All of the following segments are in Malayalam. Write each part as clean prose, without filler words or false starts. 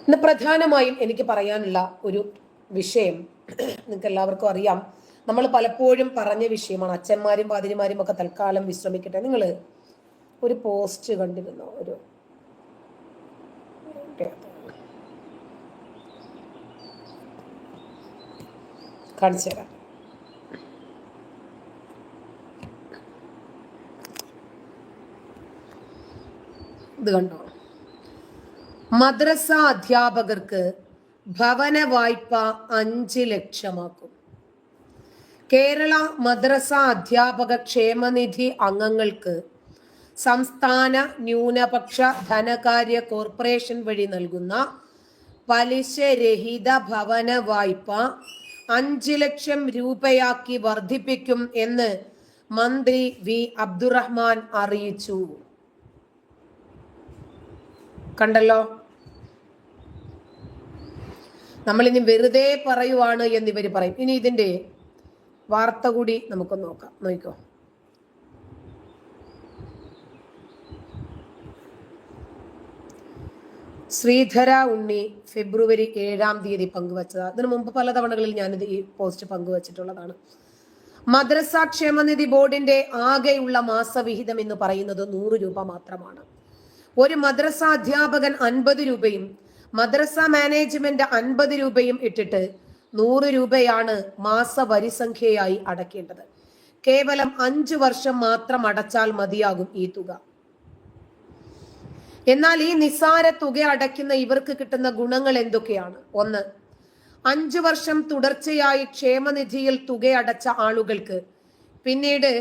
ഇന്ന് പ്രധാനമായും എനിക്ക് പറയാനുള്ള ഒരു വിഷയം നിങ്ങൾക്ക് എല്ലാവർക്കും അറിയാം. നമ്മൾ പലപ്പോഴും പറഞ്ഞ വിഷയമാണ്. അച്ഛന്മാരും പാതിരിമാരും ഒക്കെ തൽക്കാലം വിശ്രമിക്കട്ടെ. നിങ്ങൾ ഒരു പോസ്റ്റ് കണ്ടിരുന്നോ? ഒരു കാണിച്ചു തരാം. ഇത് കണ്ടോ? മദ്രസ അധ്യാപകർക്ക് ഭവന വായ്പ 5 ലക്ഷമാക്കും. കേരള മദ്രസ അധ്യാപക ക്ഷേമനിധി അംഗങ്ങൾക്ക് സംസ്ഥാന ന്യൂനപക്ഷ ധനകാര്യ കോർപ്പറേഷൻ വഴി നൽകുന്ന പലിശരഹിത ഭവന വായ്പ 5 ലക്ഷം രൂപയാക്കി വർദ്ധിപ്പിക്കും എന്ന് മന്ത്രി വി അബ്ദുറഹ്മാൻ അറിയിച്ചു. കണ്ടല്ലോ, നമ്മളിനി വെറുതെ പറയുവാണ് എന്നിവർ പറയും. ഇനി ഇതിന്റെ വാർത്ത കൂടി നമുക്ക് നോക്കാം. നോക്കോ, ശ്രീധര ഉണ്ണി ഫെബ്രുവരി 7-ാം തീയതി പങ്കുവച്ചത്. അതിനു മുമ്പ് പല തവണകളിൽ ഞാനിത് ഈ പോസ്റ്റ് പങ്കുവച്ചിട്ടുള്ളതാണ്. മദ്രസ ക്ഷേമനിധി ബോർഡിന്റെ ആകെയുള്ള മാസവിഹിതം എന്ന് പറയുന്നത് 100 രൂപ മാത്രമാണ്. ഒരു മദ്രസ അധ്യാപകൻ 50 രൂപയും മദ്രസ മാനേജ്മെന്റ് 50 രൂപയും ഇട്ടിട്ട് 100 രൂപയാണ് മാസ വരിസംഖ്യയായി അടയ്ക്കേണ്ടത്. കേവലം 5 വർഷം മാത്രം അടച്ചാൽ മതിയാകും ഈ തുക. എന്നാൽ ഈ നിസ്സാര തുക അടയ്ക്കുന്ന ഇവർക്ക് കിട്ടുന്ന ഗുണങ്ങൾ എന്തൊക്കെയാണ്? 1, 5 വർഷം തുടർച്ചയായി ക്ഷേമനിധിയിൽ തുക അടച്ച ആളുകൾക്ക് പിന്നീട്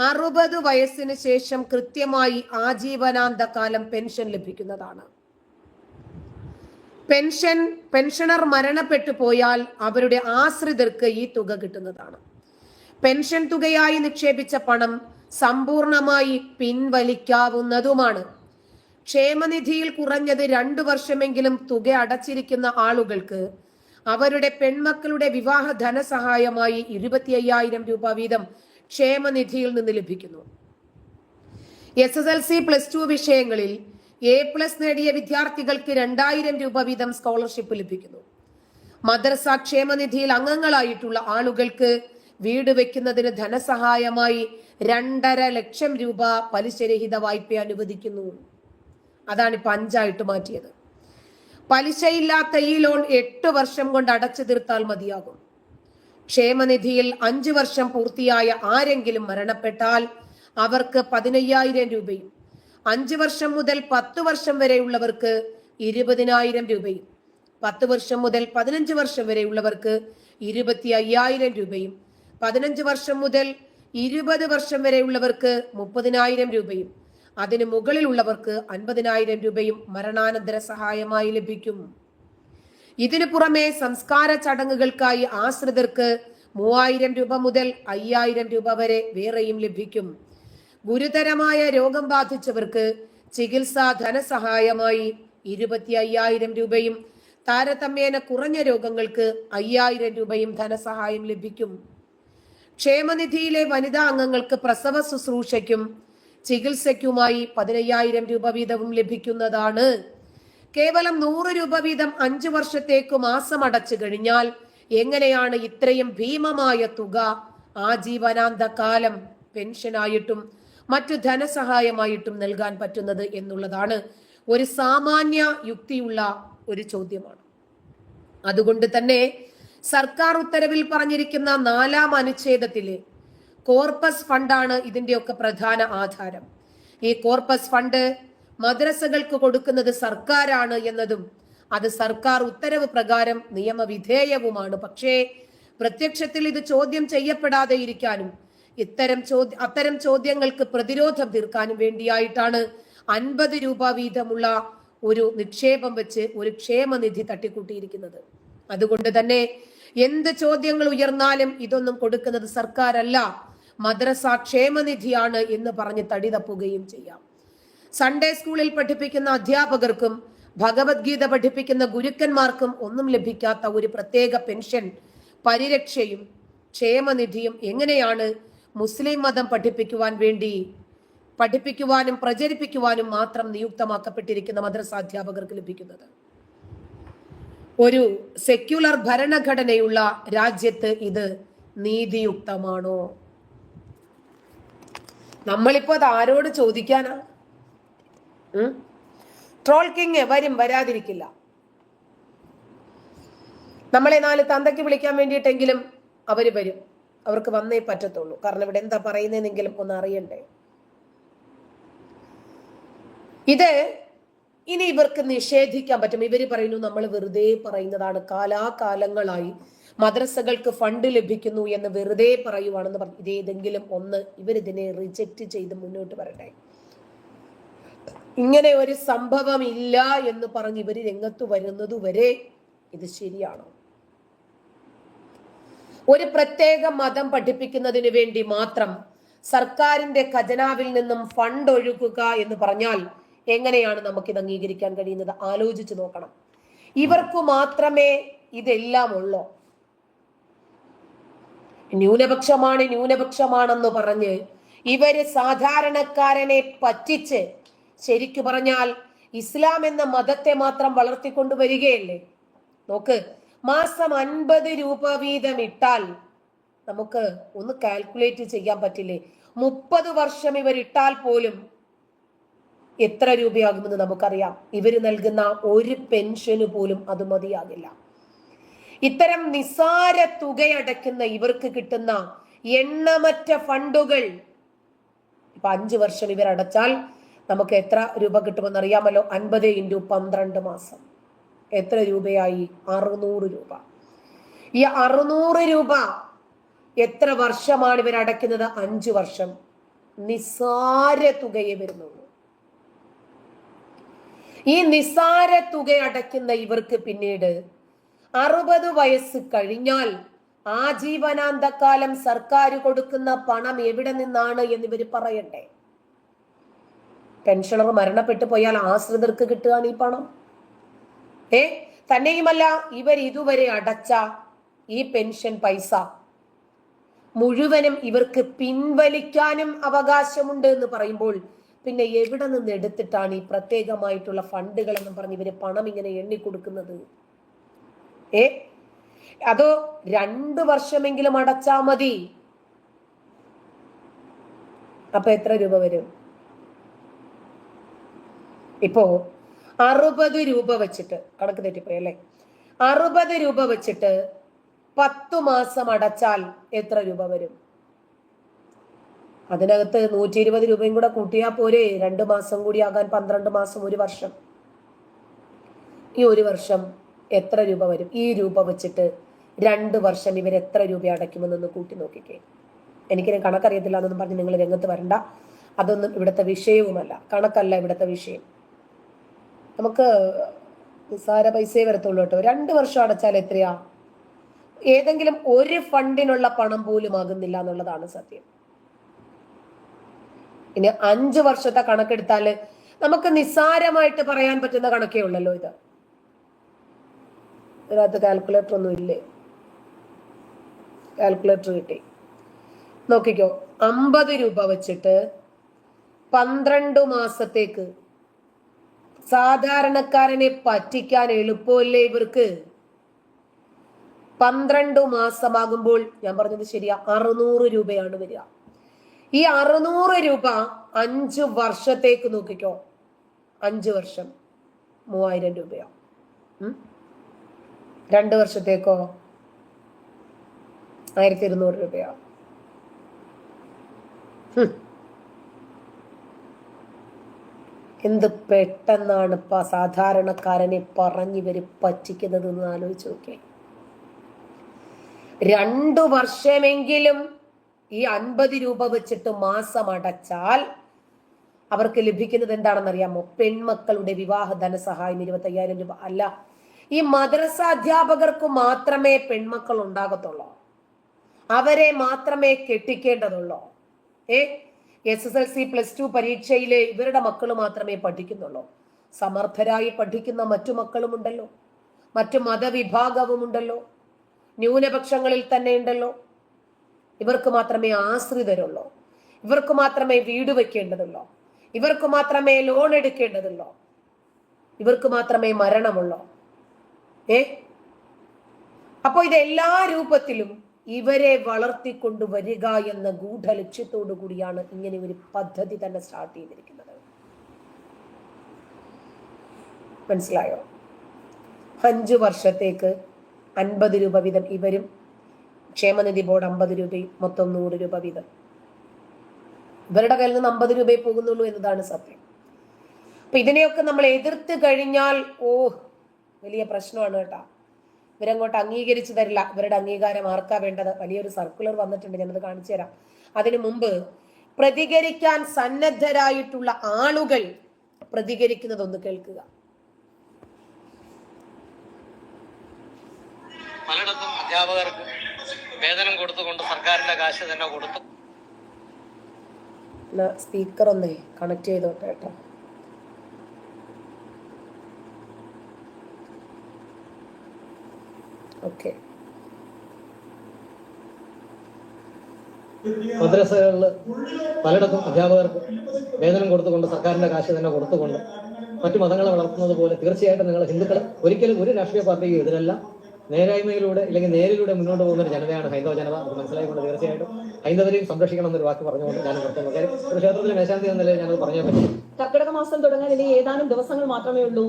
60 വയസ്സിന് ശേഷം കൃത്യമായി ആജീവനാന്തകാലം പെൻഷൻ ലഭിക്കുന്നതാണ്. പെൻഷനർ മരണപ്പെട്ടു പോയാൽ അവരുടെ ആശ്രിതർക്ക് ഈ തുക കിട്ടുന്നതാണ്. പെൻഷൻ തുകയായി നിക്ഷേപിച്ച പണം സമ്പൂർണമായി പിൻവലിക്കാവുന്നതുമാണ്. ക്ഷേമനിധിയിൽ കുറഞ്ഞത് 2 വർഷമെങ്കിലും തുക അടച്ചിരിക്കുന്ന ആളുകൾക്ക് അവരുടെ പെൺമക്കളുടെ വിവാഹ ധനസഹായമായി 25,000 രൂപ വീതം ക്ഷേമനിധിയിൽ നിന്ന് ലഭിക്കുന്നു. SSLC +2 വിഷയങ്ങളിൽ A+ നേടിയ വിദ്യാർത്ഥികൾക്ക് 2,000 രൂപ വീതം സ്കോളർഷിപ്പ് ലഭിക്കുന്നു. മദ്രസ ക്ഷേമനിധിയിൽ അംഗങ്ങളായിട്ടുള്ള ആളുകൾക്ക് വീട് വെക്കുന്നതിന് ധനസഹായമായി 2.5 ലക്ഷം രൂപ പലിശരഹിത വായ്പ അനുവദിക്കുന്നു. അതാണ് ഇപ്പൊ 5 മാറ്റിയത്. പലിശയില്ലാത്ത ഈ ലോൺ 8 വർഷം കൊണ്ട് അടച്ചു തീർത്താൽ മതിയാകും. ക്ഷേമനിധിയിൽ 5 വർഷം പൂർത്തിയായ ആരെങ്കിലും മരണപ്പെട്ടാൽ അവർക്ക് 15,000 രൂപയും 5 വർഷം മുതൽ 10 വർഷം വരെയുള്ളവർക്ക് 20,000 രൂപയും 10 വർഷം മുതൽ 15 വർഷം വരെയുള്ളവർക്ക് 25,000 രൂപയും 15 വർഷം മുതൽ 20 വർഷം വരെയുള്ളവർക്ക് 30,000 രൂപയും അതിന് മുകളിലുള്ളവർക്ക് 50,000 രൂപയും മരണാനന്തര സഹായമായി ലഭിക്കും. ഇതിനു പുറമെ സംസ്കാര ചടങ്ങുകൾക്കായി ആശ്രിതർക്ക് 3,000 രൂപ മുതൽ 5,000 രൂപ വരെ വേറെയും ലഭിക്കും. ഗുരുതരമായ രോഗം ബാധിച്ചവർക്ക് ചികിത്സാ ധനസഹായമായി 25,000 രൂപയും താരതമ്യേന കുറഞ്ഞ രോഗങ്ങൾക്ക് 5,000 രൂപയും ധനസഹായം ലഭിക്കും. ക്ഷേമനിധിയിലെ വനിതാ അംഗങ്ങൾക്ക് പ്രസവ ശുശ്രൂഷയ്ക്കും ചികിത്സയ്ക്കുമായി 15,000 രൂപ വീതവും ലഭിക്കുന്നതാണ്. കേവലം 100 രൂപ വീതം 5 വർഷത്തേക്ക് മാസം അടച്ചു കഴിഞ്ഞാൽ എങ്ങനെയാണ് ഇത്രയും ഭീമമായ തുക ആജീവനാന്തകാലം പെൻഷനായിട്ടും മറ്റു ധനസഹായമായിട്ടും നൽകാൻ പറ്റുന്നത് എന്നുള്ളതാണ് ഒരു സാമാന്യ യുക്തിയുള്ള ഒരു ചോദ്യമാണ്. അതുകൊണ്ട് തന്നെ സർക്കാർ ഉത്തരവിൽ പറഞ്ഞിരിക്കുന്ന 4-ാം അനുച്ഛേദത്തിലെ കോർപ്പസ് ഫണ്ടാണ് ഇതിന്റെയൊക്കെ പ്രധാന ആധാരം. ഈ കോർപ്പസ് ഫണ്ട് മദ്രസകൾക്ക് കൊടുക്കുന്നത് സർക്കാരാണ് എന്നതും അത് സർക്കാർ ഉത്തരവ് പ്രകാരം നിയമവിധേയവുമാണ്. പക്ഷേ പ്രത്യക്ഷത്തിൽ ഇത് ചോദ്യം ചെയ്യപ്പെടാതെ ഇരിക്കാനും അത്തരം ചോദ്യങ്ങൾക്ക് പ്രതിരോധം തീർക്കാനും വേണ്ടിയായിട്ടാണ് 50 രൂപ വീതമുള്ള ഒരു നിക്ഷേപം വെച്ച് ഒരു ക്ഷേമനിധി തട്ടിക്കൂട്ടിയിരിക്കുന്നത്. അതുകൊണ്ട് തന്നെ എന്ത് ചോദ്യങ്ങൾ ഉയർന്നാലും ഇതൊന്നും കൊടുക്കുന്നത് സർക്കാരല്ല, മദ്രസ ക്ഷേമനിധിയാണ് എന്ന് പറഞ്ഞ് തടി തപ്പുകയും ചെയ്യാം. സൺഡേ സ്കൂളിൽ പഠിപ്പിക്കുന്ന അധ്യാപകർക്കും ഭഗവത്ഗീത പഠിപ്പിക്കുന്ന ഗുരുക്കന്മാർക്കും ഒന്നും ലഭിക്കാത്ത ഒരു പ്രത്യേക പെൻഷൻ പരിരക്ഷയും ക്ഷേമനിധിയും എങ്ങനെയാണ് മുസ്ലിം മതം പഠിപ്പിക്കുവാനും പ്രചരിപ്പിക്കുവാനും മാത്രം നിയുക്തമാക്കപ്പെട്ടിരിക്കുന്ന മദ്രസാധ്യാപകർക്ക് ലഭിക്കുന്നത്? ഒരു സെക്യുലർ ഭരണഘടനയുള്ള രാജ്യത്ത് ഇത് നീതിയുക്തമാണോ? നമ്മളിപ്പോ അത് ആരോട് ചോദിക്കാനാ? ട്രോൾ കിങ് വരും, വരാതിരിക്കില്ല. നമ്മളെ 4 തന്തയ്ക്ക് വിളിക്കാൻ വേണ്ടിയിട്ടെങ്കിലും അവര് വരും. അവർക്ക് വന്നേ പറ്റത്തുള്ളൂ. കാരണം ഇവിടെ എന്താ പറയുന്നതെന്നെങ്കിലും ഒന്ന് അറിയണ്ടേ. ഇത് ഇനി ഇവർക്ക് നിഷേധിക്കാൻ പറ്റും. ഇവര് പറയുന്നു നമ്മൾ വെറുതെ പറയുന്നതാണ്, കാലാകാലങ്ങളായി മദ്രസകൾക്ക് ഫണ്ട് ലഭിക്കുന്നു എന്ന് വെറുതെ പറയുവാണെന്ന് പറഞ്ഞു. ഇതേതെങ്കിലും ഒന്ന് ഇവരിതിനെ റിജക്റ്റ് ചെയ്ത് മുന്നോട്ട് വരട്ടെ. ഇങ്ങനെ ഒരു സംഭവം ഇല്ല എന്ന് പറഞ്ഞ് ഇവര് രംഗത്ത് വരുന്നത് വരെ ഇത് ശരിയാണോ? ഒരു പ്രത്യേക മതം പഠിപ്പിക്കുന്നതിന് വേണ്ടി മാത്രം സർക്കാരിന്റെ ഖജനാവിൽ നിന്നും ഫണ്ട് ഒഴുകുക എന്ന് പറഞ്ഞാൽ എങ്ങനെയാണ് നമുക്കിത് അംഗീകരിക്കാൻ കഴിയുന്നത്? ആലോചിച്ചു നോക്കണം. ഇവർക്ക് മാത്രമേ ഇതെല്ലാം ഉള്ളൂ. ന്യൂനപക്ഷമാണെന്ന് പറഞ്ഞ് ഇവര് സാധാരണക്കാരനെ പറ്റിച്ച്, ശരിക്കു പറഞ്ഞാൽ ഇസ്ലാം എന്ന മതത്തെ മാത്രം വളർത്തിക്കൊണ്ടുവരികയല്ലേ. നോക്ക്, മാസം 50 രൂപ വീതം ഇട്ടാൽ നമുക്ക് ഒന്ന് കാൽക്കുലേറ്റ് ചെയ്യാൻ പറ്റില്ലേ? 30 വർഷം ഇവരിട്ടാൽ പോലും എത്ര രൂപയാകുമെന്ന് നമുക്കറിയാം. ഇവര് നൽകുന്ന ഒരു പെൻഷന് പോലും അത് മതിയാകില്ല. ഇത്തരം നിസാര തുകയടയ്ക്കുന്ന ഇവർക്ക് കിട്ടുന്ന എണ്ണമറ്റ ഫണ്ടുകൾ ഇപ്പൊ 5 വർഷം ഇവരടച്ചാൽ നമുക്ക് എത്ര രൂപ കിട്ടുമെന്ന് അറിയാമല്ലോ? 50 × 12 മാസം എത്ര രൂപയായി? 600 രൂപ. ഈ 600 രൂപ എത്ര വർഷമാണ് ഇവർ അടയ്ക്കുന്നത്? 5 വർഷം. നിസാര തുകയെ വരുന്നുള്ളൂ. ഈ നിസാര തുക അടയ്ക്കുന്ന ഇവർക്ക് പിന്നീട് 60 വയസ്സ് കഴിഞ്ഞാൽ ആജീവനാന്തകാലം സർക്കാർ കൊടുക്കുന്ന പണം എവിടെ നിന്നാണ് എന്ന് ഇവർ പറയണ്ടേ? പെൻഷനർ മരണപ്പെട്ടു പോയാൽ ആശ്രിതർക്ക് കിട്ടുകയാണ് ഈ പണം. തന്നെയുമല്ല, ഇവർ ഇതുവരെ അടച്ച ഈ പെൻഷൻ പൈസ മുഴുവനും ഇവർക്ക് പിൻവലിക്കാനും അവകാശമുണ്ട് എന്ന് പറയുമ്പോൾ പിന്നെ എവിടെ നിന്ന് എടുത്തിട്ടാണ് ഈ പ്രത്യേകമായിട്ടുള്ള ഫണ്ടുകൾ എന്ന് പറഞ്ഞ് ഇവര് പണം ഇങ്ങനെ എണ്ണിക്കൊടുക്കുന്നത്? അതോ 2 വർഷമെങ്കിലും അടച്ചാ മതി. അപ്പൊ എത്ര രൂപ വരും? ഇപ്പോ 60 രൂപ വെച്ചിട്ട്, കണക്ക് തെറ്റിപ്പോയി അല്ലേ, 60 രൂപ വെച്ചിട്ട് 10 മാസം അടച്ചാൽ എത്ര രൂപ വരും? അതിനകത്ത് 120 രൂപയും കൂടെ കൂട്ടിയാൽ പോരെ? 2 മാസം കൂടി ആകാൻ 12 മാസം, 1 വർഷം. ഈ 1 വർഷം എത്ര രൂപ വരും? ഈ രൂപ വെച്ചിട്ട് 2 വർഷം ഇവർ എത്ര രൂപ അടയ്ക്കുമെന്നൊന്ന് കൂട്ടി നോക്കിക്കേ. എനിക്കിനെ കണക്കറിയത്തില്ല എന്നൊന്നും പറഞ്ഞ് നിങ്ങൾ രംഗത്ത് വരണ്ട. അതൊന്നും ഇവിടുത്തെ വിഷയവുമല്ല, കണക്കല്ല ഇവിടുത്തെ വിഷയം. നമുക്ക് നിസ്സാര പൈസയെ വരത്തുള്ളൂ കേട്ടോ. 2 വർഷം അടച്ചാൽ എത്രയാ? ഏതെങ്കിലും ഒരു ഫണ്ടിനുള്ള പണം പോലും ആകുന്നില്ല എന്നുള്ളതാണ് സത്യം. ഇനി 5 വർഷത്തെ കണക്കെടുത്താല് നമുക്ക് നിസ്സാരമായിട്ട് പറയാൻ പറ്റുന്ന കണക്കേ ഉള്ളല്ലോ ഇത്. ഇതിനകത്ത് കാൽക്കുലേറ്റർ ഒന്നും ഇല്ലേ? കാൽക്കുലേറ്റർ കിട്ടി. നോക്കിക്കോ, 50 രൂപ വെച്ചിട്ട് 12 മാസത്തേക്ക് സാധാരണക്കാരനെ പറ്റിക്കാൻ എളുപ്പമല്ലേ ഇവർക്ക്? 12 മാസമാകുമ്പോൾ ഞാൻ പറഞ്ഞത് ശരിയാ, 600 രൂപയാണ് വരിക. ഈ 600 രൂപ 5 വർഷത്തേക്ക് നോക്കിക്കോ. 5 വർഷം 3000 രൂപയോ. 2 വർഷത്തേക്കോ 1200 രൂപയോ. എന്ത് പെട്ടെന്നാണ് ഇപ്പൊ സാധാരണക്കാരനെ പറഞ്ഞിവര് പറ്റിക്കുന്നത് എന്ന് ആലോചിച്ച് നോക്കേ. 2 വർഷമെങ്കിലും ഈ 50 രൂപ വെച്ചിട്ട് മാസം അടച്ചാൽ അവർക്ക് ലഭിക്കുന്നത് എന്താണെന്ന് അറിയാമോ? പെൺമക്കളുടെ വിവാഹ ധനസഹായം 25,000 രൂപ. അല്ല, ഈ മദ്രസ അധ്യാപകർക്ക് മാത്രമേ പെൺമക്കൾ ഉണ്ടാകത്തുള്ളൂ, അവരെ മാത്രമേ കെട്ടിക്കേണ്ടതുള്ളൂ. SSLC +2 പരീക്ഷയിലെ ഇവരുടെ മക്കൾ മാത്രമേ പഠിക്കുന്നുള്ളൂ. സമർത്ഥരായി പഠിക്കുന്ന മറ്റു മക്കളുമുണ്ടല്ലോ, മറ്റു മതവിഭാഗവുമുണ്ടല്ലോ, ന്യൂനപക്ഷങ്ങളിൽ തന്നെ ഉണ്ടല്ലോ. ഇവർക്ക് മാത്രമേ ആശ്രിതരുള്ളൂ, ഇവർക്ക് മാത്രമേ വീട് വെക്കേണ്ടതുള്ളൂ, ഇവർക്ക് മാത്രമേ ലോൺ എടുക്കേണ്ടതുള്ളൂ, ഇവർക്ക് മാത്രമേ മരണമുള്ളൂ. അപ്പോൾ ഇത് എല്ലാ രൂപത്തിലും ഇവരെ വളർത്തിക്കൊണ്ടുവരിക എന്ന ഗൂഢലക്ഷ്യത്തോടു കൂടിയാണ് ഇങ്ങനെ ഒരു പദ്ധതി തന്നെ സ്റ്റാർട്ട് ചെയ്തിരിക്കുന്നത്. മനസ്സിലായോ? 5 വർഷത്തേക്ക് 50 രൂപ വീതം ഇവരും, ക്ഷേമനിധി ബോർഡ് 50 രൂപയും, മൊത്തം 100 രൂപ വീതം. ഇവരുടെ കയ്യിൽ നിന്ന് 50 രൂപയെ പോകുന്നുള്ളൂ എന്നതാണ് സത്യം. അപ്പൊ ഇതിനെയൊക്കെ നമ്മൾ എതിർത്ത് കഴിഞ്ഞാൽ വലിയ പ്രശ്നമാണ് കേട്ടോ. ഇവരങ്ങോട്ട് അംഗീകരിച്ചു തരില്ല. ഇവരുടെ അംഗീകാരം ആർക്കാ വേണ്ടത്? വലിയൊരു സർക്കുലർ വന്നിട്ടുണ്ട്, ഞാനത് കാണിച്ചു തരാം. അതിനു മുമ്പ് പ്രതികരിക്കാൻ സന്നദ്ധരായിട്ടുള്ള ആളുകൾ പ്രതികരിക്കുന്നതൊന്ന് കേൾക്കുക. പലയിടത്തും അധ്യാപകർക്ക് വേതനം കൊടുത്തുകൊണ്ട് സർക്കാരിന്റെ കാശ് തന്നെ കൊടുത്തു. സ്പീക്കർ ഒന്നേ കണക്ട് ചെയ്തോട്ടെ കേട്ടോ. ഓക്കെ. മദ്രസകളിൽ പലയിടത്തും അധ്യാപകർക്ക് വേതനം കൊടുത്തുകൊണ്ട് സർക്കാരിന്റെ കാശ് തന്നെ കൊടുത്തുകൊണ്ട് മറ്റു മതങ്ങളെ വളർത്തുന്നത് പോലെ തീർച്ചയായിട്ടും നിങ്ങൾ ഹിന്ദുക്കൾ ഒരിക്കലും ഒരു രാഷ്ട്രീയ പാർട്ടിക്കും ഇതിനല്ല. നേരായ്മയിലൂടെ അല്ലെങ്കിൽ നേരിലൂടെ മുന്നോട്ട് പോകുന്ന ഒരു ജനതയാണ് ഹൈന്ദവ ജനത. അത് മനസ്സിലായിക്കൊണ്ട് തീർച്ചയായിട്ടും ഹൈന്ദവരെയും സംരക്ഷിക്കണം എന്നൊരു വാക്ക് പറഞ്ഞുകൊണ്ട് ഞാൻ നിർത്തുന്നു. ഒരു ക്ഷേത്രത്തിലെ മേശാന്തി എന്ന നിലയിൽ ഞങ്ങൾ പറഞ്ഞേ പറ്റും. കർക്കിടക മാസം തുടങ്ങാൻ ഇനി ഏതാനും ദിവസങ്ങൾ മാത്രമേ ഉള്ളൂ.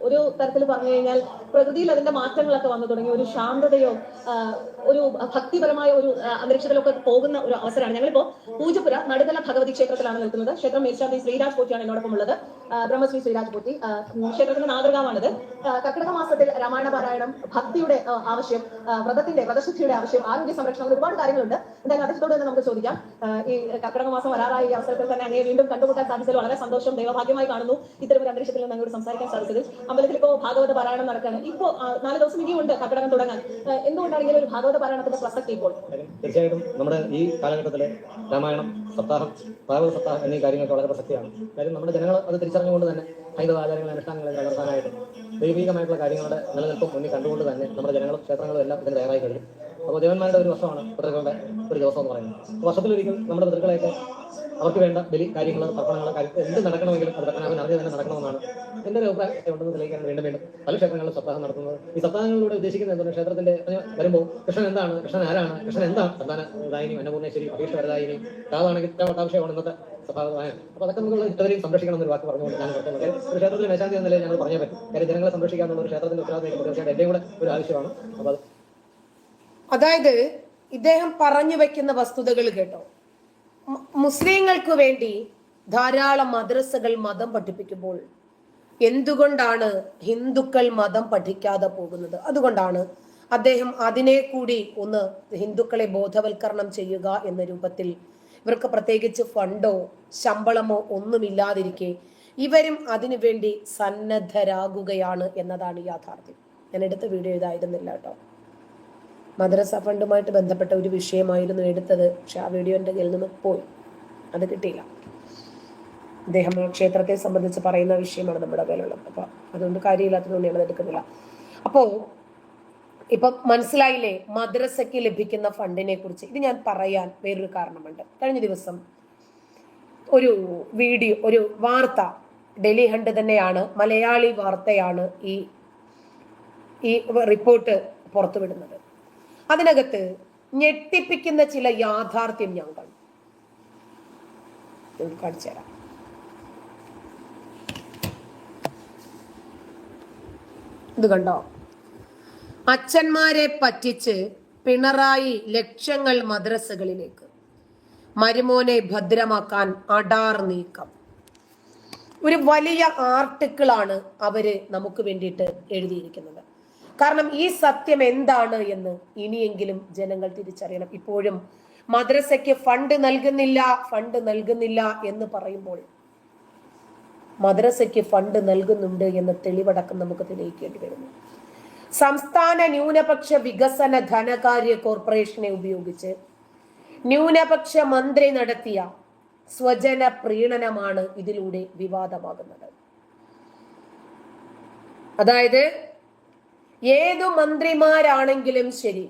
ഒരു തരത്തിൽ പറഞ്ഞു കഴിഞ്ഞാൽ പ്രകൃതിയിൽ അതിന്റെ മാറ്റങ്ങളൊക്കെ വന്നു തുടങ്ങി. ഒരു ശാന്തതയോ ഒരു ഭക്തിപരമായ ഒരു അന്തരീക്ഷത്തിലൊക്കെ പോകുന്ന ഒരു അവസരമാണ്. ഞങ്ങളിപ്പോ പൂജപ്പുര നടുതല ഭഗവതി ക്ഷേത്രത്തിലാണ് നിൽക്കുന്നത്. ക്ഷേത്രം മേൽശാന്തി ശ്രീരാജ് പോറ്റിയാണ് എന്നോടൊപ്പം ഉള്ളത്. ബ്രഹ്മശ്രീ ശ്രീരാജ് പോറ്റി. ക്ഷേത്രത്തിന്റെ നാഗരികമാണിത്. കർക്കിടക മാസത്തിൽ രാമായണ പാരായണം, ഭക്തിയുടെ ആവശ്യം, വ്രതശുദ്ധിയുടെ ആവശ്യം, ആരോഗ്യ സംരക്ഷണം, ഒരുപാട് കാര്യങ്ങളുണ്ട്. എന്തായാലും അദ്ദേഹത്തോട് തന്നെ നമുക്ക് ചോദിക്കാം. ഈ കർക്കിടക മാസം വരാറായ ഈ അവസരത്തിൽ തന്നെ അങ്ങനെ വീണ്ടും കണ്ടുമുട്ടാൻ സാധിച്ചതിൽ വളരെ സന്തോഷം, ദൈവഭാഗ്യമായി കാണുന്നു. ഇത്തരം ഒരു അന്തരീക്ഷത്തിൽ നിന്ന് അങ്ങോട്ട് സംസാരിക്കാൻ സാധിച്ചത്. അമ്പലത്തിൽ ഇപ്പോ ഭാഗവത പാരായണം നടക്കുകയാണ്. ഇപ്പോ 4 ദിവസം ഇനിയുണ്ട് കർക്കിടകം തുടങ്ങാൻ. എന്തുകൊണ്ടാണ് ഇങ്ങനെ ഒരു ഭാഗവത പാരായണത്തിന്റെ പ്രസക്തി ഇപ്പോൾ? തീർച്ചയായിട്ടും നമ്മുടെ ഈ കാലഘട്ടത്തിലെ രാമായണം സപ്താഹം, ഭാഗവത സപ്താഹം എന്നീ കാര്യങ്ങൾക്ക് വളരെ പ്രസക്തിയാണ്. കാര്യം നമ്മുടെ ജനങ്ങൾ അത് തിരിച്ചറിഞ്ഞുകൊണ്ട് തന്നെ ഹൈന്ദവ ആചാരങ്ങളെ അനുഷ്ഠാനങ്ങളെ തകർക്കാനായിട്ട് ദൈവികമായിട്ടുള്ള കാര്യങ്ങളുടെ നിലനിൽപ്പും മുന്നിൽ കണ്ടുകൊണ്ട് തന്നെ നമ്മുടെ ജനങ്ങളും ക്ഷേത്രങ്ങളും എല്ലാം ഇതിന് തയ്യാറായി കഴിയും. അപ്പോൾ ദേവന്മാരുടെ ഒരു വർഷമാണ് പിതൃക്കളുടെ ഒരു ദിവസം എന്ന് പറയുന്നത്. വർഷത്തിലൊരിക്കൽ നമ്മുടെ പിതൃക്കളെയൊക്കെ അവർക്ക് വേണ്ട ബലി കാര്യങ്ങൾ, തർപ്പണങ്ങൾ, എന്ത് നടക്കണമെങ്കിലും അത് അവൻ അറിഞ്ഞ് തന്നെ നടക്കണമെന്നാണ് എൻ്റെ ഒരു അഭിപ്രായം ഉണ്ടെന്ന് തെളിയിക്കാൻ വീണ്ടും പല ക്ഷേത്രങ്ങളിലും സപ്താഹം നടത്തുന്നത്. ഈ സപ്താഹങ്ങളിലൂടെ ഉദ്ദേശിക്കുന്നത് എന്താണ്? ക്ഷേത്രത്തിന്റെ വരുമ്പോൾ കൃഷ്ണൻ എന്താണ്, കൃഷ്ണൻ ആരാണ്, കൃഷ്ണൻ എന്താണ്, സന്താനദായിനി, അന്നപൂർണേശ്വരി, അഭീഷ്ടവരദായിനി, രാധാണെങ്കിൽ വട്ടാഭിഷേകമാണ് ഇന്നത്തെ സപ്താഹം. അപ്പോൾ അതൊക്കെ നമ്മൾ ഇത്രയും സംരക്ഷിക്കണം എന്നൊരു വാക്ക് പറഞ്ഞുകൊണ്ട് ഞാൻ നിർത്തുന്നത്. ഒരു ക്ഷേത്രത്തിലെ മേശാന്തി എന്ന നിലയിൽ ഞങ്ങൾ പറഞ്ഞേ പറ്റും. കാര്യം ജനങ്ങളെ സംരക്ഷിക്കാനുള്ള ഒരു ക്ഷേത്രത്തിന്റെ ഉത്തരവാദിത്തം തീർച്ചയായിട്ടും എൻ്റെയും കൂടെ ഒരു ആവശ്യമാണ്. അപ്പോൾ അതായത് ഇദ്ദേഹം പറഞ്ഞു വെക്കുന്ന വസ്തുതകൾ കേട്ടോ. മുസ്ലിങ്ങൾക്ക് വേണ്ടി ധാരാളം മദ്രസകൾ മതം പഠിപ്പിക്കുമ്പോൾ എന്തുകൊണ്ടാണ് ഹിന്ദുക്കൾ മതം പഠിക്കാതെ പോകുന്നത്? അതുകൊണ്ടാണ് അദ്ദേഹം അതിനെ കൂടി ഒന്ന് ഹിന്ദുക്കളെ ബോധവൽക്കരണം ചെയ്യുക എന്ന രൂപത്തിൽ ഇവർക്ക് പ്രത്യേകിച്ച് ഫണ്ടോ ശമ്പളമോ ഒന്നുമില്ലാതിരിക്കെ ഇവരും അതിനുവേണ്ടി സന്നദ്ധരാകുകയാണ് എന്നതാണ് യാഥാർത്ഥ്യം. ഞാൻ എടുത്ത വീഡിയോ ഇതായിരുന്നില്ല കേട്ടോ. മദ്രസ ഫണ്ടുമായിട്ട് ബന്ധപ്പെട്ട ഒരു വിഷയമായിരുന്നു എടുത്തത്. പക്ഷെ ആ വീഡിയോ എൻ്റെ കയ്യിൽ നിന്ന് പോയി, അത് കിട്ടിയില്ല. അദ്ദേഹം ക്ഷേത്രത്തെ സംബന്ധിച്ച് പറയുന്ന വിഷയമാണ് നമ്മുടെ കയ്യിലുള്ളത്. അപ്പൊ അതുകൊണ്ട് കാര്യമില്ലാത്തതുകൊണ്ട് ഞാനത് എടുക്കുന്നില്ല. അപ്പോ ഇപ്പം മനസ്സിലായില്ലേ മദ്രസയ്ക്ക് ലഭിക്കുന്ന ഫണ്ടിനെ കുറിച്ച്. ഇത് ഞാൻ പറയാൻ വേറൊരു കാരണമുണ്ട്. കഴിഞ്ഞ ദിവസം ഒരു വീഡിയോ, ഒരു വാർത്ത, ഡൽഹി ഹണ്ട് തന്നെയാണ്, മലയാളി വാർത്തയാണ് ഈ റിപ്പോർട്ട് പുറത്തുവിടുന്നത്. അതിനകത്ത് ഞെട്ടിപ്പിക്കുന്ന ചില യാഥാർത്ഥ്യം ഞാൻ കണ്ടു. കാണിച്ചു തരാം. ഇത് കണ്ടോ? അച്ഛന്മാരെ പറ്റിച്ച് പിണറായി ലക്ഷങ്ങൾ മദ്രസകളിലേക്ക്, മരുമോനെ ഭദ്രമാക്കാൻ അടാർ നീക്കം. ഒരു വലിയ ആർട്ടിക്കിളാണ് അവര് നമുക്ക് വേണ്ടിയിട്ട് എഴുതിയിരിക്കുന്നത്. കാരണം ഈ സത്യം എന്താണ് എന്ന് ഇനിയെങ്കിലും ജനങ്ങൾ തിരിച്ചറിയണം. ഇപ്പോഴും മദ്രസയ്ക്ക് ഫണ്ട് നൽകുന്നില്ല എന്ന് പറയുമ്പോൾ മദ്രസയ്ക്ക് ഫണ്ട് നൽകുന്നുണ്ട് എന്ന തെളിവടക്കം നമുക്ക് തെളിയിക്കേണ്ടി വരുന്നു. സംസ്ഥാന ന്യൂനപക്ഷ വികസന ധനകാര്യ കോർപ്പറേഷനെ ഉപയോഗിച്ച് ന്യൂനപക്ഷ മന്ത്രി നടത്തിയ സ്വജന പ്രീണനമാണ് ഇതിലൂടെ വിവാദമാകുന്നത്. അതായത് ഏതു മന്ത്രിമാരാണെങ്കിലും ശരി,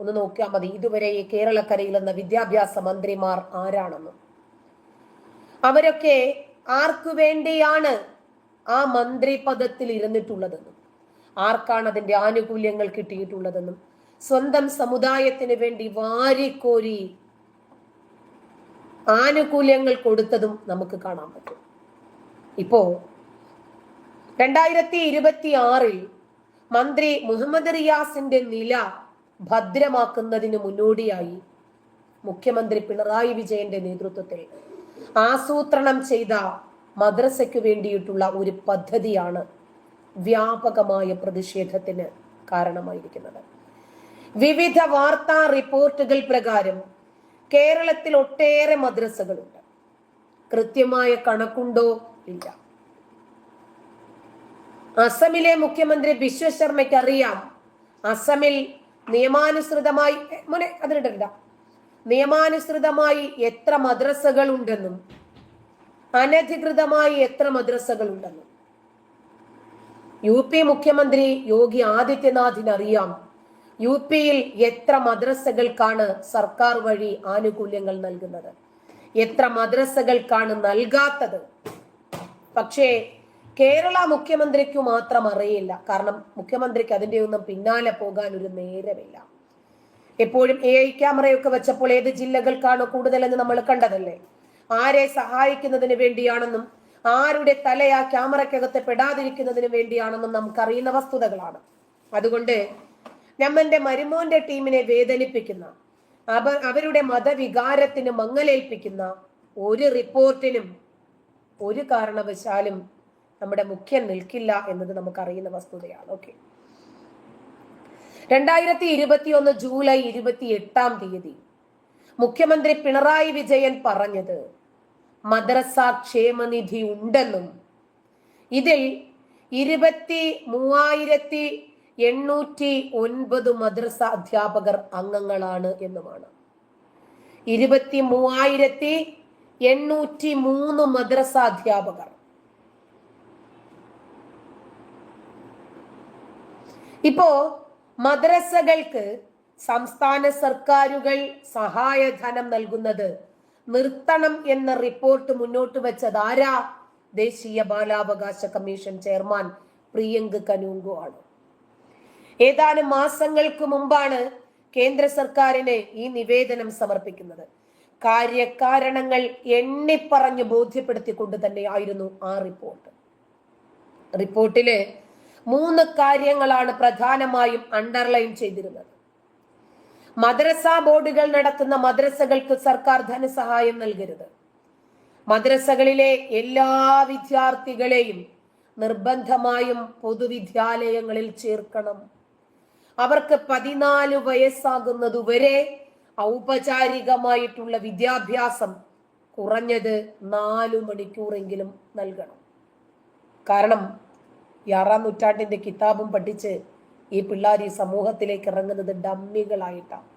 ഒന്ന് നോക്കിയാൽ മതി ഇതുവരെ ഈ കേരളക്കരയിൽ എന്ന വിദ്യാഭ്യാസ മന്ത്രിമാർ ആരാണെന്നും അവരൊക്കെ ആർക്കു വേണ്ടിയാണ് ആ മന്ത്രി പദത്തിൽ ഇരുന്നിട്ടുള്ളതെന്നും ആർക്കാണ് അതിന്റെ ആനുകൂല്യങ്ങൾ കിട്ടിയിട്ടുള്ളതെന്നും സ്വന്തം സമുദായത്തിന് വേണ്ടി വാരിക്കോരി ആനുകൂല്യങ്ങൾ കൊടുത്തതും നമുക്ക് കാണാൻ പറ്റും. ഇപ്പോ 2026 മന്ത്രി മുഹമ്മദ് റിയാസിന്റെ നില ഭദ്രമാക്കുന്നതിന് മുന്നോടിയായി മുഖ്യമന്ത്രി പിണറായി വിജയന്റെ നേതൃത്വത്തിൽ ആസൂത്രണം ചെയ്ത മദ്രസയ്ക്ക് വേണ്ടിയിട്ടുള്ള ഒരു പദ്ധതിയാണ് വ്യാപകമായ പ്രതിഷേധത്തിന് കാരണമായിരിക്കുന്നത്. വിവിധ വാർത്താ റിപ്പോർട്ടുകൾ പ്രകാരം കേരളത്തിൽ ഒട്ടേറെ മദ്രസകളുണ്ട്. കൃത്യമായ കണക്കുണ്ടോ? ഇല്ല. അസമിലെ മുഖ്യമന്ത്രി ബിശ്വ ശർമ്മയ്ക്ക് അറിയാം അസമിൽ നിയമാനുസൃതമായി എത്ര മദ്രസകൾ ഉണ്ടെന്നും അനധികൃതമായി എത്ര മദ്രസകൾ ഉണ്ടെന്നും. UP മുഖ്യമന്ത്രി യോഗി ആദിത്യനാഥിന് അറിയാം UPയിൽ എത്ര മദ്രസകൾക്കാണ് സർക്കാർ വഴി ആനുകൂല്യങ്ങൾ നൽകുന്നത്, എത്ര മദ്രസകൾക്കാണ് നൽകാത്തത്. പക്ഷേ കേരള മുഖ്യമന്ത്രിക്ക് മാത്രം അറിയില്ല. കാരണം മുഖ്യമന്ത്രിക്ക് അതിന്റെ ഒന്നും പിന്നാലെ പോകാൻ ഒരു നേരമില്ല. എപ്പോഴും AI ക്യാമറയൊക്കെ വെച്ചപ്പോൾ ഏത് ജില്ലകൾക്കാണ് കൂടുതലെന്ന് നമ്മൾ കണ്ടതല്ലേ. ആരെ സഹായിക്കുന്നതിന് വേണ്ടിയാണെന്നും ആരുടെ തല ആ ക്യാമറയ്ക്കകത്ത് പെടാതിരിക്കുന്നതിന് വേണ്ടിയാണെന്നും നമുക്കറിയുന്ന വസ്തുതകളാണ്. അതുകൊണ്ട് നമ്മന്റെ മരുമോന്റെ ടീമിനെ വേദനിപ്പിക്കുന്ന അവരുടെ മതവികാരത്തിന് മങ്ങലേൽപ്പിക്കുന്ന ഒരു റിപ്പോർട്ടിനും ഒരു കാരണവശാലും നമ്മുടെ മുഖ്യൻ നിൽക്കില്ല എന്നത് നമുക്കറിയുന്ന വസ്തുതയാണ്. ഓക്കെ, 2021 ജൂലൈ 28 മുഖ്യമന്ത്രി പിണറായി വിജയൻ പറഞ്ഞത് മദ്രസ ക്ഷേമനിധി ഉണ്ടെന്നും ഇതിൽ 23,809 മദ്രസ അധ്യാപകർ അംഗങ്ങളാണ് എന്നുമാണ്. 23,803 മദ്രസ അധ്യാപകർ. ഇപ്പോ മദ്രസകൾക്ക് സംസ്ഥാന സർക്കാരുകൾ സഹായധനം നൽകുന്നത് നിർത്തണം എന്ന റിപ്പോർട്ട് മുന്നോട്ട് വെച്ചത് ആരാ? ദേശീയ ബാലാവകാശ കമ്മീഷൻ ചെയർമാൻ പ്രിയങ്ക് കനൂങ്കു ആണ്. ഏതാനും മാസങ്ങൾക്ക് മുമ്പാണ് കേന്ദ്ര സർക്കാരിന് ഈ നിവേദനം സമർപ്പിക്കുന്നത്. കാര്യകാരണങ്ങൾ എണ്ണിപ്പറഞ്ഞ് ബോധ്യപ്പെടുത്തിക്കൊണ്ട് തന്നെയായിരുന്നു ആ റിപ്പോർട്ട്. റിപ്പോർട്ടില് 3 കാര്യങ്ങളാണ് പ്രധാനമായും അണ്ടർലൈൻ ചെയ്തിരുന്നത്. മദ്രസ ബോർഡുകൾ നടത്തുന്ന മദ്രസകൾക്ക് സർക്കാർ ധനസഹായം നൽകരുത്. മദ്രസകളിലെ എല്ലാ വിദ്യാർത്ഥികളെയും നിർബന്ധമായും പൊതുവിദ്യാലയങ്ങളിൽ ചേർക്കണം. അവർക്ക് 14 വയസ്സാകുന്നതുവരെ ഔപചാരികമായിട്ടുള്ള വിദ്യാഭ്യാസം കുറഞ്ഞത് 4 മണിക്കൂറെങ്കിലും നൽകണം. കാരണം 6-ാം നൂറ്റാണ്ടിന്റെ കിതാബും പഠിച്ച് ഈ പിള്ളേർ ഈ സമൂഹത്തിലേക്ക് ഇറങ്ങുന്നത് ഡമ്മികളായിട്ടാണ്.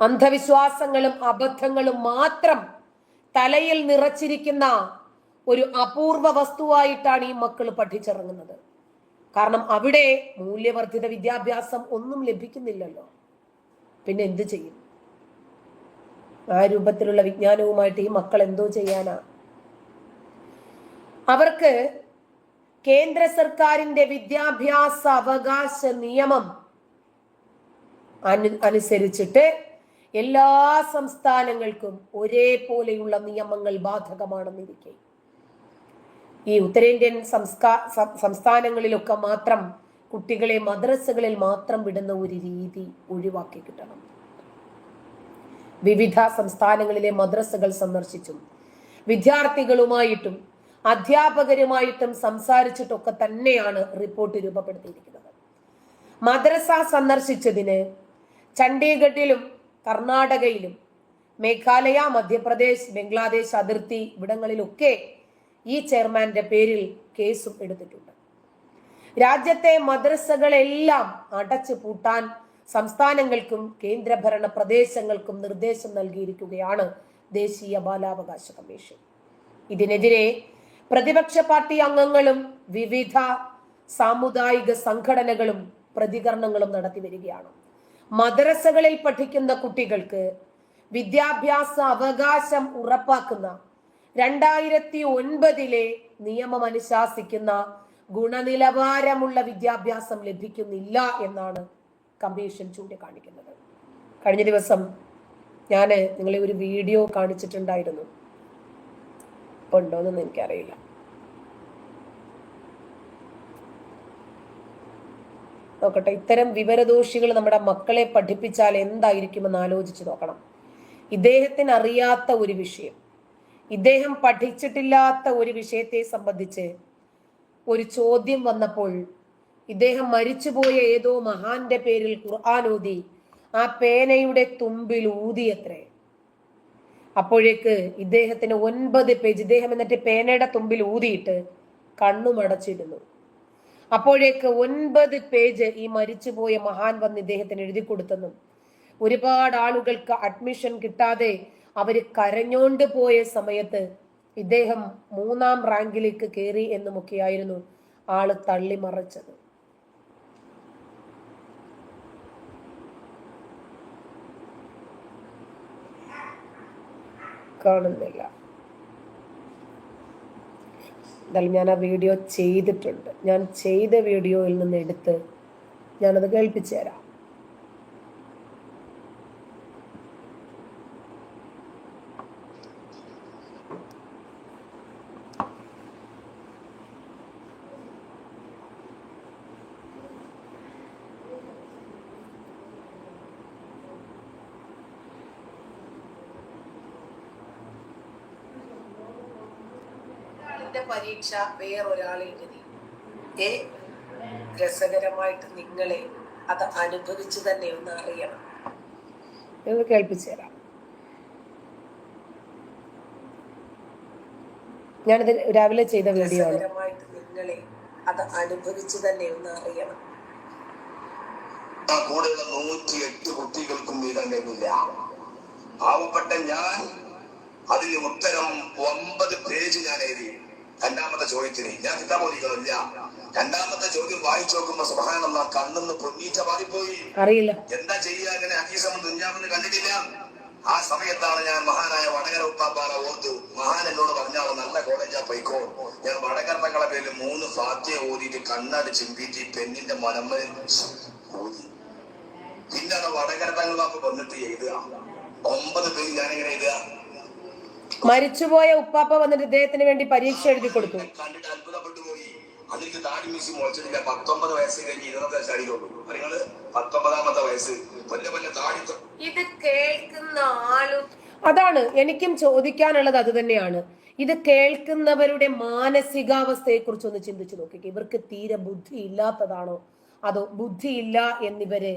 അന്ധവിശ്വാസങ്ങളും അബദ്ധങ്ങളും മാത്രം തലയിൽ നിറച്ചിരിക്കുന്ന ഒരു അപൂർവ വസ്തുവായിട്ടാണ് ഈ മക്കൾ പഠിച്ചിറങ്ങുന്നത്. കാരണം അവിടെ മൂല്യവർദ്ധിത വിദ്യാഭ്യാസം ഒന്നും ലഭിക്കുന്നില്ലല്ലോ. പിന്നെ എന്ത് ചെയ്യും? ആ രൂപത്തിലുള്ള വിജ്ഞാനവുമായിട്ട് ഈ മക്കൾ എന്തോ ചെയ്യാനാ? അവർക്ക് കേന്ദ്ര സർക്കാരിന്റെ വിദ്യാഭ്യാസ അവകാശ നിയമം അനുസരിച്ചിട്ട് എല്ലാ സംസ്ഥാനങ്ങൾക്കും ഒരേപോലെയുള്ള നിയമങ്ങൾ ബാധകമാണെന്നിരിക്കെ ഈ ഉത്തരേന്ത്യൻ സംസ്ഥാനങ്ങളിലൊക്കെ മാത്രം കുട്ടികളെ മദ്രസകളിൽ മാത്രം വിടുന്ന ഒരു രീതി ഒഴിവാക്കി കിട്ടണം. വിവിധ സംസ്ഥാനങ്ങളിലെ മദ്രസകൾ സന്ദർശിച്ചും വിദ്യാർത്ഥികളുമായിട്ടും അധ്യാപകരുമായിട്ടും സംസാരിച്ചിട്ടൊക്കെ തന്നെയാണ് റിപ്പോർട്ട് രൂപപ്പെടുത്തിയിരിക്കുന്നത്. മദ്രസ സന്ദർശിച്ചതിന് ചണ്ഡീഗഡിലും കർണാടകയിലും മേഘാലയ, മധ്യപ്രദേശ്, ബംഗ്ലാദേശ് അതിർത്തി ഇവിടങ്ങളിലൊക്കെ ഈ ചെയർമാന്റെ പേരിൽ കേസും എടുത്തിട്ടുണ്ട്. രാജ്യത്തെ മദ്രസകളെല്ലാം അടച്ചു പൂട്ടാൻ സംസ്ഥാനങ്ങൾക്കും കേന്ദ്രഭരണ പ്രദേശങ്ങൾക്കും നിർദ്ദേശം നൽകിയിരിക്കുകയാണ് ദേശീയ ബാലാവകാശ കമ്മീഷൻ. ഇതിനെതിരെ പ്രതിപക്ഷ പാർട്ടി അംഗങ്ങളും വിവിധ സാമുദായിക സംഘടനകളും പ്രതികരണങ്ങളും നടത്തി വരികയാണ്. മദ്രസകളിൽ പഠിക്കുന്ന കുട്ടികൾക്ക് വിദ്യാഭ്യാസ അവകാശം ഉറപ്പാക്കുന്ന 2009 നിയമം അനുശാസിക്കുന്ന ഗുണനിലവാരമുള്ള വിദ്യാഭ്യാസം ലഭിക്കുന്നില്ല എന്നാണ് കമ്മീഷൻ ചൂണ്ടിക്കാണിക്കുന്നത്. കഴിഞ്ഞ ദിവസം ഞാൻ നിങ്ങളെ ഒരു വീഡിയോ കാണിച്ചിട്ടുണ്ടായിരുന്നു, ഇപ്പൊ ഉണ്ടോയെന്നൊന്നും എനിക്കറിയില്ല. നോക്കട്ടെ, ഇത്തരം വിവരദോഷികൾ നമ്മുടെ മക്കളെ പഠിപ്പിച്ചാൽ എന്തായിരിക്കുമെന്ന് ആലോചിച്ച് നോക്കണം. ഇദ്ദേഹത്തിന് അറിയാത്ത ഒരു വിഷയം, ഇദ്ദേഹം പഠിച്ചിട്ടില്ലാത്ത ഒരു വിഷയത്തെ സംബന്ധിച്ച് ഒരു ചോദ്യം വന്നപ്പോൾ ഇദ്ദേഹം മരിച്ചുപോയ ഏതോ മഹാന്റെ പേരിൽ ഖുർആൻ ഓതി ആ പേനയുടെ തുമ്പിൽ ഊതിയത്രേ. അപ്പോഴേക്ക് ഇദ്ദേഹത്തിന് 9 പേജ്, ഇദ്ദേഹം എന്നിട്ട് പേനയുടെ തുമ്പിൽ ഊതിയിട്ട് കണ്ണുമടച്ചിരുന്നു. അപ്പോഴേക്ക് 9 പേജ് ഈ മരിച്ചുപോയ മഹാൻ വന്ന് ഇദ്ദേഹത്തിന് എഴുതി കൊടുത്തെന്നും ഒരുപാട് ആളുകൾക്ക് അഡ്മിഷൻ കിട്ടാതെ അവര് കരഞ്ഞോണ്ട് പോയ സമയത്ത് ഇദ്ദേഹം 3ാം റാങ്കിലേക്ക് കയറി എന്നുമൊക്കെയായിരുന്നു ആള് തള്ളിമറച്ചത്. കാണുന്നില്ല. എന്തായാലും ഞാൻ ആ വീഡിയോ ചെയ്തിട്ടുണ്ട്. ഞാൻ ചെയ്ത വീഡിയോയിൽ നിന്ന് എടുത്ത് ഞാനത് കേൾപ്പിച്ചു തരാം. പരീക്ഷ വേറൊരാൾ എഴുതി. രസകരമായിട്ട് നിങ്ങളെ അത് അനുഭവിച്ചു തന്നെ ഒന്ന് അറിയണം. ഇത് കേൾപ്പിച്ചു തരാം. ഞാനിത് രാവിലെ ചെയ്ത വീഡിയോ ആണ്. രസകരമായിട്ട് നിങ്ങളെ അത് അനുഭവിച്ചു തന്നെ ഒന്ന് അറിയണം. കൂടെയുള്ള 108 കുട്ടികൾക്കും വീതം കഴിഞ്ഞില്ല. പാവപ്പെട്ട ഞാൻ അതിന് ഉത്തരം 9 പേജ് ഞാൻ എഴുതി. രണ്ടാമത്തെ ചോദ്യത്തിന് ഞാൻ കിട്ടാപോലില്ല. രണ്ടാമത്തെ ചോദ്യം വായിച്ചു നോക്കുമ്പോ സുബ്ഹാനല്ലാ, കണ്ണെന്ന് പൊന്നീച്ച മാറിപ്പോയി. അറിയില്ല എന്താ ചെയ്യാ, അങ്ങനെ ഹദീസൊന്നും ദുനിയാവെന്ന് കണ്ടിട്ടില്ല. ആ സമയത്താണ് ഞാൻ മഹാനായ വടകര ഉപ്പാപ്പാറ ഓർത്തു. മഹാൻ എന്നോട് പറഞ്ഞാൽ നല്ല കോളേജാ പോയിക്കോ. ഞാൻ വടകരങ്ങളെ പേരിൽ 3 ഫാത്തിഹ ഓതിയിട്ട് കണ്ണാട് ചിമ്പിയിട്ട് പെണ്ണിന്റെ മനമ്മൽ ഓതി. പിന്നാണ് വടകര തങ്ങൾ വാപ്പ് വന്നിട്ട് എഴുതുക. 9 പേര് ഞാനിങ്ങനെ എഴുതുക. മരിച്ചുപോയ ഉപ്പാപ്പ വന്നിട്ട് ഇദ്ദേഹത്തിന് വേണ്ടി പരീക്ഷ എഴുതി കൊടുത്തു. കണ്ടിട്ട് അത്ഭുതപ്പെട്ടു പോയി. അതിലേക്ക് താടി മീശി മുളച്ചിട്ടില്ല. 19 വയസ്സ് കഴിഞ്ഞ് 20 ശരീരമുള്ളൂ. നിങ്ങള് 19ാമത്തെ വയസ്സ് കൊല്ല താടി. ഇത് കേൾക്കുന്ന ആളും അതാണ് എനിക്കും ചോദിക്കാനുള്ളത്. അത് തന്നെയാണ്, ഇത് കേൾക്കുന്നവരുടെ മാനസികാവസ്ഥയെ കുറിച്ച് ഒന്ന് ചിന്തിച്ചു നോക്കിക്കേ. ഇവർക്ക് തീരെ ബുദ്ധി ഇല്ലാത്തതാണോ അതോ ബുദ്ധിയില്ല എന്നിവരെ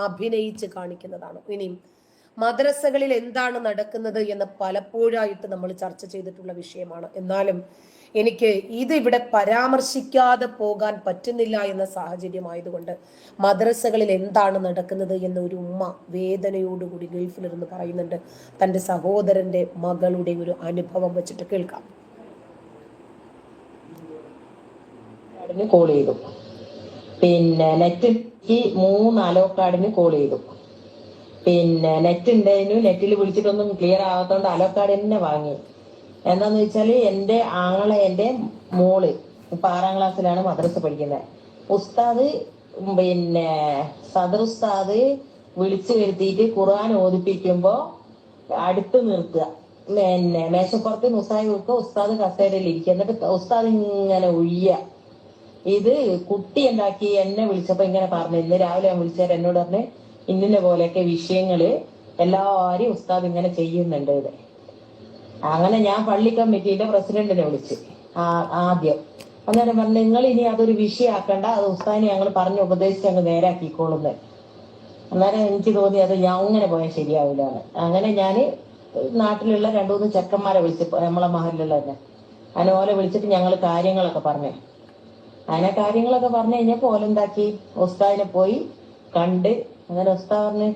അഭിനയിച്ച് കാണിക്കുന്നതാണോ? ഇനിയും മദ്രസകളിൽ എന്താണ് നടക്കുന്നത് എന്ന് പലപ്പോഴായിട്ട് നമ്മൾ ചർച്ച ചെയ്തിട്ടുള്ള വിഷയമാണ്. എന്നാലും എനിക്ക് ഇത് ഇവിടെ പരാമർശിക്കാതെ പോകാൻ പറ്റുന്നില്ല എന്ന സാഹചര്യമായതുകൊണ്ട് മദ്രസകളിൽ എന്താണ് നടക്കുന്നത് എന്ന് ഒരു ഉമ്മ വേദനയോടുകൂടി ഗൾഫിലിരുന്ന് പറയുന്നുണ്ട്. തൻ്റെ സഹോദരന്റെ മകളുടെ ഒരു അനുഭവം വെച്ചിട്ട് കേൾക്കാം. കോൾ ചെയ്തു, പിന്നെ നെറ്റ് 3 അലോക്കാർഡിന് കോൾ ചെയ്തു. പിന്നെ നെറ്റ് ഉണ്ടായിരുന്നു, നെറ്റിൽ വിളിച്ചിട്ടൊന്നും ക്ലിയർ ആവാത്തോണ്ട് അലോക്കാർഡ് തന്നെ വാങ്ങി. എന്താന്ന് വെച്ചാല് എന്റെ എന്റെ മോള് ഇപ്പൊ 6ാം ക്ലാസ്സിലാണ് മദ്രസ പഠിക്കുന്നത്. ഉസ്താദ് പിന്നെ സദർ ഉസ്താദ് വിളിച്ചു വരുത്തിയിട്ട് ഖുർആൻ ഓതിപ്പിക്കുമ്പോ അടുത്ത് നിർത്തുക. പിന്നെ മേശപ്പുറത്ത് മുസായി വെക്കുക, ഉസ്താദ് കസേരയിൽ ഇരിക്കുക. എന്നിട്ട് ഉസ്താദ് ഇങ്ങനെ ഒഴിയ. ഇത് കുട്ടി ഉണ്ടാക്കി എന്നെ വിളിച്ചപ്പോ ഇങ്ങനെ പറഞ്ഞു. ഇന്ന് രാവിലെ ഞാൻ വിളിച്ചാൽ എന്നോട് പറഞ്ഞ് ഇന്നിന്റെ പോലെയൊക്കെ വിഷയങ്ങള് എല്ലാരും ഉസ്താദ് ഇങ്ങനെ ചെയ്യുന്നുണ്ട്. ഇത് അങ്ങനെ ഞാൻ പള്ളി കമ്മിറ്റിയുടെ പ്രസിഡന്റിനെ വിളിച്ച് ആദ്യം. അന്നേരം പറഞ്ഞു, നിങ്ങൾ ഇനി അതൊരു വിഷയമാക്കണ്ട, അത് ഉസ്താദിനെ ഞങ്ങൾ പറഞ്ഞ് ഉപദേശിച്ച് അങ്ങ് നേരാക്കിക്കോളുന്നത്. അന്നേരം എനിക്ക് തോന്നി അത് ഞാൻ അങ്ങനെ പോയാൽ ശരിയാവില്ലാന്ന്. അങ്ങനെ ഞാൻ നാട്ടിലുള്ള 2-3 ചെക്കന്മാരെ വിളിച്ച്, നമ്മളെ മഹലിലുള്ള തന്നെ അങ്ങനെ ഓലെ വിളിച്ചിട്ട് ഞങ്ങൾ കാര്യങ്ങളൊക്കെ പറഞ്ഞു. അങ്ങനെ കാര്യങ്ങളൊക്കെ പറഞ്ഞു കഴിഞ്ഞപ്പോ ഓലെന്താക്കി, ഉസ്താദിനെ പോയി കണ്ട്. അങ്ങനെ ഉസ്താദ് പറഞ്ഞ്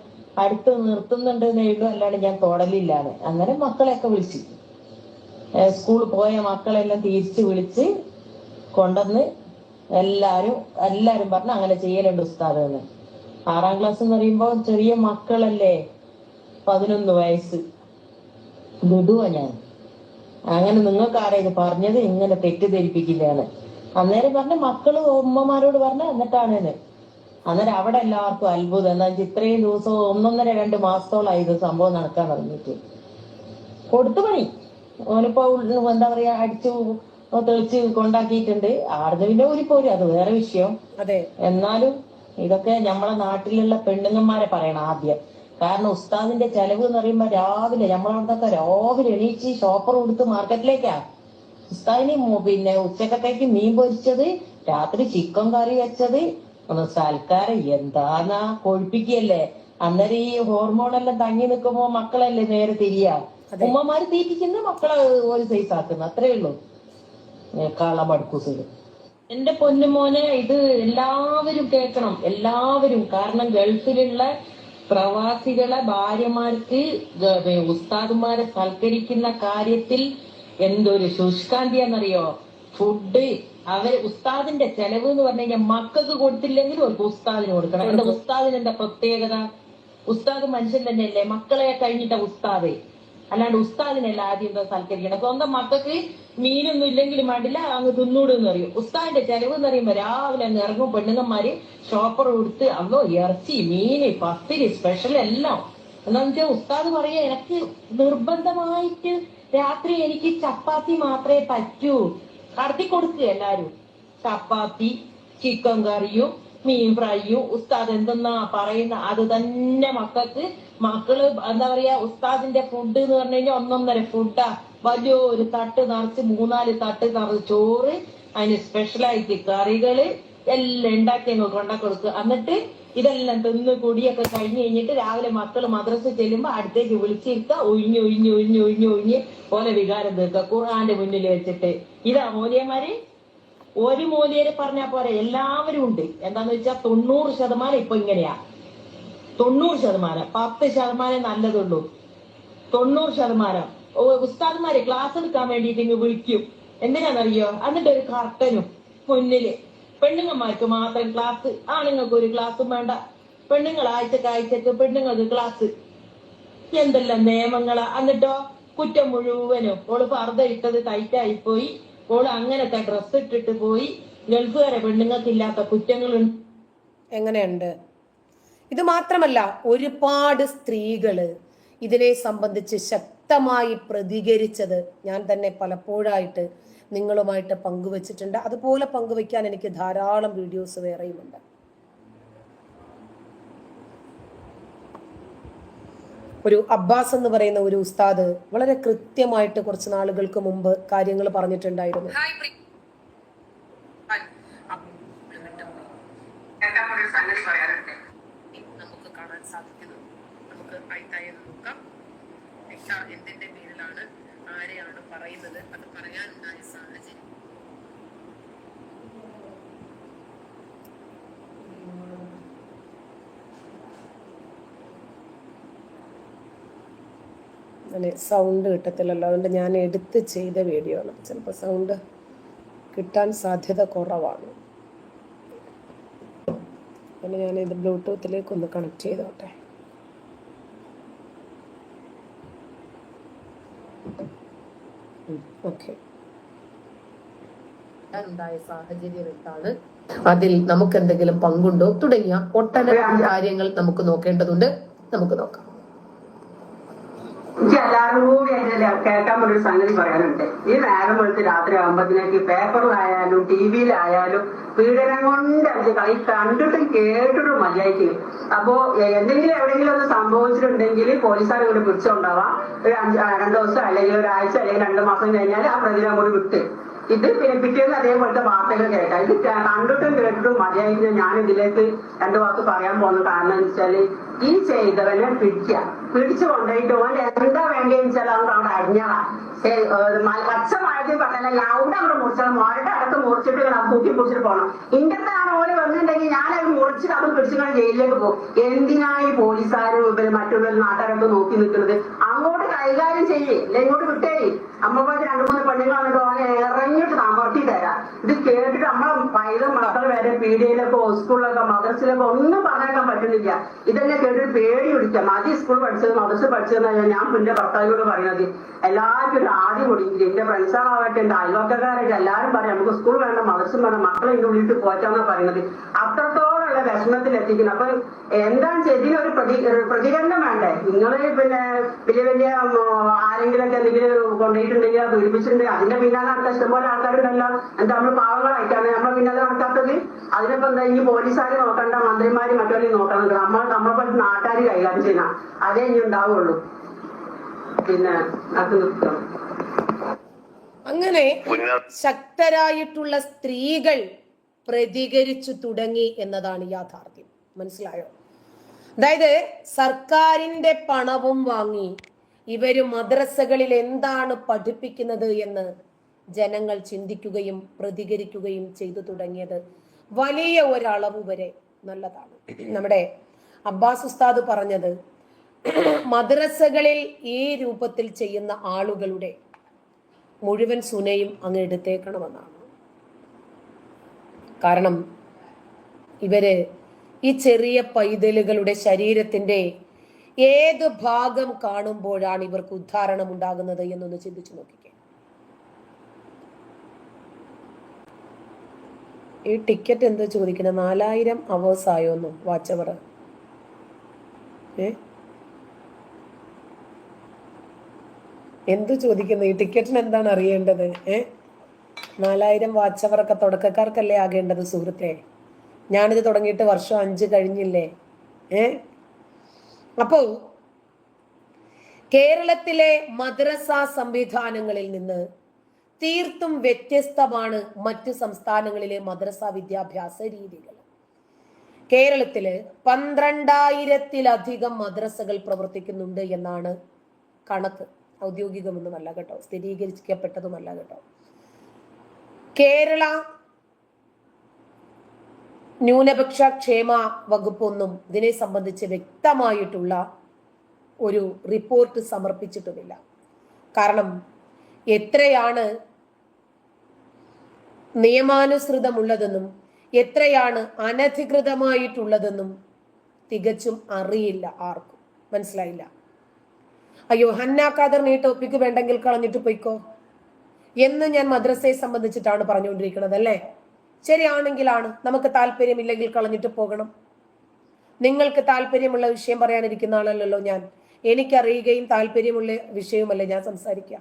അടുത്ത് നിർത്തുന്നുണ്ട് എന്നുള്ളൂ, അല്ലാണ്ട് ഞാൻ തൊടലില്ലാന്ന്. അങ്ങനെ മക്കളെയൊക്കെ വിളിച്ച്, സ്കൂളിൽ പോയ മക്കളെല്ലാം തിരിച്ച് വിളിച്ച് കൊണ്ടുവന്ന് എല്ലാരും പറഞ്ഞ് അങ്ങനെ ചെയ്യലുണ്ട് ഉസ്താദ് എന്ന്. 6ാം ക്ലാസ് എന്ന് പറയുമ്പോ ചെറിയ മക്കളല്ലേ, 11 വയസ്സ്. വിടുവോ ഞാൻ? അങ്ങനെ നിങ്ങൾക്ക് ആരാ ഇത് പറഞ്ഞത്? ഇങ്ങനെ തെറ്റിദ്ധരിപ്പിക്കില്ലാണ്. അന്നേരം പറഞ്ഞ മക്കള് ഉമ്മമാരോട് പറഞ്ഞ എന്നിട്ടാണ്. അന്നേരം അവിടെ എല്ലാവർക്കും അത്ഭുതം. എന്താ വെച്ചാൽ ഇത്രയും ദിവസവും 1.5-2 മാസത്തോളായി ഇത് സംഭവം നടക്കാൻ തുടങ്ങിയിട്ട്. കൊടുത്തു പണി ഓനിപ്പോ എന്താ പറയാ അടിച്ചു തെളിച്ച് കൊണ്ടാക്കിയിട്ടുണ്ട്. ആർജവിന്റെ ഊരിപ്പോരും, അത് വേറെ വിഷയം. അതെ, എന്നാലും ഇതൊക്കെ നമ്മളെ നാട്ടിലുള്ള പെണ്ണുങ്ങന്മാരെ പറയണം ആദ്യം. കാരണം ഉസ്താദിന്റെ ചെലവ് എന്ന് പറയുമ്പോ രാവിലെ നമ്മളവിടുന്നൊക്കെ രാവിലെ എണീച്ച് ഷോപ്പർ കൊടുത്ത് മാർക്കറ്റിലേക്കാ. ഉസ്താദിന് പിന്നെ ഉച്ചക്കത്തേക്ക് മീൻ പൊരിച്ചത്, രാത്രി ചിക്കൻ കറി വെച്ചത്, ഒന്ന് സൽക്കാരം എന്താന്നാ കൊഴിപ്പിക്കല്ലേ. അന്നേരം ഈ ഹോർമോണെല്ലാം തങ്ങി നിൽക്കുമ്പോ മക്കളല്ലേ നേരെ തിരിയാ. ഉമ്മമാര് തീറ്റിക്കുന്ന മക്കളെ ഒരു സൈസ് ആക്കുന്ന, അത്രേ ഉള്ളൂ. കാളമടുക്കൂസില് എന്റെ പൊന്നുമോനെ, ഇത് എല്ലാവരും കേൾക്കണം, എല്ലാവരും. കാരണം ഗൾഫിലുള്ള പ്രവാസികളെ ഭാര്യമാർക്ക് ഉസ്താദുമാരെ സൽക്കരിക്കുന്ന കാര്യത്തിൽ എന്തൊരു ശുഷ്കാന്തിയാന്നറിയോ. ഫുഡ് ഉസ്താദിന്റെ ചെലവ് എന്ന് പറഞ്ഞു കഴിഞ്ഞാൽ മക്കൾക്ക് കൊടുത്തില്ലെങ്കിലും ഒരു ഉസ്താദിന് കൊടുക്കണം. എന്റെ ഉസ്താദിന് എന്താ പ്രത്യേകത? ഉസ്താദ് മനുഷ്യൻ തന്നെയല്ലേ, മക്കളെ കഴിഞ്ഞിട്ട ഉസ്താദ്. അല്ലാണ്ട് ഉസ്താദിനല്ല ആദ്യം സൽക്കരിക്കണം. സ്വന്തം മക്കൾക്ക് മീനൊന്നും ഇല്ലെങ്കിലും വേണ്ടില്ല, അങ്ങ് തിന്നൂടെന്ന് അറിയും. ഉസ്താദിന്റെ ചെലവ് എന്ന് പറയുമ്പോ രാവിലെ അങ്ങ് ഇറങ്ങും പെണ്ണുങ്ങന്മാര് ഷോപ്പർ കൊടുത്ത് അല്ലോ ഇറച്ചി, മീന്, പത്തിരി, സ്പെഷ്യൽ എല്ലാം. എന്താന്ന് വെച്ചാൽ ഉസ്താദ് പറയാ, എനിക്ക് നിർബന്ധമായിട്ട് രാത്രി എനിക്ക് ചപ്പാത്തി മാത്രമേ പറ്റൂ. കടത്തി കൊടുക്കുക എല്ലാരും. ചപ്പാത്തി, ചിക്കൻ കറിയും മീൻ ഫ്രൈയും. ഉസ്താദ് എന്തെന്നാ പറയുന്ന അത് തന്നെ മക്കൾക്ക്. മക്കള് എന്താ പറയാ, ഉസ്താദിന്റെ ഫുഡ് എന്ന് പറഞ്ഞു കഴിഞ്ഞാൽ 1.5 ഫുഡാ. വലിയൊരു തട്ട് നിറച്ച് 3-4 തട്ട് നിറച്ച് ചോറ്, അതിന് സ്പെഷ്യലായിട്ട് കറികള് എല്ലാം ഉണ്ടാക്കി അങ്ങ് കൊണ്ടാക്കി കൊടുക്കുക. എന്നിട്ട് ഇതെല്ലാം തിന്ന് കുടിയൊക്കെ കഴിഞ്ഞ് കഴിഞ്ഞിട്ട് രാവിലെ മക്കള് മദ്രസ ചെല്ലുമ്പോ അടുത്തേക്ക് വിളിച്ചിരുത്തുക. ഒഴിഞ്ഞ് പോലെ വികാരം തീർക്കുക ഖുർആന്റെ മുന്നിൽ വെച്ചിട്ട്. ഇതാ മൂല്യന്മാര്. ഒരു മൂല്യര് പറഞ്ഞാ പോരെ, എല്ലാവരും ഉണ്ട്. എന്താന്ന് വെച്ചാൽ 90% ഇപ്പൊ ഇങ്ങനെയാ. 90%, 10% നല്ലതുള്ളൂ. 90% ഉസ്താദ്മാരെ ക്ലാസ് എടുക്കാൻ വേണ്ടിയിട്ട് ഇങ്ങ് വിളിക്കും. എന്തിനാണെന്നറിയോ? എന്നിട്ട് ഒരു കർട്ടനും മുന്നില്. പെണ്ണുങ്ങന്മാർക്ക് മാത്രം ക്ലാസ്, ആണുങ്ങൾക്ക് ഒരു ക്ലാസ്സും വേണ്ട. പെണ്ണുങ്ങൾ ആഴ്ചക്ക് പെണ്ണുങ്ങൾക്ക് ക്ലാസ്. എന്തെല്ലാം നിയമങ്ങളാ. എന്നിട്ടോ കുറ്റം മുഴുവനും ഓള് ഫർദ ഇട്ടത് ടൈറ്റായി പോയി, ഓള് അങ്ങനത്തെ ഡ്രസ് ഇട്ടിട്ട് പോയി. ഗൾഫുകാരെ പെണ്ണുങ്ങൾക്ക് ഇല്ലാത്ത കുറ്റങ്ങളുണ്ട്. എങ്ങനെയുണ്ട്? ഇത് മാത്രമല്ല, ഒരുപാട് സ്ത്രീകള് ഇതിനെ സംബന്ധിച്ച് ശക്തമായി പ്രതികരിച്ചത് ഞാൻ തന്നെ പലപ്പോഴായിട്ട് നിങ്ങളുമായിട്ട് പങ്കുവച്ചിട്ടുണ്ട്. അതുപോലെ പങ്കുവയ്ക്കാൻ എനിക്ക് ധാരാളം വീഡിയോസ് വേറെയുമുണ്ട്. ഒരു അബ്ബാസ് എന്ന് പറയുന്ന ഒരു ഉസ്താദ് വളരെ കൃത്യമായിട്ട് കുറച്ച് നാളുകൾക്ക് മുമ്പ് കാര്യങ്ങൾ പറഞ്ഞിട്ടുണ്ടായിരുന്നു. നമുക്ക് കാണാൻ സാധിക്കുന്നു. നമുക്ക് നോക്കാം എന്തിന്റെ പേരിലാണ്, ആരെയാണ് പറയുന്നത്, അത് പറയാനുണ്ടായ സാഹചര്യം. സൗണ്ട് കിട്ടത്തില്ലല്ലോ, അതുകൊണ്ട് ഞാൻ എടുത്ത് ചെയ്ത വീഡിയോ ആണ്. ചിലപ്പോൾ സൗണ്ട് കിട്ടാൻ സാധ്യത കുറവാണ്. പിന്നെ ഞാൻ ഇത് ബ്ലൂടൂത്തിലേക്ക് ഒന്ന് കണക്ട് ചെയ്തോട്ടെ. ഓക്കെ, ഉണ്ടായ സാഹചര്യം എന്താണ്, അതിൽ നമുക്ക് എന്തെങ്കിലും പങ്കുണ്ടോ തുടങ്ങിയ ഒട്ടനവധി കാര്യങ്ങൾ നമുക്ക് നോക്കേണ്ടതുണ്ട്. നമുക്ക് നോക്കാം. എനിക്ക് എല്ലാവരും കൂടി അതിന്റെ കേൾക്കാൻ പറ്റൊരു സംഗതി പറയാനുണ്ട്. ഈ നേരം വെളുത്ത് രാത്രി ആകുമ്പോഴത്തേക്ക് പേപ്പറിലായാലും TV-യിലായാലും പീഡനം കൊണ്ട് കളി കണ്ടിട്ടും കേട്ടിട്ടും മതിയായിരിക്കും. അപ്പോ എന്തെങ്കിലും എവിടെയെങ്കിലും ഒന്ന് സംഭവിച്ചിട്ടുണ്ടെങ്കിൽ പോലീസുകാർ കൂടി പിടിച്ചുകൊണ്ടാവാം. ഒരു 2 ദിവസം അല്ലെങ്കിൽ ഒരാഴ്ച അല്ലെങ്കിൽ 2 മാസം കഴിഞ്ഞാൽ ആ പ്രതിനെ കൂടി വിട്ട് ഇത് പിറ്റേന്ന് അതേപോലത്തെ വാർത്തകൾ കേൾക്കാം. ഇത് കണ്ടിട്ടും കേട്ടിട്ടും മതിയായിരിക്കും. ഞാൻ ഇതിലേക്ക് 2 വാക്ക് പറയാൻ പോകുന്ന കാരണം എന്ന് വെച്ചാല്, ഈ ചെയ്തവനെ പിടിച്ചു കൊണ്ടുപോയിട്ട് ഓൻ എന്താ വേണ്ടതെന്ന് വെച്ചാൽ അവർ അവിടെ അരിഞ്ഞതാ. പച്ചമായിട്ട് പറഞ്ഞാൽ അവിടെ അവിടെ മുറിച്ചാൽ മോരുടെ അടക്കം മുറിച്ചിട്ട് തൂക്കി പിടിച്ചിട്ട് പോകണം. ഇന്നത്താണ് ഓല് വന്നിട്ടുണ്ടെങ്കിൽ ഞാനത് മുറിച്ചിട്ട് അത് പിടിച്ചുകൊണ്ട് ജയിലിലേക്ക് പോകും. എന്തിനാ ഈ പോലീസുകാരും മറ്റുള്ള നാട്ടുകാരൊക്കെ നോക്കി നിൽക്കുന്നത്? അങ്ങോട്ട് കൈകാര്യം ചെയ്യേ, അല്ല ഇങ്ങോട്ട് വിട്ടേ. അമ്മമാര് 2-3 പെണ്ണുങ്ങൾ അങ്ങോട്ട് ഓനെ ഇറങ്ങിയിട്ട് അമർത്തി തരാം. ഇത് കേട്ടിട്ട് നമ്മളെ പൈതൽ മക്കൾ വരെ പീഡിയയിലൊക്കെ സ്കൂളിലൊക്കെ മദ്രസിലൊക്കെ ഒന്നും പറഞ്ഞേക്കാൻ പറ്റുന്നില്ല. ഇതെന്നെ കേട്ടിട്ട് പേടി പിടിക്കാം. മതി സ്കൂൾ പഠിച്ചത് മദ്രസ് പഠിച്ചതെന്നാണ് ഞാൻ എന്റെ ഭർത്താവിനോട് പറയുന്നത്. എല്ലാവർക്കും ഒരു ആദ്യം കൊടുക്കില്ല. എന്റെ ഫ്രണ്ട്സുകളാവട്ടെ, എന്റെ അയൽവക്കക്കാരായിട്ട് എല്ലാവരും പറയും നമുക്ക് സ്കൂൾ വേണ്ട മദ്രസും വേണ്ട, മക്കളെ ഇതിന്റെ ഉള്ളിട്ട് പോറ്റാന്നാ പറയുന്നത്. അത്രത്തോളം വിഷമത്തിൽ എത്തിക്കുന്നു. അപ്പൊ എന്താണ് ഇതിനൊരു പ്രതികരണം വേണ്ടേ? നിങ്ങള് വലിയ വലിയ ആരെങ്കിലൊക്കെ എന്തെങ്കിലും കൊണ്ടുപോയിട്ടുണ്ടെങ്കിൽ അത് പീഡിപ്പിച്ചിട്ടുണ്ടെങ്കിൽ അതിന്റെ പിന്നാലെ നടക്കാൻ ഇഷ്ടംപോലെ ആൾക്കാരുണ്ടല്ലോ. എന്താ നമ്മൾ പാവങ്ങളായിട്ടാണ് നമ്മളെ പിന്നാലെ നടക്കാത്തത്? അതിനിപ്പോ എന്താ ഇനി പോലീസുകാർ നോക്കണ്ട, മന്ത്രിമാര് മറ്റവരെയും നോക്കണം. നമ്മളെ പോലെ നാട്ടുകാർ കൈകാര്യം ചെയ്യണം. അതേ ഇനി ഉണ്ടാവുള്ളൂ. പിന്നെ അത് നിർത്തണം. അങ്ങനെ ശക്തരായിട്ടുള്ള സ്ത്രീകൾ പ്രതികരിച്ചു തുടങ്ങി എന്നതാണ് യാഥാർത്ഥ്യം. മനസ്സിലായോ? അതായത് സർക്കാരിന്റെ പണവും വാങ്ങി ഇവര് മദ്രസകളിൽ എന്താണ് പഠിപ്പിക്കുന്നത് എന്ന് ജനങ്ങൾ ചിന്തിക്കുകയും പ്രതികരിക്കുകയും ചെയ്തു തുടങ്ങിയത് വലിയ ഒരളവ് വരെ നല്ലതാണ്. നമ്മുടെ അബ്ബാസ് ഉസ്താദ് പറഞ്ഞത് മദ്രസകളിൽ ഈ രൂപത്തിൽ ചെയ്യുന്ന ആളുകളുടെ മുഴുവൻ സുനയും അങ്ങ് എടുത്തേക്കണമെന്നാണ്. കാരണം ഇവര് ഈ ചെറിയ പൈതലുകളുടെ ശരീരത്തിന്റെ ഏത് ഭാഗം കാണുമ്പോഴാണ് ഇവർക്ക് ഉദ്ധാരണം ഉണ്ടാകുന്നത് എന്നൊന്ന് ചിന്തിച്ചു നോക്കിക്കേ. ഈ ടിക്കറ്റ് എന്താ ചോദിക്കുന്നത്? 4000 അവേഴ്സ് ആയോന്നു വാച്ച് അവർ. എന്ത് ചോദിക്കുന്നു? ഈ ടിക്കറ്റിന് എന്താണ് അറിയേണ്ടത്? 4000 വാച്ച് അവറൊക്കെ തുടക്കക്കാർക്കല്ലേ ആകേണ്ടത് സുഹൃത്തെ. ഞാനിത് തുടങ്ങിയിട്ട് വർഷം 5 കഴിഞ്ഞില്ലേ. അപ്പോ കേരളത്തിലെ മദ്രസ സംവിധാനങ്ങളിൽ നിന്ന് തീർത്തും വ്യത്യസ്തമാണ് മറ്റ് സംസ്ഥാനങ്ങളിലെ മദ്രസ വിദ്യാഭ്യാസ രീതികൾ. കേരളത്തില് 12,000-ലധികം മദ്രസകൾ പ്രവർത്തിക്കുന്നുണ്ട് എന്നാണ് കണക്ക്. ഔദ്യോഗികമൊന്നുമല്ല കേട്ടോ, സ്ഥിരീകരിക്കപ്പെട്ടതുമല്ല കേട്ടോ. കേരള ന്യൂനപക്ഷ ക്ഷേമ വകുപ്പൊന്നും ഇതിനെ സംബന്ധിച്ച് വ്യക്തമായിട്ടുള്ള ഒരു റിപ്പോർട്ട് സമർപ്പിച്ചിട്ടുമില്ല. കാരണം എത്രയാണ് നിയമാനുസൃതമുള്ളതെന്നും എത്രയാണ് അനധികൃതമായിട്ടുള്ളതെന്നും തികച്ചും അറിയില്ല ആർക്കും. മനസ്സിലായില്ല? അയ്യോ ഹന്ന ഖാദറിന് ഈ ടോപ്പിക്ക് വേണ്ടെങ്കിൽ കളഞ്ഞിട്ട് പോയിക്കോ എന്ന് ഞാൻ മദ്രസയെ സംബന്ധിച്ചിട്ടാണ് പറഞ്ഞുകൊണ്ടിരിക്കുന്നത് അല്ലേ? ശരിയാണെങ്കിലാണ്. നമുക്ക് താല്പര്യമില്ലെങ്കിൽ കളഞ്ഞിട്ട് പോകണം. നിങ്ങൾക്ക് താല്പര്യമുള്ള വിഷയം പറയാനിരിക്കുന്ന ആളല്ലല്ലോ ഞാൻ. എനിക്കറിയുകയും താല്പര്യമുള്ള വിഷയവുമല്ലേ ഞാൻ സംസാരിക്കുക.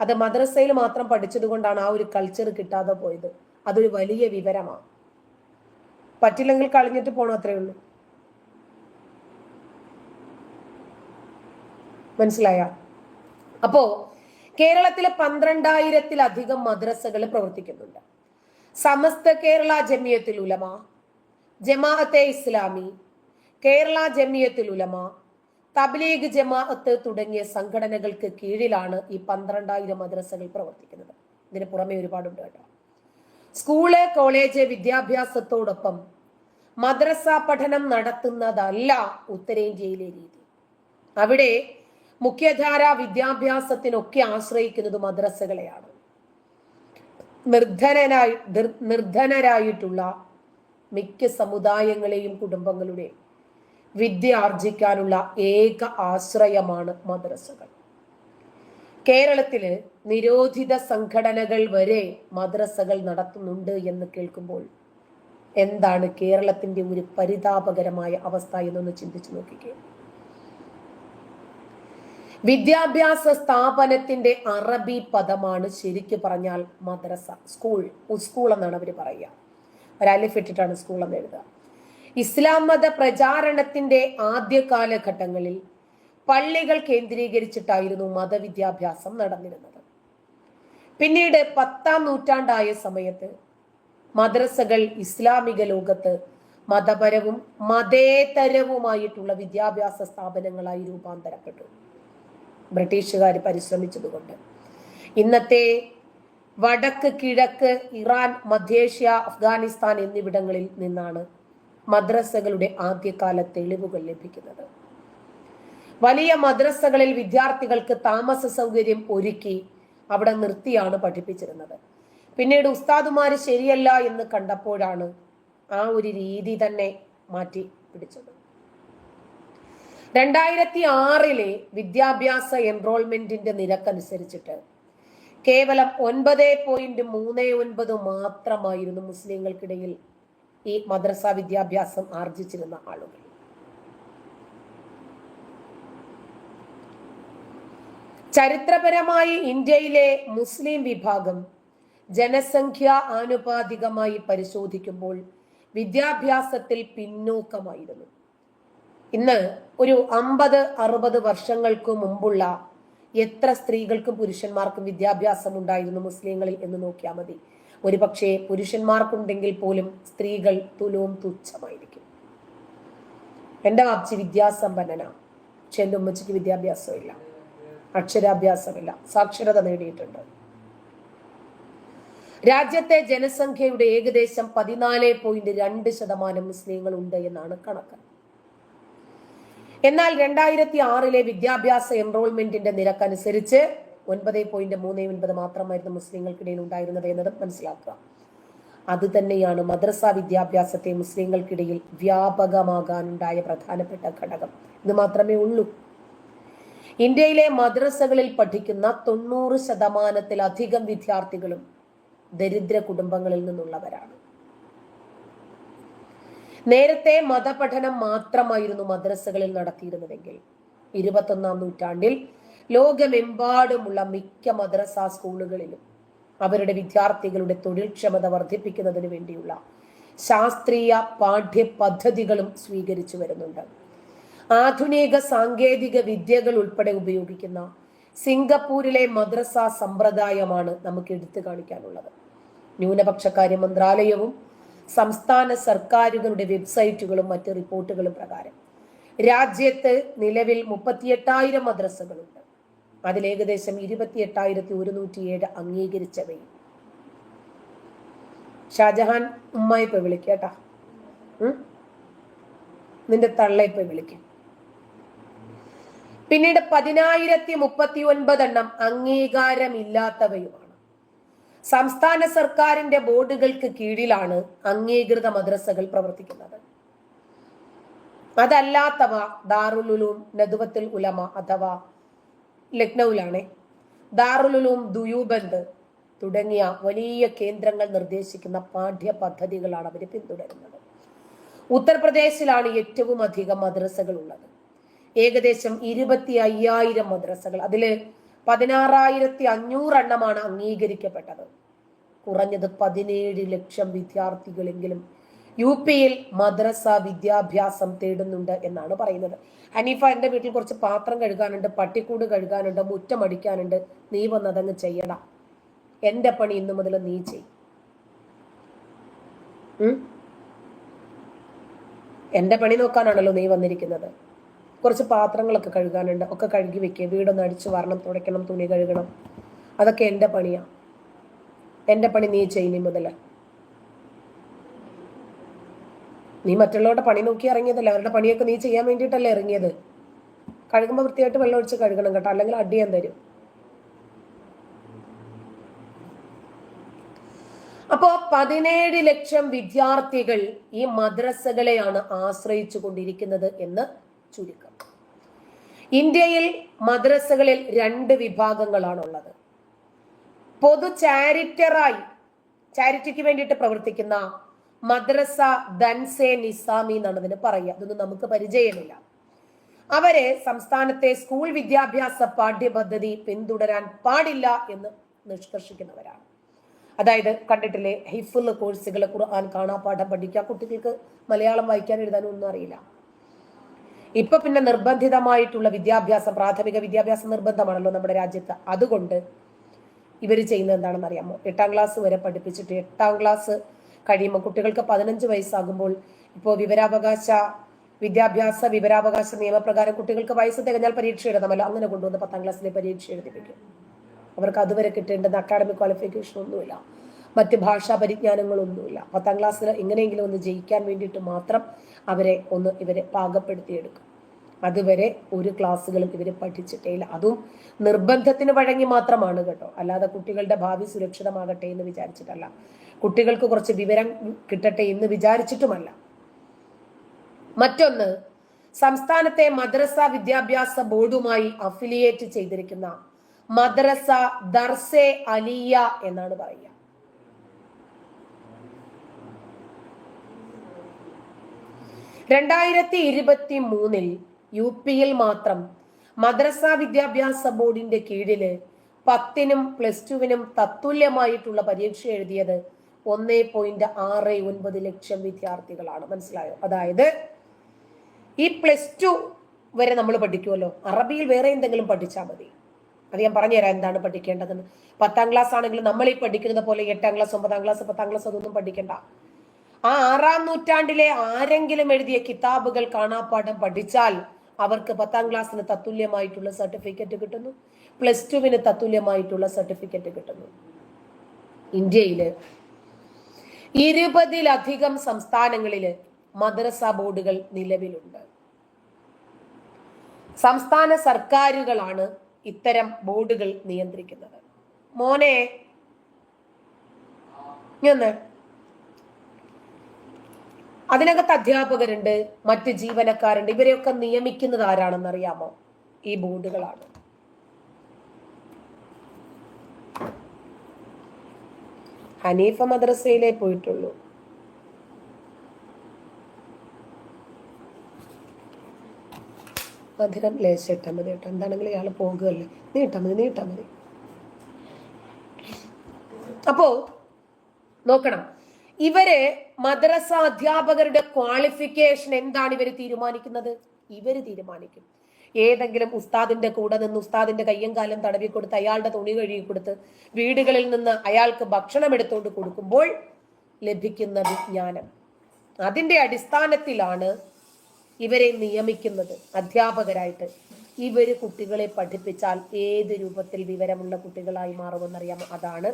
അത് മദ്രസയിൽ മാത്രം പഠിച്ചത് കൊണ്ടാണ് ആ ഒരു കൾച്ചർ കിട്ടാതെ പോയത്. അതൊരു വലിയ വിവരമാണ്. പറ്റില്ലെങ്കിൽ കളഞ്ഞിട്ട് പോകണം, അത്രേ ഉള്ളൂ. മനസ്സിലായ? അപ്പോ കേരളത്തിലെ 12,000-ലധികം മദ്രസകൾ പ്രവർത്തിക്കുന്നുണ്ട്. സമസ്ത കേരള ജമിയത്തുൽ ഉലമ, ജമാഅത്തെ ഇസ്ലാമി, കേരള ജമിയത്തുൽ ഉലമ, തബ്ലീഗ് ജമാഅത്ത് തുടങ്ങിയ സംഘടനകൾക്ക് കീഴിലാണ് ഈ 12,000 മദ്രസകൾ പ്രവർത്തിക്കുന്നത്. ഇതിന് പുറമെ ഒരുപാടുണ്ട് കേട്ടോ. സ്കൂള് കോളേജ് വിദ്യാഭ്യാസത്തോടൊപ്പം മദ്രസ പഠനം നടത്തുന്നതല്ല ഉത്തരേന്ത്യയിലെ രീതി. അവിടെ മുഖ്യധാര വിദ്യാഭ്യാസത്തിനൊക്കെ ആശ്രയിക്കുന്നത് മദ്രസകളെയാണ്. നിർധനരായിട്ടുള്ള മിക്ക സമുദായങ്ങളെയും കുടുംബങ്ങളുടെ വിദ്യ ആർജിക്കാനുള്ള ഏക ആശ്രയമാണ് മദ്രസകൾ. കേരളത്തില് നിരോധിത സംഘടനകൾ വരെ മദ്രസകൾ നടത്തുന്നുണ്ട് എന്ന് കേൾക്കുമ്പോൾ എന്താണ് കേരളത്തിന്റെ ഒരു പരിതാപകരമായ അവസ്ഥ എന്നൊന്ന് ചിന്തിച്ചു നോക്കിക്കേ. വിദ്യാഭ്യാസ സ്ഥാപനത്തിന്റെ അറബി പദമാണ് ശരിക്ക് പറഞ്ഞാൽ മദ്രസ. സ്കൂൾ എന്നാണ് അവര് പറയുക. ഒരു അലിഫ് ഇട്ടിട്ടാണ് സ്കൂൾ എന്ന് എഴുതുക. ഇസ്ലാം മത പ്രചാരണത്തിന്റെ ആദ്യ കാലഘട്ടങ്ങളിൽ പള്ളികൾ കേന്ദ്രീകരിച്ചിട്ടായിരുന്നു മതവിദ്യാഭ്യാസം നടന്നിരുന്നത്. പിന്നീട് 10-ാം നൂറ്റാണ്ടായ സമയത്ത് മദ്രസകൾ ഇസ്ലാമിക ലോകത്ത് മതപരവും മതേതരവുമായിട്ടുള്ള വിദ്യാഭ്യാസ സ്ഥാപനങ്ങളായി രൂപാന്തരപ്പെട്ടു. ബ്രിട്ടീഷുകാർ പരിശ്രമിച്ചതുകൊണ്ട് ഇന്നത്തെ വടക്ക് കിഴക്ക് ഇറാൻ, മധ്യേഷ്യ, അഫ്ഗാനിസ്ഥാൻ എന്നിവിടങ്ങളിൽ നിന്നാണ് മദ്രസകളുടെ ആദ്യകാല തെളിവുകൾ ലഭിക്കുന്നത്. വലിയ മദ്രസകളിൽ വിദ്യാർത്ഥികൾക്ക് താമസ സൗകര്യം ഒരുക്കി അവിടെ നിർത്തിയാണ് പഠിപ്പിച്ചിരുന്നത്. പിന്നീട് ഉസ്താദുമാര് ശരിയല്ല എന്ന് കണ്ടപ്പോഴാണ് ആ ഒരു രീതി തന്നെ മാറ്റി പിടിച്ചത്. 2006 വിദ്യാഭ്യാസ എൻറോൾമെന്റിന്റെ നിരക്കനുസരിച്ചിട്ട് കേവലം 9.39 മാത്രമായിരുന്നു മുസ്ലിങ്ങൾക്കിടയിൽ ഈ മദ്രസ വിദ്യാഭ്യാസം ആർജിച്ചിരുന്ന ആളുകൾ. ചരിത്രപരമായി ഇന്ത്യയിലെ മുസ്ലിം വിഭാഗം ജനസംഖ്യ ആനുപാതികമായി പരിശോധിക്കുമ്പോൾ വിദ്യാഭ്യാസത്തിൽ പിന്നോക്കമായിരുന്നു. ഇന്ന് ഒരു 50-60 വർഷങ്ങൾക്ക് മുമ്പുള്ള എത്ര സ്ത്രീകൾക്കും പുരുഷന്മാർക്കും വിദ്യാഭ്യാസം ഉണ്ടായിരുന്നു മുസ്ലിങ്ങളിൽ എന്ന് നോക്കിയാൽ മതി. ഒരു പക്ഷേ പുരുഷന്മാർക്കുണ്ടെങ്കിൽ പോലും സ്ത്രീകൾ തുലവും തുച്ഛമായിരിക്കും. എൻ്റെ വാപ്പച്ചി വിദ്യാസമ്പന്നനാണ്, പക്ഷെ എൻ്റെ ഉമ്മച്ചിക്ക് വിദ്യാഭ്യാസമില്ല, അക്ഷരാഭ്യാസമില്ല, സാക്ഷരത നേടിയിട്ടുണ്ട്. രാജ്യത്തെ ജനസംഖ്യയുടെ ഏകദേശം 14.2% മുസ്ലിങ്ങൾ ഉണ്ട് എന്നാണ് കണക്ക്. എന്നാൽ 2006 വിദ്യാഭ്യാസ എൻറോൾമെന്റിന്റെ നിരക്കനുസരിച്ച് 9.39 മാത്രമായിരുന്നു മുസ്ലിങ്ങൾക്കിടയിൽ ഉണ്ടായിരുന്നത് എന്നത് മനസ്സിലാക്കുക. അത് തന്നെയാണ് മദ്രസ വിദ്യാഭ്യാസത്തെ മുസ്ലിങ്ങൾക്കിടയിൽ വ്യാപകമാകാനുണ്ടായ പ്രധാനപ്പെട്ട ഘടകം. ഇത് മാത്രമേ ഉള്ളൂ. ഇന്ത്യയിലെ മദ്രസകളിൽ പഠിക്കുന്ന 90%-ലധികം വിദ്യാർത്ഥികളും ദരിദ്ര കുടുംബങ്ങളിൽ നിന്നുള്ളവരാണ്. നേരത്തെ മതപഠനം മാത്രമായിരുന്നു മദ്രസകളിൽ നടത്തിയിരുന്നതെങ്കിൽ 21ാം നൂറ്റാണ്ടിൽ ലോകമെമ്പാടുമുള്ള മിക്ക മദ്രസ സ്കൂളുകളിലും അവരുടെ വിദ്യാർത്ഥികളുടെ തൊഴിൽക്ഷമത വർദ്ധിപ്പിക്കുന്നതിന് വേണ്ടിയുള്ള ശാസ്ത്രീയ പാഠ്യ പദ്ധതികളും സ്വീകരിച്ചു വരുന്നുണ്ട്. ആധുനിക സാങ്കേതിക വിദ്യകൾ ഉൾപ്പെടെ ഉപയോഗിക്കുന്ന സിംഗപ്പൂരിലെ മദ്രസ സമ്പ്രദായമാണ് നമുക്ക് എടുത്തു കാണിക്കാനുള്ളത്. ന്യൂനപക്ഷകാര്യ മന്ത്രാലയവും സംസ്ഥാന സർക്കാരുകളുടെ വെബ്സൈറ്റുകളും മറ്റ് റിപ്പോർട്ടുകളും പ്രകാരം രാജ്യത്ത് നിലവിൽ 38,000 മദ്രസകളുണ്ട്. അതിൽ ഏകദേശം 28,107 അംഗീകരിച്ചവയും. ഷാജഹാൻ ഉമ്മായി പോയി വിളിക്കേട്ടാ, നിന്റെ തള്ളയെ പോയി വിളിക്കും. പിന്നീട് 10,039 അംഗീകാരമില്ലാത്തവയുമാണ്. സംസ്ഥാന സർക്കാരിന്റെ ബോർഡുകൾക്ക് കീഴിലാണ് അംഗീകൃത മദ്രസകൾ പ്രവർത്തിക്കുന്നത്. അതല്ലാത്തവ ദാറുൽ ഉലൂം നദ്വത്തുൽ ഉലമ അഥവാ ലക്നൌവിലാണ് ദാറുൽ ഉലൂം ദുയൂബന്ദ് തുടങ്ങിയ വലിയ കേന്ദ്രങ്ങൾ നിർദ്ദേശിക്കുന്ന പാഠ്യ പദ്ധതികളാണ് അവർ പിന്തുടരുന്നത്. ഉത്തർപ്രദേശിലാണ് ഏറ്റവും അധികം മദ്രസകൾ ഉള്ളത്. ഏകദേശം 25,000 മദ്രസകൾ. അതില് 16,500 എണ്ണമാണ് അംഗീകരിക്കപ്പെട്ടത്. കുറഞ്ഞത് 17 ലക്ഷം വിദ്യാർത്ഥികളെങ്കിലും UP-യിൽ മദ്രസ വിദ്യാഭ്യാസം തേടുന്നുണ്ട് എന്നാണ് പറയുന്നത്. ഹനീഫ, എൻ്റെ വീട്ടിൽ കുറച്ച് പാത്രം കഴുകാനുണ്ട്, പട്ടിക്കൂട് കഴുകാനുണ്ട്, മുറ്റം അടിക്കാനുണ്ട്, നീ വന്നതങ്ങ് ചെയ്യണം. എൻ്റെ പണി ഇന്നു മുതൽ നീ ചെയ്യും. എൻ്റെ പണി നോക്കാനാണല്ലോ നീ വന്നിരിക്കുന്നത്. കുറച്ച് പാത്രങ്ങളൊക്കെ കഴുകാനുണ്ട്, ഒക്കെ കഴുകി വെക്കുക. വീടൊന്ന് അടിച്ചു വാരണം, തുടയ്ക്കണം, തുണി കഴുകണം. അതൊക്കെ എൻ്റെ പണിയാണ്. എൻ്റെ പണി നീ ചെയ്യും മുതൽ. നീ മറ്റുള്ളവരുടെ പണി നോക്കി ഇറങ്ങിയതല്ല, അവരുടെ പണിയൊക്കെ നീ ചെയ്യാൻ വേണ്ടിയിട്ടല്ലേ ഇറങ്ങിയത്. കഴുകുമ്പോൾ വൃത്തിയായിട്ട് വെള്ളം ഒഴിച്ച് കഴുകണം കേട്ടോ, അല്ലെങ്കിൽ അടിയാൻ തരും. അപ്പോ 17 ലക്ഷം വിദ്യാർത്ഥികൾ ഈ മദ്രസകളെയാണ് ആശ്രയിച്ചു കൊണ്ടിരിക്കുന്നത് എന്ന് ചുരുക്കം. ഇന്ത്യയിൽ മദ്രസകളിൽ 2 വിഭാഗങ്ങളാണുള്ളത്. പൊതു ചാരിറ്റിക്ക് വേണ്ടിയിട്ട് പ്രവർത്തിക്കുന്ന മദ്രസ ദൻസെ നിസാമി എന്നാണ് അതിന് പറയുക. അതൊന്നും നമുക്ക് പരിചയമില്ല. അവരെ സംസ്ഥാനത്തെ സ്കൂൾ വിദ്യാഭ്യാസ പാഠ്യപദ്ധതി പിന്തുടരാൻ പാടില്ല എന്ന് നിഷ്കർഷിക്കുന്നവരാണ്. അതായത് കണ്ടിട്ടില്ലേ, ഹിഫ്ള് കോഴ്സുകൾ, ഖുർആൻ കാണാപ്പാഠം പഠിക്കുക, കുട്ടികൾക്ക് മലയാളം വായിക്കാൻ എഴുതാനും ഒന്നും അറിയില്ല. ഇപ്പൊ പിന്നെ നിർബന്ധിതമായിട്ടുള്ള വിദ്യാഭ്യാസം, പ്രാഥമിക വിദ്യാഭ്യാസം നിർബന്ധമാണല്ലോ നമ്മുടെ രാജ്യത്ത്. അതുകൊണ്ട് ഇവർ ചെയ്യുന്നത് എന്താണെന്ന് അറിയാമോ? 8ാം ക്ലാസ് വരെ പഠിപ്പിച്ചിട്ട് 8ാം ക്ലാസ് കഴിയുമ്പോൾ കുട്ടികൾക്ക് 15 വയസ്സാകുമ്പോൾ, ഇപ്പോൾ വിവരാവകാശ നിയമപ്രകാരം കുട്ടികൾക്ക് വയസ്സ് തികഞ്ഞാൽ പരീക്ഷ എഴുതാമല്ലോ, അങ്ങനെ കൊണ്ടുവന്ന് 10ാം ക്ലാസ്സിലെ പരീക്ഷ എഴുതിപ്പിക്കും. അവർക്ക് അതുവരെ കിട്ടേണ്ടുന്ന അക്കാഡമിക് ക്വാളിഫിക്കേഷൻ ഒന്നുമില്ല. മറ്റ് ഭാഷാ പരിജ്ഞാനങ്ങളൊന്നുമില്ല. 10ാം ക്ലാസ്സിൽ എങ്ങനെയെങ്കിലും ഒന്ന് ജയിക്കാൻ വേണ്ടിയിട്ട് മാത്രം ഇവരെ പാകപ്പെടുത്തിയെടുക്കും. അതുവരെ ഒരു ക്ലാസ്സുകളും ഇവർ പഠിച്ചിട്ടേ ഇല്ല. അതും നിർബന്ധത്തിന് വഴങ്ങി മാത്രമാണ് കേട്ടോ, അല്ലാതെ കുട്ടികളുടെ ഭാവി സുരക്ഷിതമാകട്ടെ എന്ന് വിചാരിച്ചിട്ടല്ല, കുട്ടികൾക്ക് കുറച്ച് വിവരം കിട്ടട്ടെ എന്ന് വിചാരിച്ചിട്ടുമല്ല. മറ്റൊന്ന്, സംസ്ഥാനത്തെ മദ്രസ വിദ്യാഭ്യാസ ബോർഡുമായി അഫിലിയേറ്റ് ചെയ്തിരിക്കുന്ന മദ്രസ ദർസെ അലിയ എന്നാണ് പറയുക. (2023) UP-ൽ മാത്രം മദ്രസ വിദ്യാഭ്യാസ ബോർഡിന്റെ കീഴില് 10നും +2-നും തത്തുല്യമായിട്ടുള്ള പരീക്ഷ എഴുതിയത് 1.69 ലക്ഷം വിദ്യാർത്ഥികളാണ്. മനസ്സിലായോ? അതായത് ഈ +2 വരെ നമ്മൾ പഠിക്കുമല്ലോ, അറബിയിൽ വേറെ എന്തെങ്കിലും പഠിച്ചാൽ മതി. അത് ഞാൻ പറഞ്ഞുതരാം എന്താണ് പഠിക്കേണ്ടതെന്ന്. 10ാം ക്ലാസ് ആണെങ്കിൽ നമ്മൾ ഈ പഠിക്കുന്നത് പോലെ 8ാം ക്ലാസ് 9ാം ക്ലാസ് 10ാം ക്ലാസ് അതൊന്നും പഠിക്കണ്ട. ആ 6ാം നൂറ്റാണ്ടിലെ ആരെങ്കിലും എഴുതിയ കിതാബുകൾ കാണാപ്പാഠം പഠിച്ചാൽ അവർക്ക് 10ാം ക്ലാസ്സിന് തത്തുല്യമായിട്ടുള്ള സർട്ടിഫിക്കറ്റ് കിട്ടുന്നു, +2-വിന് തത്തുല്യമായിട്ടുള്ള സർട്ടിഫിക്കറ്റ് കിട്ടുന്നു. ഇന്ത്യയില് 20-ലധികം സംസ്ഥാനങ്ങളില് മദ്രസ ബോർഡുകൾ നിലവിലുണ്ട്. സംസ്ഥാന സർക്കാരുകളാണ് ഇത്തരം ബോർഡുകൾ നിയന്ത്രിക്കുന്നത്. മോനെ അതിനകത്ത് അധ്യാപകരുണ്ട്, മറ്റ് ജീവനക്കാരുണ്ട്. ഇവരെയൊക്കെ നിയമിക്കുന്നത് ആരാണെന്ന് അറിയാമോ? ഈ ബോർഡുകളാണ്. ഹനീഫ മദ്രസയിലേ പോയിട്ടുള്ളൂ. മധുരം ലേശം ഇട്ടാൽ മതി കേട്ടോ, എന്താണെങ്കിലും ഇയാൾ പോകുകയല്ലേ, നീട്ടാ മതി. അപ്പോ നോക്കണം, ഇവര് മദ്രസ അധ്യാപകരുടെ ക്വാളിഫിക്കേഷൻ എന്താണ് ഇവർ തീരുമാനിക്കുന്നത്? ഇവര് തീരുമാനിക്കും. ഏതെങ്കിലും ഉസ്താദിന്റെ കൂടെ നിന്ന് ഉസ്താദിന്റെ കയ്യും കാലം തടവി കൊടുത്ത് അയാളുടെ തുണി കഴുകി കൊടുത്ത് വീടുകളിൽ നിന്ന് അയാൾക്ക് ഭക്ഷണം എടുത്തുകൊണ്ട് കൊടുക്കുമ്പോൾ ലഭിക്കുന്ന വിജ്ഞാനം, അതിന്റെ അടിസ്ഥാനത്തിലാണ് ഇവരെ നിയമിക്കുന്നത് അധ്യാപകരായിട്ട്. ഇവര് കുട്ടികളെ പഠിപ്പിച്ചാൽ ഏത് രൂപത്തിൽ വിവരമുള്ള കുട്ടികളായി മാറുമെന്നറിയാമോ? അതാണ്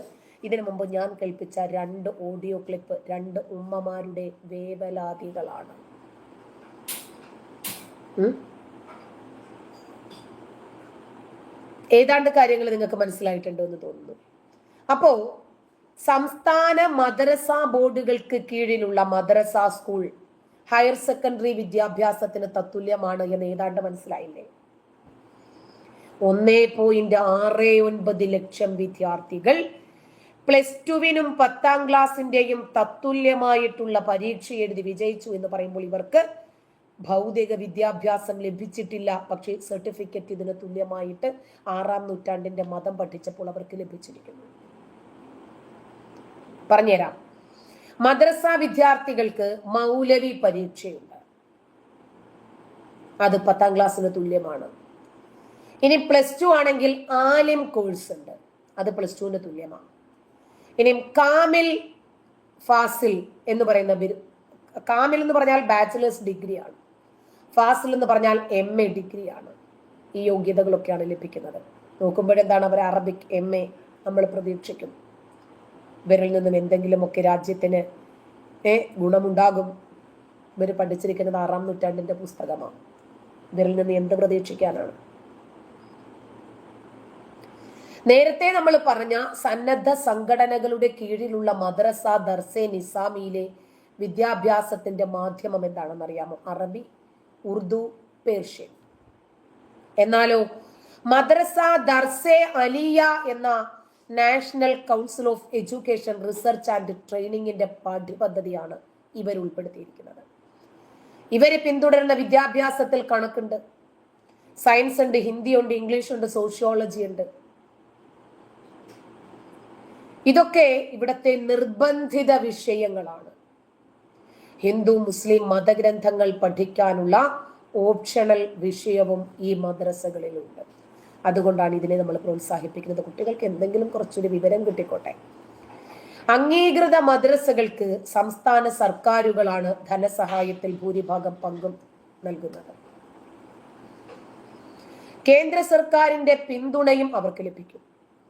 ഇതിനു മുമ്പ് ഞാൻ കേൾപ്പിച്ച 2 ഓഡിയോ ക്ലിപ്പ്. 2 ഉമ്മമാരുടെ വേവലാതികളാണ്. ഏതാണ്ട് കാര്യങ്ങൾ നിങ്ങൾക്ക് മനസ്സിലായിട്ടുണ്ടോ എന്ന് തോന്നുന്നു. അപ്പോ സംസ്ഥാന മദ്രസ ബോർഡുകൾക്ക് കീഴിലുള്ള മദ്രസ സ്കൂൾ ഹയർ സെക്കൻഡറി വിദ്യാഭ്യാസത്തിന് തത്തുല്യമാണ് എന്ന് ഏതാണ്ട് മനസ്സിലായില്ലേ? 1.69 ലക്ഷം വിദ്യാർത്ഥികൾ +2-വിനും 10ാം ക്ലാസിന്റെയും തത്തുല്യമായിട്ടുള്ള പരീക്ഷ എഴുതി വിജയിച്ചു എന്ന് പറയുമ്പോൾ ഇവർക്ക് ഭൗതിക വിദ്യാഭ്യാസം ലഭിച്ചിട്ടില്ല, പക്ഷേ സർട്ടിഫിക്കറ്റ് ഇതിന് തുല്യമായിട്ട് 6ാം നൂറ്റാണ്ടിന്റെ മതം പഠിച്ചപ്പോൾ അവർക്ക് ലഭിച്ചിരിക്കുന്നു. പറഞ്ഞുതരാം. മദ്രസ വിദ്യാർത്ഥികൾക്ക് മൗലവി പരീക്ഷയുണ്ട്, അത് 10ാം ക്ലാസ്സിന് തുല്യമാണ്. ഇനി +2 ആണെങ്കിൽ ആലിം കോഴ്സ് ഉണ്ട്, അത് +2-ന് തുല്യമാണ്. ഇനി കാമിൽ ഫാസിൽ എന്ന് പറയുന്ന കാമിൽ എന്ന് പറഞ്ഞാൽ ബാച്ചിലേഴ്സ് ഡിഗ്രിയാണ്, ഫാസിൽ എന്ന് പറഞ്ഞാൽ MA ഡിഗ്രിയാണ്. ഈ യോഗ്യതകളൊക്കെയാണ് ലഭിക്കുന്നത്. നോക്കുമ്പോഴെന്താണ്, അവർ അറബിക് MA നമ്മൾ പ്രതീക്ഷിക്കും. ഇവരിൽ നിന്നും എന്തെങ്കിലുമൊക്കെ രാജ്യത്തിന് ഗുണമുണ്ടാകും. ഇവർ പഠിച്ചിരിക്കുന്നത് 6ാം നൂറ്റാണ്ടിന്റെ പുസ്തകമാണ്. ഇവരിൽ നിന്ന് എന്ത് പ്രതീക്ഷിക്കാനാണ്? നേരത്തെ നമ്മൾ പറഞ്ഞ സന്നദ്ധ സംഘടനകളുടെ കീഴിലുള്ള മദ്രസ ദർസെ നിസാമിയിലെ വിദ്യാഭ്യാസത്തിന്റെ മാധ്യമം എന്താണെന്ന് അറിയാമോ? അറബി, ഉറുദു, പേർഷ്യൻ. എന്നാലോ മദ്രസ ദർസെ അലിയ എന്ന national council of education research and ട്രെയിനിങ്ങിന്റെ പാഠ്യപദ്ധതിയാണ് ഇവർ ഉൾപ്പെടുത്തിയിരിക്കുന്നത്. ഇവര് പിന്തുടരുന്ന വിദ്യാഭ്യാസത്തിൽ കണക്കുണ്ട്, സയൻസ് ഉണ്ട്, ഹിന്ദി ഉണ്ട്, ഇംഗ്ലീഷ് ഉണ്ട്, സോഷ്യോളജി ഉണ്ട്. ഇതൊക്കെ ഇവിടത്തെ നിർബന്ധിത വിഷയങ്ങളാണ്. ഹിന്ദു മുസ്ലിം മതഗ്രന്ഥങ്ങൾ പഠിക്കാനുള്ള ഓപ്ഷണൽ വിഷയവും ഈ മദ്രസകളിലുണ്ട്. അതുകൊണ്ടാണ് ഇതിനെ നമ്മൾ പ്രോത്സാഹിപ്പിക്കുന്നത്. കുട്ടികൾക്ക് എന്തെങ്കിലും കുറച്ചൊരു വിവരം കിട്ടിക്കോട്ടെ. അംഗീകൃത മദ്രസകൾക്ക് സംസ്ഥാന സർക്കാരുകളാണ് ധനസഹായത്തിൽ ഭൂരിഭാഗം പങ്കും നൽകുന്നത്. കേന്ദ്ര സർക്കാരിന്റെ പിന്തുണയും അവർക്ക് ലഭിക്കും.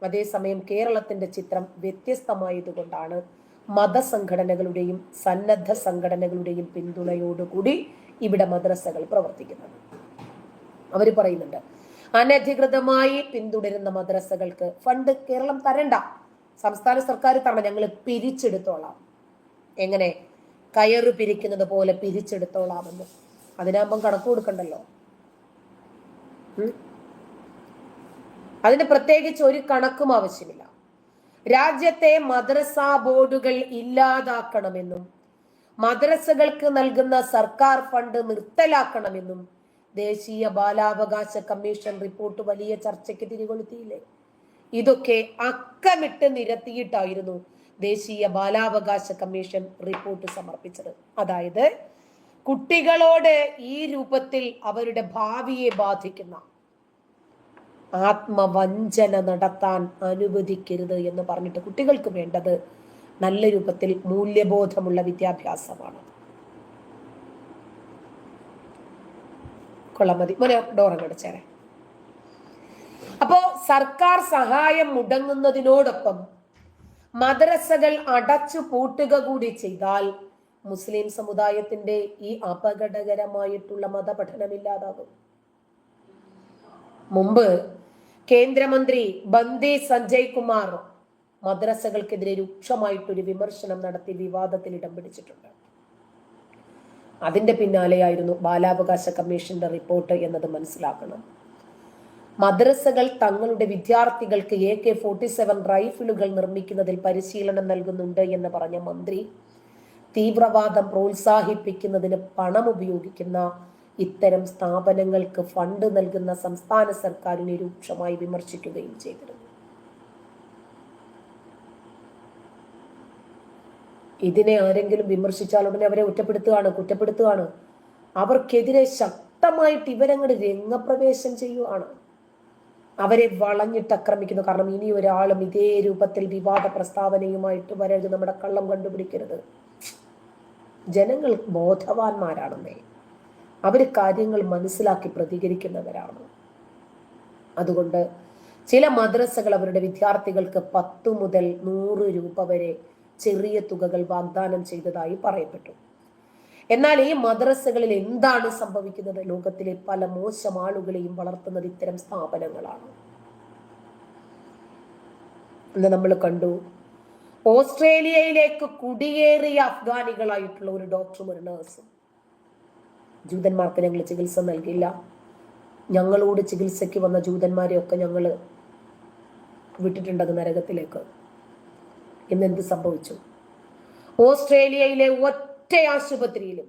അതേസമയം കേരളത്തിന്റെ ചിത്രം വ്യത്യസ്തമായതുകൊണ്ടാണ് മതസംഘടനകളുടെയും സന്നദ്ധ സംഘടനകളുടെയും പിന്തുണയോടുകൂടി ഇവിടെ മദ്രസകൾ പ്രവർത്തിക്കുന്നത്. അവർ പറയുന്നുണ്ട്, അനധികൃതമായി പിന്തുടരുന്ന മദ്രസകൾക്ക് ഫണ്ട് കേരളം തരണ്ട, സംസ്ഥാന സർക്കാർ തരണം, ഞങ്ങൾ പിരിച്ചെടുത്തോളാം. എങ്ങനെ? കയറ് പിരിക്കുന്നത് പോലെ പിരിച്ചെടുത്തോളാമെന്ന്. അതിനാകുമ്പം കണക്ക് കൊടുക്കണ്ടല്ലോ. അതിന് പ്രത്യേകിച്ച് ഒരു കണക്കും ആവശ്യമില്ല. രാജ്യത്തെ മദ്രസ ബോർഡുകൾ ഇല്ലാതാക്കണമെന്നും മദ്രസകൾക്ക് നൽകുന്ന സർക്കാർ ഫണ്ട് നിർത്തലാക്കണമെന്നും ദേശീയ ബാലാവകാശ കമ്മീഷൻ റിപ്പോർട്ട് വലിയ ചർച്ചയ്ക്ക് തിരികൊളുത്തിയില്ലേ? ഇതൊക്കെ അക്കമിട്ട് നിരത്തിയിട്ടായിരുന്നു ദേശീയ ബാലാവകാശ കമ്മീഷൻ റിപ്പോർട്ട് സമർപ്പിച്ചത്. അതായത് കുട്ടികളോട് ഈ രൂപത്തിൽ അവരുടെ ഭാവിയെ ബാധിക്കുന്ന ആത്മവഞ്ചന നടത്താൻ അനുവദിക്കരുത് എന്ന് പറഞ്ഞിട്ട് കുട്ടികൾക്ക് വേണ്ടത് നല്ല രൂപത്തിൽ മൂല്യബോധമുള്ള വിദ്യാഭ്യാസമാണ്. കൊള്ളമതി മോനെ, ഡോറങ്ങടിച്ചേരെ. അപ്പോ സർക്കാർ സഹായം മുടങ്ങുന്നതിനോടൊപ്പം മദ്രസകൾ അടച്ചു പൂട്ടുക കൂടി ചെയ്താൽ മുസ്ലിം സമുദായത്തിന്റെ ഈ അപകടകരമായിട്ടുള്ള മതപഠനമില്ലാതാകും. മുമ്പ് കേന്ദ്രമന്ത്രി ബന്ദി സഞ്ജയ് കുമാർ മദ്രസകൾക്കെതിരെ രൂക്ഷമായിട്ടൊരു വിമർശനം നടത്തി വിവാദത്തിൽ ഇടം പിടിച്ചിട്ടുണ്ട്. അതിന്റെ പിന്നാലെയായിരുന്നു ബാലാവകാശ കമ്മീഷന്റെ റിപ്പോർട്ട് എന്നത് മനസ്സിലാക്കണം. മദ്രസകൾ തങ്ങളുടെ വിദ്യാർത്ഥികൾക്ക് AK-47 റൈഫിലുകൾ നിർമ്മിക്കുന്നതിൽ പരിശീലനം നൽകുന്നുണ്ട് എന്ന് പറഞ്ഞ മന്ത്രി തീവ്രവാദം പ്രോത്സാഹിപ്പിക്കുന്നതിന് പണം ഉപയോഗിക്കുന്ന ഇത്തരം സ്ഥാപനങ്ങൾക്ക് ഫണ്ട് നൽകുന്ന സംസ്ഥാന സർക്കാരിനെ രൂക്ഷമായി വിമർശിക്കുകയും ചെയ്തിരുന്നു. ഇതിനെ ആരെങ്കിലും വിമർശിച്ചാൽ ഉടനെ അവരെ കുറ്റപ്പെടുത്തുകയാണ്. അവർക്കെതിരെ ശക്തമായിട്ട് ഇവരങ്ങോട്ട് രംഗപ്രവേശം ചെയ്യുകയാണ്. അവരെ വളഞ്ഞിട്ട് ആക്രമിക്കുന്നു. കാരണം ഇനി ഒരാളും ഇതേ രൂപത്തിൽ വിവാദ പ്രസ്താവനയുമായിട്ട് വരരുത്, നമ്മുടെ കള്ളം കണ്ടുപിടിക്കരുത്. ജനങ്ങൾ ബോധവാന്മാരാണെന്നേ, അവര് കാര്യങ്ങൾ മനസ്സിലാക്കി പ്രതികരിക്കുന്നവരാണ്. അതുകൊണ്ട് ചില മദ്രസകൾ അവരുടെ വിദ്യാർത്ഥികൾക്ക് 10 മുതൽ 100 രൂപ വരെ ചെറിയ തുകകൾ വാഗ്ദാനം ചെയ്തതായി പറയപ്പെട്ടു. എന്നാൽ ഈ മദ്രസകളിൽ എന്താണ് സംഭവിക്കുന്നത്? ലോകത്തിലെ പല മോശം ആളുകളെയും വളർത്തുന്നത് ഇത്തരം സ്ഥാപനങ്ങളാണ്. ഇന്ന് നമ്മൾ കണ്ടു, ഓസ്ട്രേലിയയിലേക്ക് കുടിയേറിയ അഫ്ഗാനികളായിട്ടുള്ള ഒരു ഡോക്ടറും ഒരു നഴ്സും, ജൂതന്മാർക്ക് ഞങ്ങൾ ചികിത്സ നൽകില്ല, ഞങ്ങളോട് ചികിത്സയ്ക്ക് വന്ന ജൂതന്മാരെയൊക്കെ ഞങ്ങൾ വിട്ടിട്ടുണ്ടത് നരകത്തിലേക്ക്. ഇന്നെന്ത് സംഭവിച്ചു? ഓസ്ട്രേലിയയിലെ ഒറ്റ ആശുപത്രിയിലും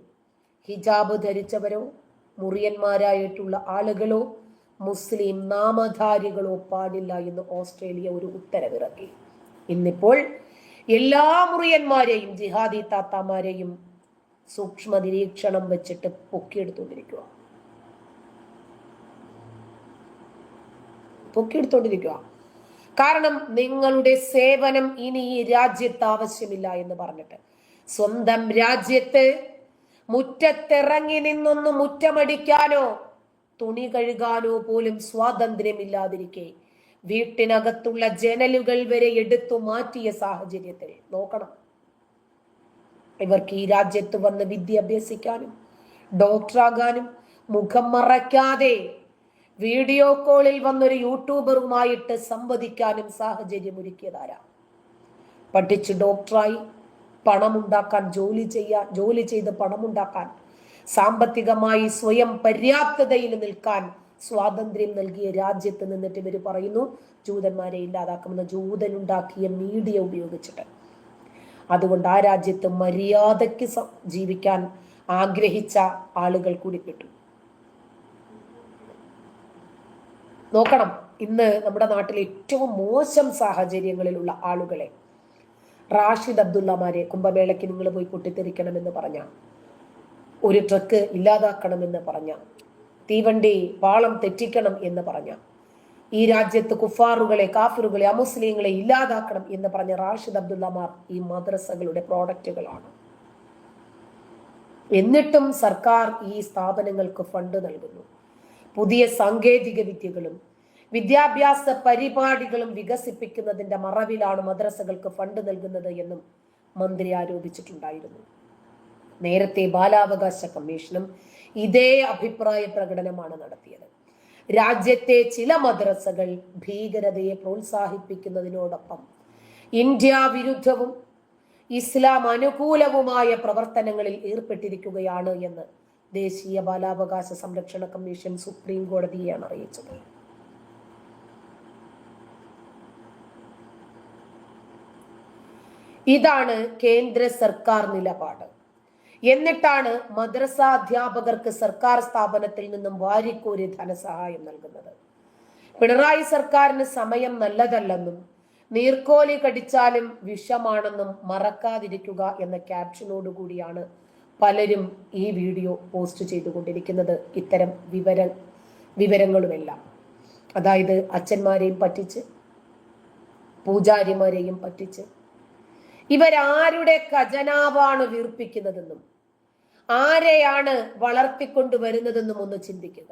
ഹിജാബ് ധരിച്ചവരോ മുറിയന്മാരായിട്ടുള്ള ആളുകളോ മുസ്ലിം നാമധാരികളോ പാടില്ല എന്ന് ഓസ്ട്രേലിയ ഒരു ഉത്തരവിറക്കി. ഇന്നിപ്പോൾ എല്ലാ മുറിയന്മാരെയും ജിഹാദി താത്താമാരെയും സൂക്ഷ്മ നിരീക്ഷണം വെച്ചിട്ട് പൊക്കിയെടുത്തോണ്ടിരിക്കുക. കാരണം നിങ്ങളുടെ സേവനം ഇനി ഈ രാജ്യത്ത് ആവശ്യമില്ല എന്ന് പറഞ്ഞിട്ട് സ്വന്തം രാജ്യത്ത് മുറ്റത്തിറങ്ങി നിന്നൊന്ന് മുറ്റമടിക്കാനോ തുണി കഴുകാനോ പോലും സ്വാതന്ത്ര്യമില്ലാതിരിക്കെ വീട്ടിനകത്തുള്ള ജനലുകൾ വരെ എടുത്തു മാറ്റിയ സാഹചര്യത്തിൽ നോക്കണം, ഇവർക്ക് ഈ രാജ്യത്ത് വന്ന് വിദ്യ അഭ്യസിക്കാനും ഡോക്ടറാകാനും മുഖം മറയ്ക്കാതെ വീഡിയോ കോളിൽ വന്നൊരു യൂട്യൂബറുമായിട്ട് സംവദിക്കാനും സാഹചര്യം ഒരുക്കിയതാരാ? പഠിച്ച് ഡോക്ടറായി പണമുണ്ടാക്കാൻ, ജോലി ചെയ്ത് പണമുണ്ടാക്കാൻ, സാമ്പത്തികമായി സ്വയം പര്യാപ്തതയിൽ നിൽക്കാൻ സ്വാതന്ത്ര്യം നൽകിയ രാജ്യത്ത് നിന്നിട്ട് ഇവർ പറയുന്നു ജൂതന്മാരെ ഇല്ലാതാക്കുമെന്ന്. ജൂതനുണ്ടാക്കിയ മീഡിയ ഉപയോഗിച്ചിട്ട്. അതുകൊണ്ട് ആ രാജ്യത്ത് മര്യാദയ്ക്ക് ജീവിക്കാൻ ആഗ്രഹിച്ച ആളുകൾ കൂടി കിട്ടും. നോക്കണം, ഇന്ന് നമ്മുടെ നാട്ടിലെ ഏറ്റവും മോശം സാഹചര്യങ്ങളിലുള്ള ആളുകളെ, റാഷിദ് അബ്ദുള്ളമാരെ കുംഭമേളയ്ക്ക് നിങ്ങൾ പോയി പൊട്ടിത്തെറിക്കണമെന്ന് പറഞ്ഞ, ഒരു ട്രക്ക് ഇല്ലാതാക്കണമെന്ന് പറഞ്ഞ, തീവണ്ടി പാളം തെറ്റിക്കണം എന്ന് പറഞ്ഞ, ഈ രാജ്യത്ത് കുഫാറുകളെ, കാഫിറുകളെ, അമുസ്ലിങ്ങളെ ഇല്ലാതാക്കണം എന്ന് പറഞ്ഞ റാഷിദ് അബ്ദുള്ളമാർ ഈ മദ്രസകളുടെ പ്രോഡക്റ്റുകളാണ്. എന്നിട്ടും സർക്കാർ ഈ സ്ഥാപനങ്ങൾക്ക് ഫണ്ട് നൽകുന്നു. പുതിയ സാങ്കേതിക വിദ്യകളും വിദ്യാഭ്യാസ പരിപാടികളും വികസിപ്പിക്കുന്നതിന്റെ മറവിലാണ് മദ്രസകൾക്ക് ഫണ്ട് നൽകുന്നത് എന്നും മന്ത്രി ആരോപിച്ചിട്ടുണ്ടായിരുന്നു. നേരത്തെ ബാലാവകാശ കമ്മീഷനും ഇതേ അഭിപ്രായ പ്രകടനമാണ് നടത്തിയത്. രാജ്യത്തെ ചില മദ്രസകൾ ഭീകരതയെ പ്രോത്സാഹിപ്പിക്കുന്നതിനോടൊപ്പം ഇന്ത്യ വിരുദ്ധവും ഇസ്ലാം അനുകൂലവുമായ പ്രവർത്തനങ്ങളിൽ ഏർപ്പെട്ടിരിക്കുകയാണ് എന്ന് ദേശീയ ബാലാവകാശ സംരക്ഷണ കമ്മീഷൻ സുപ്രീം കോടതിയെയാണ് അറിയിച്ചത്. ഇതാണ് കേന്ദ്ര സർക്കാർ നിലപാട്. എന്നിട്ടാണ് മദ്രസ അധ്യാപകർക്ക് സർക്കാർ സ്ഥാപനത്തിൽ നിന്നും വാരിക്കോരി ധനസഹായം നൽകുന്നത്. പിണറായി സർക്കാരിന് സമയം നല്ലതല്ലെന്നും നീർക്കോലി കടിച്ചാലും വിഷമാണെന്നും മറക്കാതിരിക്കുക എന്ന ക്യാപ്ഷനോടുകൂടിയാണ് പലരും ഈ വീഡിയോ പോസ്റ്റ് ചെയ്തുകൊണ്ടിരിക്കുന്നത്. ഇത്തരം വിവരങ്ങളുമെല്ലാം, അതായത് അച്ഛന്മാരെയും പറ്റിച്ച് പൂജാരിമാരെയും പറ്റിച്ച് ഇവരാരുടെ ഖജനാവാണ് വീർപ്പിക്കുന്നതെന്നും ആരെയാണ് വളർത്തിക്കൊണ്ടുവരുന്നതെന്നും ഒന്ന് ചിന്തിക്കുക.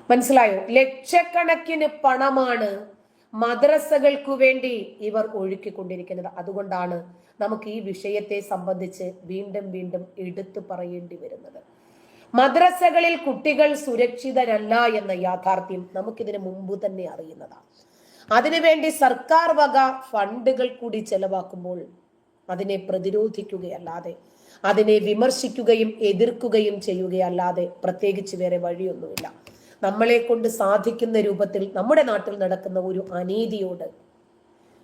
മനസ്സിലായോ? ലക്ഷക്കണക്കിന് പണമാണ് മദ്രസകൾക്കു വേണ്ടി ഇവർ ഒഴുക്കിക്കൊണ്ടിരിക്കുന്നത്. അതുകൊണ്ടാണ് നമുക്ക് ഈ വിഷയത്തെ സംബന്ധിച്ച് വീണ്ടും വീണ്ടും എടുത്തു പറയേണ്ടി വരുന്നത്. മദ്രസകളിൽ കുട്ടികൾ സുരക്ഷിതരല്ല എന്ന യാഥാർത്ഥ്യം നമുക്കിതിന് മുമ്പ് തന്നെ അറിയുന്നതാണ്. അതിനുവേണ്ടി സർക്കാർ വക ഫണ്ടുകൾ കൂടി ചെലവാക്കുമ്പോൾ അതിനെ പ്രതിരോധിക്കുകയല്ലാതെ, അതിനെ വിമർശിക്കുകയും എതിർക്കുകയും ചെയ്യുകയല്ലാതെ പ്രത്യേകിച്ച് വേറെ വഴിയൊന്നുമില്ല. നമ്മളെ കൊണ്ട് സാധിക്കുന്ന രൂപത്തിൽ നമ്മുടെ നാട്ടിൽ നടക്കുന്ന ഒരു അനീതിയോട്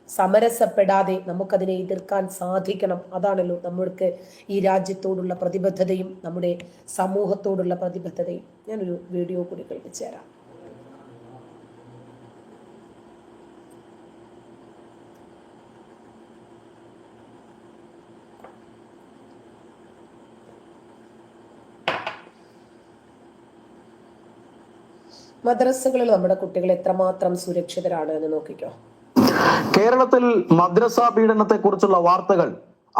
സമരസപ്പെടാതെ നമുക്കതിനെ എതിർക്കാൻ സാധിക്കണം. അതാണല്ലോ നമ്മൾക്ക് ഈ രാജ്യത്തോടുള്ള പ്രതിബദ്ധതയും നമ്മുടെ സമൂഹത്തോടുള്ള പ്രതിബദ്ധതയും. ഞാനൊരു വീഡിയോ കൂടി കേൾപ്പിച്ചു തരാം. മദ്രസകളിൽ നമ്മുടെ കുട്ടികൾ എത്രമാത്രം സുരക്ഷിതരാണ് എന്ന് നോക്കിക്കോ. കേരളത്തിൽ മദ്രസ പീഡനത്തെ കുറിച്ചുള്ള വാർത്തകൾ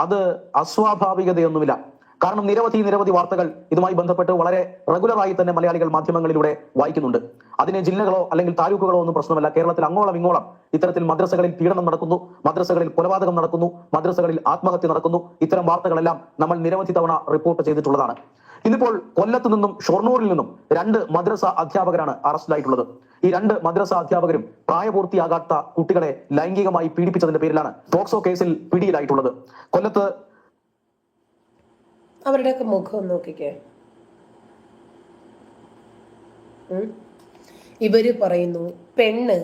അത് അസ്വാഭാവികതയൊന്നുമില്ല. കാരണം നിരവധി വാർത്തകൾ ഇതുമായി ബന്ധപ്പെട്ട് വളരെ റെഗുലറായി തന്നെ മലയാളികൾ മാധ്യമങ്ങളിലൂടെ വായിക്കുന്നുണ്ട്. അതിനെ ജില്ലകളോ അല്ലെങ്കിൽ താലൂക്കുകളോ ഒന്നും പ്രശ്നമല്ല. കേരളത്തിൽ അങ്ങോളം ഇങ്ങോളം ഇത്തരത്തിൽ മദ്രസകളിൽ പീഡനം നടക്കുന്നു, മദ്രസകളിൽ കൊലപാതകം നടക്കുന്നു, മദ്രസകളിൽ ആത്മഹത്യ നടക്കുന്നു. ഇത്തരം വാർത്തകളെല്ലാം നമ്മൾ നിരവധി തവണ റിപ്പോർട്ട് ചെയ്തിട്ടുള്ളതാണ്. ഇന്നിപ്പോൾ കൊല്ലത്ത് നിന്നും ഷൊർണൂരിൽ നിന്നും 2 മദ്രസ അധ്യാപകരാണ് അറസ്റ്റിലായിട്ടുള്ളത്. ഈ 2 മദ്രസ അധ്യാപകരും പ്രായപൂർത്തിയാകാത്ത കുട്ടികളെ ലൈംഗികമായി പീഡിപ്പിച്ചതിന്റെ പേരിലാണ് പോക്സോ കേസിൽ പിടിയിലായിട്ടുള്ളത്. കൊല്ലത്ത് അവരുടെയൊക്കെ മുഖം നോക്കിക്കേ. ഇവര് പറയുന്നു പെണ്ണ്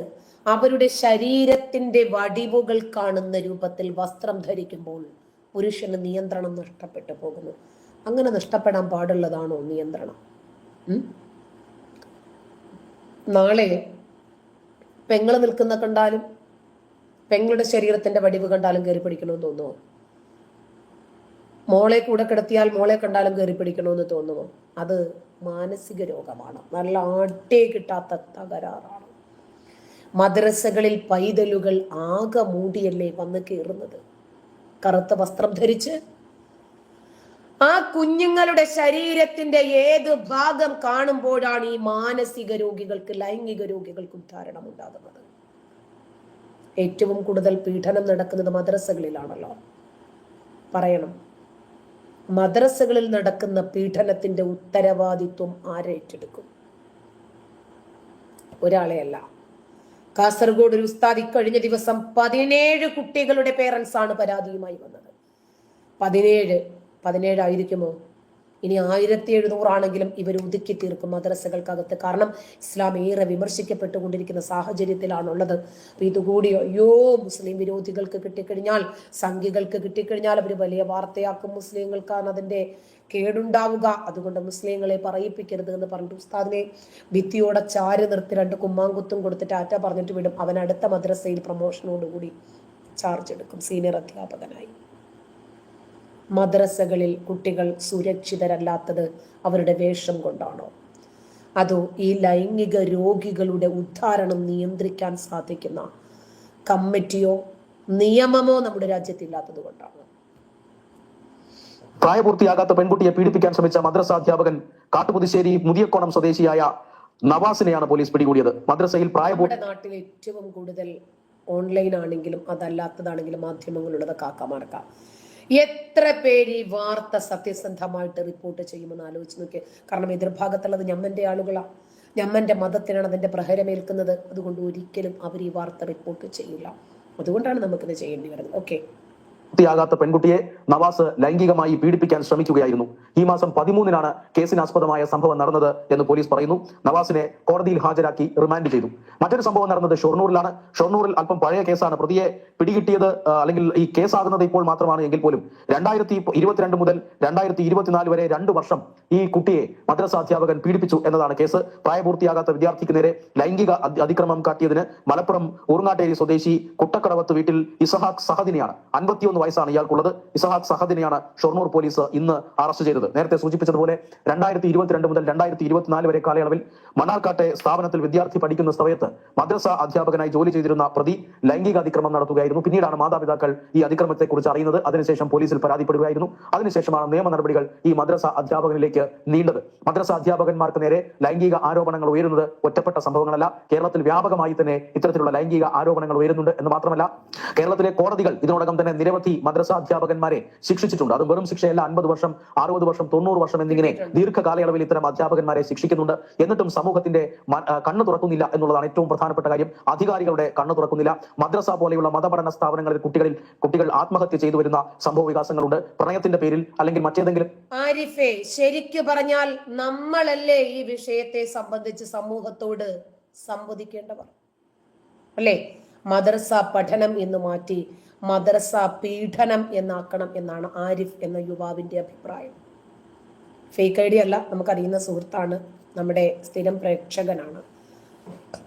അവരുടെ ശരീരത്തിന്റെ വടിവുകൾ കാണുന്ന രൂപത്തിൽ വസ്ത്രം ധരിക്കുമ്പോൾ പുരുഷന് നിയന്ത്രണം നഷ്ടപ്പെട്ടു പോകുന്നു. അങ്ങനെ നഷ്ടപ്പെടാൻ പാടുള്ളതാണോ നിയന്ത്രണം? നാളെ പെങ്ങള് നിൽക്കുന്ന കണ്ടാലും പെങ്ങളുടെ ശരീരത്തിന്റെ വടിവ് കണ്ടാലും കയറി പിടിക്കണമെന്ന് തോന്നുമോ? മോളെ കൂടെ കിടത്തിയാൽ മോളെ കണ്ടാലും കയറി പിടിക്കണമെന്ന് തോന്നുമോ? അത് മാനസിക രോഗമാണ്, നല്ല ആട്ടേ കിട്ടാത്ത തകരാറാണ്. മദ്രസകളിൽ പൈതലുകൾ ആകെ മൂടിയല്ലേ വന്ന് കയറുന്നത്, കറുത്ത വസ്ത്രം ധരിച്ച്. ആ കുഞ്ഞുങ്ങളുടെ ശരീരത്തിന്റെ ഏത് ഭാഗം കാണുമ്പോഴാണ് ഈ മാനസിക രോഗികൾക്ക്, ലൈംഗിക രോഗികൾക്ക് ഉദ്ധാരണം ഉണ്ടാകുന്നത്? ഏറ്റവും കൂടുതൽ പീഡനം നടക്കുന്നത് മദ്രസകളിലാണല്ലോ. പറയണം, മദ്രസകളിൽ നടക്കുന്ന പീഡനത്തിന്റെ ഉത്തരവാദിത്വം ആരേറ്റെടുക്കും? ഒരാളെയല്ല. കാസർഗോഡ് ഒരു ഉസ്താദ് ഇക്കഴിഞ്ഞ ദിവസം 17 കുട്ടികളുടെ പേരൻസ് ആണ് പരാതിയുമായി വന്നത്. 17 ആയിരിക്കുമോ? ഇനി 1700 ആണെങ്കിലും ഇവർ ഒതുക്കി തീർക്കും മദ്രസകൾക്കകത്ത്. കാരണം ഇസ്ലാം ഏറെ വിമർശിക്കപ്പെട്ടുകൊണ്ടിരിക്കുന്ന സാഹചര്യത്തിലാണുള്ളത്. അപ്പൊ ഇതുകൂടി അയ്യോ മുസ്ലിം വിരോധികൾക്ക് കിട്ടിക്കഴിഞ്ഞാൽ, സംഘികൾക്ക് കിട്ടിക്കഴിഞ്ഞാൽ അവർ വലിയ വാർത്തയാക്കും. മുസ്ലിങ്ങൾക്കാണ് അതിന്റെ കേടുണ്ടാവുക, അതുകൊണ്ട് മുസ്ലിങ്ങളെ പറയിപ്പിക്കരുത് എന്ന് പറഞ്ഞിട്ട് ഉസ്താദിനെ ഭിത്തിയോടെ ചാരി നിർത്തി 2 കുമ്മാങ്കുത്തും കൊടുത്തിട്ട് ആറ്റ പറഞ്ഞിട്ട് വിടും. അവൻ അടുത്ത മദ്രസയിൽ പ്രമോഷനോടുകൂടി ചാർജ് എടുക്കും സീനിയർ അധ്യാപകനായി. മദ്രസകളിൽ കുട്ടികൾ സുരക്ഷിതരല്ലാത്തത് അവരുടെ വേഷം കൊണ്ടാണോ? അതോ ഈ ലൈംഗിക രോഗികളുടെ ഉദ്ധാരണം നിയന്ത്രിക്കാൻ സാധിക്കുന്ന കമ്മിറ്റിയോ നിയമമോ നമ്മുടെ രാജ്യത്തില്ലാത്തത് കൊണ്ടാണ്. പ്രായപൂർത്തിയാകാത്ത പെൺകുട്ടിയെ പീഡിപ്പിക്കാൻ ശ്രമിച്ച മദ്രസ അധ്യാപകൻ കാട്ടുപുതുശ്ശേരി മുതിയക്കോണം സ്വദേശിയായ നവാസിനെയാണ് പോലീസ് പിടികൂടിയത്. മദ്രസയിൽ നമ്മുടെ നാട്ടിൽ ഏറ്റവും കൂടുതൽ ഓൺലൈൻ ആണെങ്കിലും അതല്ലാത്തതാണെങ്കിലും മാധ്യമങ്ങളുള്ളത് കാക്കമാർക്ക. എത്ര പേര് ഈ വാർത്ത സത്യസന്ധമായിട്ട് റിപ്പോർട്ട് ചെയ്യുമെന്ന് ആലോചിച്ച് നോക്കിയേ. കാരണം എതിർഭാഗത്തുള്ളത് ഞമ്മന്റെ ആളുകളാ, ഞമ്മന്റെ മതത്തിനാണ് അതിന്റെ പ്രഹരമേൽക്കുന്നത്. അതുകൊണ്ട് ഒരിക്കലും അവർ ഈ വാർത്ത റിപ്പോർട്ട് ചെയ്യില്ല. അതുകൊണ്ടാണ് നമുക്കിത് ചെയ്യേണ്ടി വരുന്നത്. ഓക്കെ, ാകാത്ത പെൺകുട്ടിയെ നവാസ് ലൈംഗികമായി പീഡിപ്പിക്കാൻ ശ്രമിക്കുകയായിരുന്നു. ഈ മാസം 13-നാണ് കേസിനാസ്പദമായ സംഭവം നടന്നത് എന്ന് പോലീസ് പറയുന്നു. നവാസിനെ കോടതിയിൽ ഹാജരാക്കി റിമാൻഡ് ചെയ്തു. മറ്റൊരു സംഭവം നടന്നത് ഷൊർണൂരിലാണ്. ഷൊർണൂരിൽ അല്പം പഴയ കേസാണ്. പ്രതിയെ പിടികിട്ടിയത് അല്ലെങ്കിൽ ഈ കേസാകുന്നത് ഇപ്പോൾ മാത്രമാണ് എങ്കിൽ പോലും 2022 മുതൽ 2024 വരെ 2 വർഷം ഈ കുട്ടിയെ മദ്രസ അധ്യാപകൻ പീഡിപ്പിച്ചു എന്നതാണ് കേസ്. പ്രായപൂർത്തിയാകാത്ത വിദ്യാർത്ഥിക്ക് നേരെ ലൈംഗിക അതിക്രമം കാട്ടിയതിന് മലപ്പുറം ഊർങ്ങാട്ടേരി സ്വദേശി കുട്ടക്കടവത്ത് വീട്ടിൽ ഇസഹാഖ് സഹദിനെയാണ് 51 വയസ്സാണ് ഇയാൾക്കുള്ളത്. ഇസഹാഖ് സഹദിനെയാണ് ഷൊർണൂർ പോലീസ് ഇന്ന് അറസ്റ്റ് ചെയ്തത്. നേരത്തെ സൂചിപ്പിച്ചതുപോലെ 2022 മുതൽ 2024 വരെ കാലയളവിൽ മണ്ണാർക്കാട്ടെ സ്ഥാപനത്തിൽ വിദ്യാർത്ഥി പഠിക്കുന്ന സമയത്ത് മദ്രസ അധ്യാപകനായി ജോലി ചെയ്തിരുന്ന പ്രതി ലൈംഗിക അതിക്രമം നടത്തുകയായിരുന്നു. പിന്നീടാണ് മാതാപിതാക്കൾ ഈ അതിക്രമത്തെക്കുറിച്ച് അറിയുന്നത്. അതിനുശേഷം പോലീസിൽ പരാതിപ്പെടുകയായിരുന്നു. അതിനുശേഷമാണ് നിയമ നടപടികൾ ഈ മദ്രസ അധ്യാപകനിലേക്ക് നീണ്ടത്. മദ്രസ അധ്യാപകന്മാർക്ക് നേരെ ലൈംഗിക ആരോപണങ്ങൾ ഉയരുന്നത് ഒറ്റപ്പെട്ട സംഭവങ്ങളല്ല. കേരളത്തിൽ വ്യാപകമായി തന്നെ ഇത്തരത്തിലുള്ള ലൈംഗിക ആരോപണങ്ങൾ ഉയരുന്നുണ്ട് എന്ന് മാത്രമല്ല, കേരളത്തിലെ കോടതികൾ ഇതിനോടകം തന്നെ നിരവധി മദ്രസ അധ്യാപകന്മാരെ ശിക്ഷിച്ചിട്ടുണ്ട്. അത് വെറും ശിക്ഷയല്ല, 50 വർഷം, 60 വർഷം, 90 വർഷം എന്നിങ്ങനെ ദീർഘകാലയളവിൽ ഇത്തരം അധ്യാപകന്മാരെ ശിക്ഷിക്കുന്നുണ്ട്. എന്നിട്ടും സമൂഹത്തിന്റെ കണ്ണു തുറക്കുന്നില്ല എന്നുള്ളതാണ് ഏറ്റവും പ്രധാനപ്പെട്ട കാര്യം. അധികാരികളുടെ കണ്ണു തുറക്കുന്നില്ല. മദ്രസ പോലെയുള്ള മതപഠന സ്ഥാപനങ്ങളിൽ കുട്ടികൾ ആത്മഹത്യ ചെയ്തു വരുന്ന സംഭവ വികാസങ്ങളുണ്ട്. പ്രണയത്തിന്റെ പേരിൽ അല്ലെങ്കിൽ മറ്റേതെങ്കിലും. ആരിഫേ, ശരിക്കു പറഞ്ഞാൽ നമ്മളല്ലേ ഈ വിഷയത്തെ സംബന്ധിച്ച് സമൂഹത്തോട് സംവദിക്കേണ്ടവർ അല്ലേ? മദ്രസ പഠനം എന്ന് മാറ്റി മദ്രസ പീഡനം എന്നാക്കണം എന്നാണ് ആരിഫ് എന്ന യുവാവിന്റെ അഭിപ്രായം. ഫേക്ക് ഐഡിയ അല്ല, നമുക്കറിയുന്ന സുഹൃത്താണ്, നമ്മുടെ സ്ഥിരം പ്രേക്ഷകനാണ്.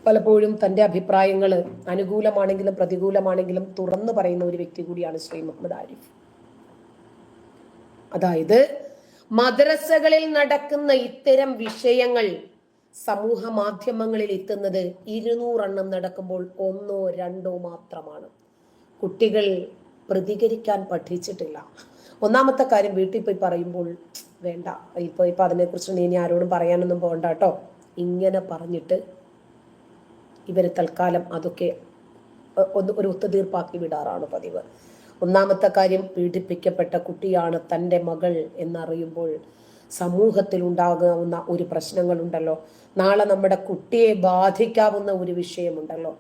പലപ്പോഴും തന്റെ അഭിപ്രായങ്ങൾ അനുകൂലമാണെങ്കിലും പ്രതികൂലമാണെങ്കിലും തുറന്നു പറയുന്ന ഒരു വ്യക്തി കൂടിയാണ് ശ്രീ മുഹമ്മദ് ആരിഫ്. അതായത് മദ്രസകളിൽ നടക്കുന്ന ഇത്തരം വിഷയങ്ങൾ സമൂഹ മാധ്യമങ്ങളിൽ എത്തുന്നത് 200 നടക്കുമ്പോൾ 1 or 2 മാത്രമാണ്. കുട്ടികൾ പ്രതികരിക്കാൻ പഠിച്ചിട്ടില്ല. ഒന്നാമത്തെ കാര്യം, വീട്ടിൽ പോയി പറയുമ്പോൾ വേണ്ട, ഇപ്പൊ അതിനെക്കുറിച്ച് ഇനി ആരോടും പറയാനൊന്നും പോകണ്ട കേട്ടോ, ഇങ്ങനെ പറഞ്ഞിട്ട് ഇവര് തൽക്കാലം അതൊക്കെ ഒരു ഒത്തുതീർപ്പാക്കി വിടാറാണ് പതിവ്. ഒന്നാമത്തെ കാര്യം, പീഡിപ്പിക്കപ്പെട്ട കുട്ടിയാണ് തൻ്റെ മകൾ എന്നറിയുമ്പോൾ സമൂഹത്തിൽ ഉണ്ടാകാവുന്ന ഒരു പ്രശ്നങ്ങളുണ്ടല്ലോ, നാളെ നമ്മുടെ കുട്ടിയെ ബാധിക്കാവുന്ന ഒരു വിഷയമുണ്ടല്ലോ.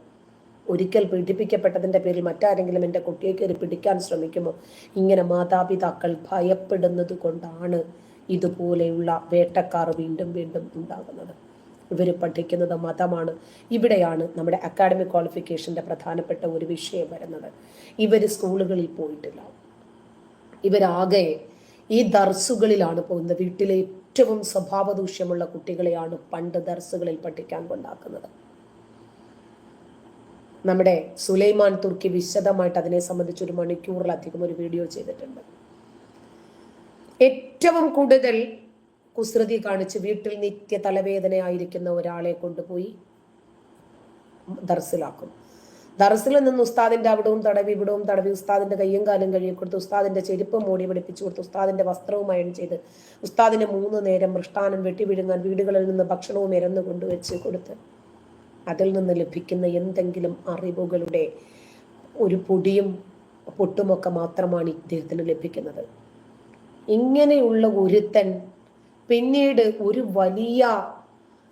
ഒരിക്കൽ പീഡിപ്പിക്കപ്പെട്ടതിൻ്റെ പേരിൽ മറ്റാരെങ്കിലും എൻ്റെ കുട്ടിയെ കയറി പിടിക്കാൻ ശ്രമിക്കുമോ? ഇങ്ങനെ മാതാപിതാക്കൾ ഭയപ്പെടുന്നത് കൊണ്ടാണ് ഇതുപോലെയുള്ള വേട്ടക്കാർ വീണ്ടും വീണ്ടും ഉണ്ടാകുന്നത്. ഇവർ പഠിക്കുന്നത് മതമാണ്. ഇവിടെയാണ് നമ്മുടെ അക്കാഡമിക് ക്വാളിഫിക്കേഷൻ്റെ പ്രധാനപ്പെട്ട ഒരു വിഷയം വരുന്നത്. ഇവർ സ്കൂളുകളിൽ പോയിട്ടില്ല, ഇവരാകെ ഈ ദർസുകളിലാണ് പോകുന്നത്. വീട്ടിലെ ഏറ്റവും സ്വഭാവദൂഷ്യമുള്ള കുട്ടികളെയാണ് പണ്ട് ദർസുകളിൽ പഠിക്കാൻ കൊണ്ടാക്കുന്നത്. നമ്മുടെ സുലൈമാൻ തുർക്കി വിശദമായിട്ട് അതിനെ സംബന്ധിച്ച് 1 മണിക്കൂറിലധികം ഒരു വീഡിയോ ചെയ്തിട്ടുണ്ട്. ഏറ്റവും കൂടുതൽ കുസൃതി കാണിച്ച് വീട്ടിൽ നിത്യ തലവേദനയായിരിക്കുന്ന ഒരാളെ കൊണ്ടുപോയി ദർസിലാക്കും. ദർസിൽ നിന്ന് ഉസ്താദിന്റെ അവിടവും തടവി ഉസ്താദിന്റെ കയ്യും കാലും കഴുകി കൊടുത്ത്, ഉസ്താദിന്റെ ചെരുപ്പ് മൂടി പിടിപ്പിച്ചു കൊടുത്ത്, ഉസ്താദിന്റെ വസ്ത്രവും അയൺ ചെയ്ത്, ഉസ്താദിന് 3 നേരം മൃഷ്ടാനം വെട്ടി വിഴുങ്ങാൻ വീടുകളിൽ നിന്ന് ഭക്ഷണവും ഇരന്ന് കൊണ്ടുവച്ച് കൊടുത്ത്, അതിൽ നിന്ന് ലഭിക്കുന്ന എന്തെങ്കിലും അറിവുകളുടെ ഒരു പൊടിയും പൊട്ടുമൊക്കെ മാത്രമാണ് ഇദ്ദേഹത്തിന് ലഭിക്കുന്നത്. ഇങ്ങനെയുള്ള ഒരുത്തൻ പിന്നീട് ഒരു വലിയ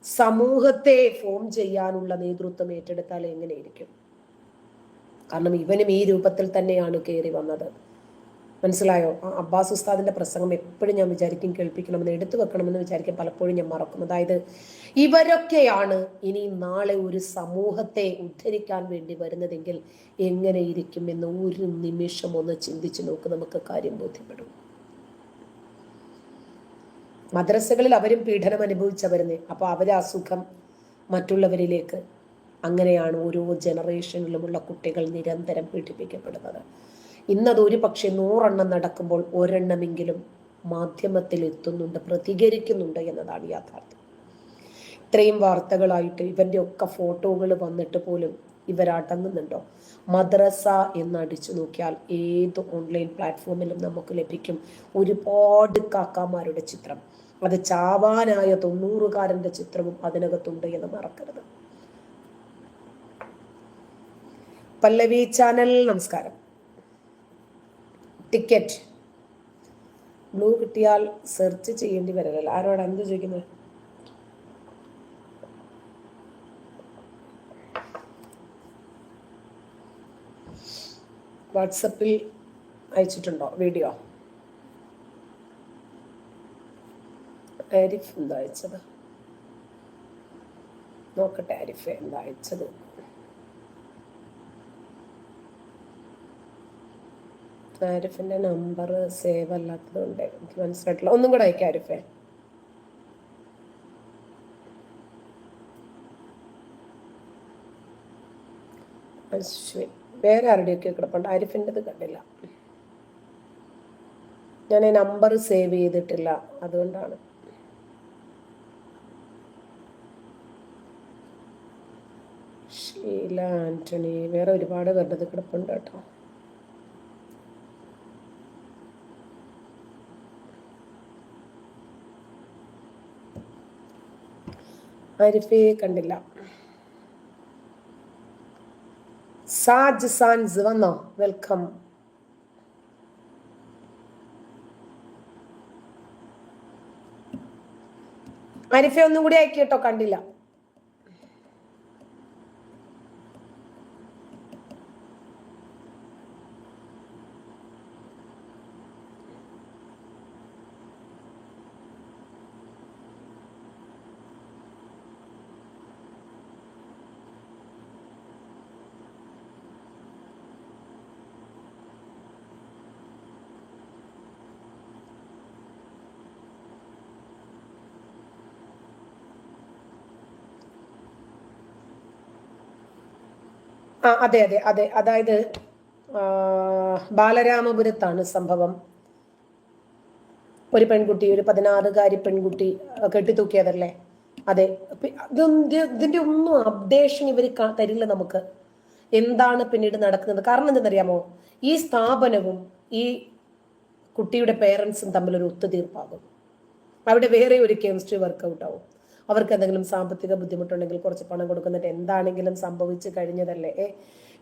സമൂഹത്തെ ഫോം ചെയ്യാനുള്ള നേതൃത്വം ഏറ്റെടുത്താൽ എങ്ങനെയിരിക്കും? കാരണം ഇവനും ഈ രൂപത്തിൽ തന്നെയാണ് കയറി വന്നത്. മനസ്സിലായോ? അബ്ബാസ് ഉസ്താദിന്റെ പ്രസംഗം എപ്പോഴും ഞാൻ വിചാരിക്കും കേൾപ്പിക്കണമെന്ന്, എടുത്തു വെക്കണമെന്ന് വിചാരിക്കും, പലപ്പോഴും ഞാൻ മറക്കും. അതായത് ഇവരൊക്കെയാണ് ഇനി നാളെ ഒരു സമൂഹത്തെ ഉദ്ധരിക്കാൻ വേണ്ടി വരുന്നതെങ്കിൽ എങ്ങനെയിരിക്കും എന്ന് ഒരു നിമിഷം ഒന്ന് ചിന്തിച്ചു നോക്ക്, നമുക്ക് കാര്യം ബോധ്യപ്പെടും. മദ്രസകളിൽ അവരും പീഡനം അനുഭവിച്ചവരുന്നേ, അപ്പൊ അവരെ അസുഖം മറ്റുള്ളവരിലേക്ക്. അങ്ങനെയാണ് ഓരോ ജനറേഷനിലുമുള്ള കുട്ടികൾ നിരന്തരം പീഡിപ്പിക്കപ്പെടുന്നത്. ഇന്നത് ഒരു പക്ഷെ 100 നടക്കുമ്പോൾ 1 മാധ്യമത്തിൽ എത്തുന്നുണ്ട്, പ്രതികരിക്കുന്നുണ്ട് എന്നതാണ് യാഥാർത്ഥ്യം. ഇത്രയും വാർത്തകളായിട്ട് ഇവന്റെ ഒക്കെ ഫോട്ടോകൾ വന്നിട്ട് പോലും ഇവരടങ്ങുന്നുണ്ടോ? മദ്രസ എന്നടിച്ചു നോക്കിയാൽ ഏത് ഓൺലൈൻ പ്ലാറ്റ്ഫോമിലും നമുക്ക് ലഭിക്കും ഒരുപാട് കാക്കാമാരുടെ ചിത്രം. അത് ചാവാനായ 90-കാരന്റെ ചിത്രവും അതിനകത്തുണ്ട് എന്ന് മറക്കരുത്. പല്ലവി ചാനൽ നമസ്കാരം. ടിക്കറ്റ് ബ്ലൂ കിട്ടിയാൽ സെർച്ച് ചെയ്യേണ്ടി വരില്ല. ആരോടാ എന്ത് ചോദിക്കുന്നത്? വാട്സപ്പിൽ അയച്ചിട്ടുണ്ടോ വീഡിയോ? ആരിഫ് എന്താ അയച്ചത് നോക്കട്ടെ. ആരിഫ് എന്താ അയച്ചത്? ആരിഫിന്റെ നമ്പർ സേവ് അല്ലാത്തത് കൊണ്ട് എനിക്ക് മനസ്സിലായിട്ടില്ല. ഒന്നും കൂടെ അയക്കാം ആരിഫെ. അശ്വിൻ വേറെ ആരുടെയൊക്കെ കിടപ്പുണ്ട്. ആരിഫിൻ്റെത് കണ്ടില്ല. ഞാൻ നമ്പർ സേവ് ചെയ്തിട്ടില്ല, അതുകൊണ്ടാണ്. ഷീല ആന്റണി വേറെ ഒരുപാട് പേരുടേത് കിടപ്പുണ്ട് കേട്ടോ. ആരിഫെ കണ്ടില്ല. സാജ് സാൻസ് വന്നോ? വെൽക്കം. ആരിഫെ ഒന്നും കൂടി അയക്കി കേട്ടോ, കണ്ടില്ല. അതെ അതെ അതെ, അതായത് ബാലരാമപുരത്താണ് സംഭവം. ഒരു പെൺകുട്ടി, ഒരു 16-കാരി പെൺകുട്ടി കെട്ടിത്തൂക്കിയതല്ലേ? അതെ. ഇതിന്റെ ഒന്നും അപ്ഡേഷൻ ഇവർ തരില്ല നമുക്ക്, എന്താണ് പിന്നീട് നടക്കുന്നത്. കാരണം എന്തെന്നറിയാമോ? ഈ സ്ഥാപനവും ഈ കുട്ടിയുടെ പേരൻസും തമ്മിലൊരു ഒത്തുതീർപ്പാകും. അവിടെ വേറെ ഒരു കെമിസ്ട്രി വർക്കൗട്ട് ആവും. അവർക്ക് എന്തെങ്കിലും സാമ്പത്തിക ബുദ്ധിമുട്ടുണ്ടെങ്കിൽ കുറച്ച് പണം കൊടുക്കുന്നിട്ട് എന്താണെങ്കിലും സംഭവിച്ചു കഴിഞ്ഞതല്ലേ,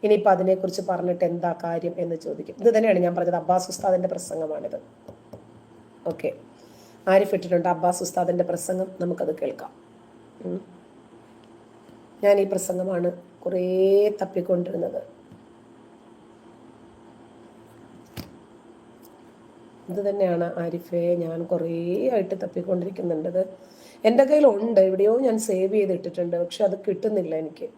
ഇനിയിപ്പോൾ അതിനെക്കുറിച്ച് പറഞ്ഞിട്ട് എന്താ കാര്യം എന്ന് ചോദിക്കും. ഇത് തന്നെയാണ് ഞാൻ പറഞ്ഞത്. അബ്ബാസ് ഉസ്താദിന്റെ പ്രസംഗമാണിത്. ഓക്കെ, ആരിഫ് ഇട്ടിട്ടുണ്ട് അബ്ബാസ് ഉസ്താദിന്റെ പ്രസംഗം, നമുക്കത് കേൾക്കാം. ഞാൻ ഈ പ്രസംഗമാണ് കുറേ തപ്പിക്കൊണ്ടിരുന്നത്. ഇത് തന്നെയാണ് ആരിഫെ, ഞാൻ കുറേ ആയിട്ട് തപ്പിക്കൊണ്ടിരിക്കുന്നുണ്ടത്. എൻ്റെ കയ്യിലുണ്ട്, എവിടെയോ ഞാൻ സേവ് ചെയ്തിട്ടിട്ടുണ്ട്, പക്ഷെ അത് കിട്ടുന്നില്ല എനിക്ക്.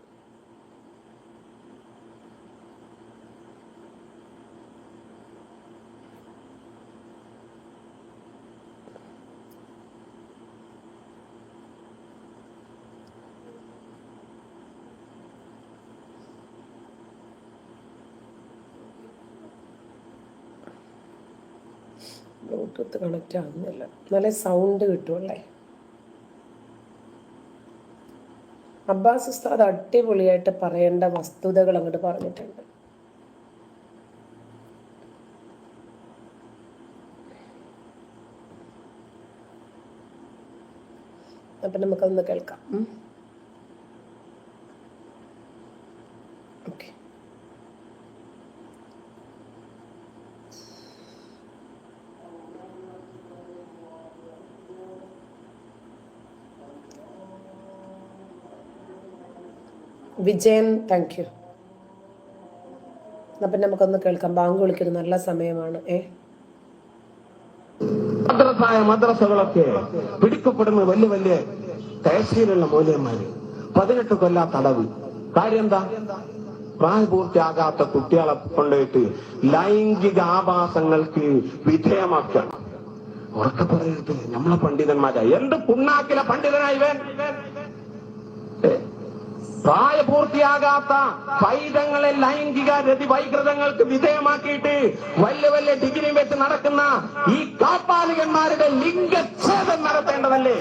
ബ്ലൂടൂത്ത് കണക്റ്റ് ആകുന്നില്ല, നല്ല സൗണ്ട് കിട്ടുമല്ലേ. അബ്ബാസ് ഉസ്താദ് അടിപൊളിയായിട്ട് പറയേണ്ട വസ്തുതകൾ അങ്ങോട്ട് പറഞ്ഞിട്ടുണ്ട്. അപ്പൊ നമുക്കതൊന്ന് കേൾക്കാം. Okay, Vijayan thank you. അപ്പം നമുക്കൊന്ന് കേൾക്കാം. ബാങ്ക് വിളിക്കുന്നത് നല്ല സമയമാണ്. മദ്രസകളൊക്കെ പിടിക്കപ്പെടുന്ന വലിയ വലിയ തഹസീലുള്ള മൂല്യന്മാര് 18 കൊല്ലാ തടവ്. കാര്യം എന്താ? പ്രായപൂർത്തിയാകാത്ത കുട്ടികളെ കൊണ്ടുപോയിട്ട് ലൈംഗിക ആഭാസങ്ങൾക്ക് വിധേയമാക്കുക. ഉറക്കെ പറയരുത്, നമ്മളെ പണ്ഡിതന്മാരാ. എന്ത് പുണ്ണാക്കിലെ പണ്ഡിതനായി പ്രായപൂർത്തിയാകാത്ത പൈതങ്ങളെ ലൈംഗിക രതിവൈകൃതങ്ങൾക്ക് വിധേയമാക്കിയിട്ട് വലിയ വലിയ ഡിഗ്രി വെച്ച് നടക്കുന്ന ഈ കാപ്പാലികന്മാരുടെ ലിംഗച്ഛേദം നടത്തേണ്ടതല്ലേ?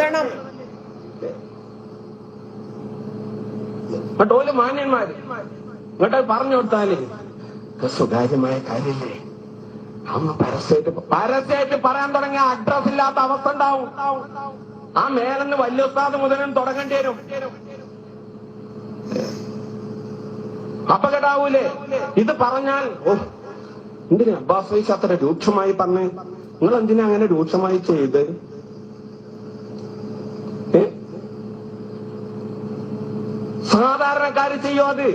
ഓല് മാന്യന്മാര് ഇങ്ങോട്ട് പറഞ്ഞു കൊടുത്താല് സ്വകാര്യമായ കാര്യമില്ലേ, അന്ന് പരസ്യമായിട്ട് പറയാൻ തുടങ്ങിയ അഡ്രസ് ഇല്ലാത്ത അവസ്ഥ ഉണ്ടാവും. ആ മേലെന്ന് വലിയ ഉസ്താദ് മുതലും തുടങ്ങേണ്ടി വരും. അപകടാവൂലേ ഇത് പറഞ്ഞാൽ? എന്തിനാ അബ്ബാസ് വൈസ് അത്ര രൂക്ഷമായി പറഞ്ഞ്? നിങ്ങൾ എന്തിനാ അങ്ങനെ രൂക്ഷമായി ചെയ്ത്? സാധാരണക്കാര് ചെയ്യോ അത്?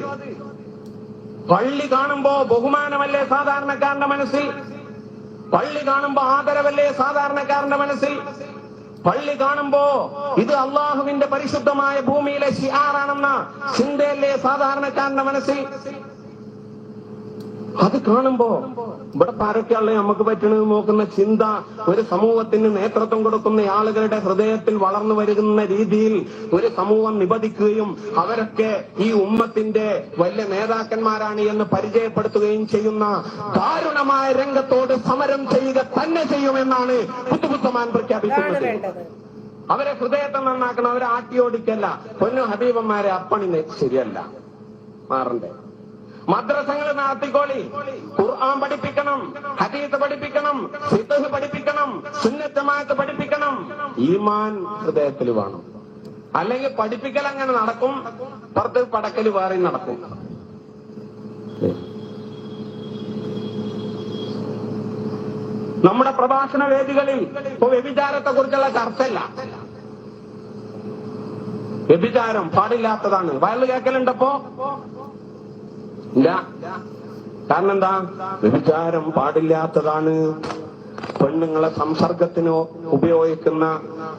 പള്ളി കാണുമ്പോ ബഹുമാനമല്ലേ സാധാരണക്കാരന്റെ മനസ്സിൽ? പള്ളി കാണുമ്പോ ആദരവല്ലേ സാധാരണക്കാരന്റെ മനസ്സിൽ? പള്ളി കാണുമ്പോ ഇത് അള്ളാഹുവിന്റെ പരിശുദ്ധമായ ഭൂമിയിലെ ശിആറാണെന്ന ചിന്തയല്ലേ സാധാരണക്കാരന്റെ മനസ്സിൽ? അത് കാണുമ്പോ ഇവിടെ പാരൊക്കെയുള്ള നമുക്ക് പറ്റണത് നോക്കുന്ന ചിന്ത ഒരു സമൂഹത്തിന് നേതൃത്വം കൊടുക്കുന്ന ആളുകളുടെ ഹൃദയത്തിൽ വളർന്നു വരുന്ന രീതിയിൽ ഒരു സമൂഹം നിബന്ധിക്കുകയും അവരൊക്കെ ഈ ഉമ്മത്തിന്റെ വലിയ നേതാക്കന്മാരാണ് എന്ന് പരിചയപ്പെടുത്തുകയും ചെയ്യുന്ന ദാരുണമായ രംഗത്തോട് സമരം ചെയ്യുക തന്നെ ചെയ്യുമെന്നാണ് ഖുതുബുസ്സമാൻ പ്രഖ്യാപിക്കുന്നത്. അവരെ ഹൃദയത്തെ നന്നാക്കണം, അവരെ ആട്ടിയോടിക്കല്ല. പൊന്നു ഹബീബന്മാരെ അപ്പണി ശരിയല്ല, മാറണ്ടേ? മദ്രസകൾ നടത്തിക്കോളി, ഖുർആൻ പഠിപ്പിക്കണം, ഹദീസ് പഠിപ്പിക്കണം, ഫിഖ്ഹ് പഠിപ്പിക്കണം, സുന്നത്ത് ജമാഅത്ത് പഠിപ്പിക്കണം. ഈമാൻ ഹൃദയത്തിൽ വേണം. അല്ലെങ്കിൽ പഠിപ്പിക്കൽ അങ്ങനെ നടക്കും, പുറത്ത് പടക്കൽ വേറെ നടക്കും. നമ്മുടെ പ്രഭാഷണ വേദികളിൽ ഇപ്പൊ വ്യഭിചാരത്തെ കുറിച്ചുള്ള ചർച്ചയില്ല. വ്യഭിചാരം പാടില്ലാത്തതാണ്. വയല് കേൾക്കലുണ്ടപ്പോ ഇല്ല. കാരണം എന്താ? വ്യഭിചാരം പാടില്ലാത്തതാണ്. പെണ്ണുങ്ങളെ സംസർഗത്തിന് ഉപയോഗിക്കുന്ന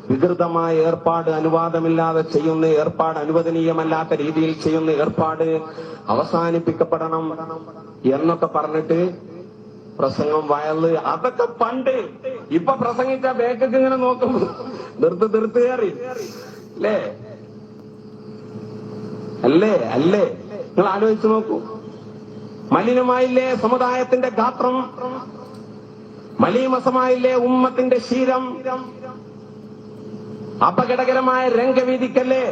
വികൃതമായ ഏർപ്പാട്, അനുവാദമില്ലാതെ ചെയ്യുന്ന ഏർപ്പാട്, അനുവദനീയമല്ലാത്ത രീതിയിൽ ചെയ്യുന്ന ഏർപ്പാട് അവസാനിപ്പിക്കപ്പെടണം എന്നൊക്കെ പറഞ്ഞിട്ട് പ്രസംഗം, വയല്, അതൊക്കെ പണ്ട്. ഇപ്പൊ പ്രസംഗിച്ച ബേക്കൊക്കെ ഇങ്ങനെ നോക്കും, നിർത്ത് കയറി അല്ലേ അല്ലേ? നിങ്ങൾ ആലോചിച്ച് നോക്കൂ. മലിനമായില്ലേ സമുദായത്തിന്റെ ഗാത്രം? മലീമസമായില്ലേ ഉമ്മത്തിന്റെ ശീലം? അപകടകരമായ രംഗവീതിക്കല്ലേ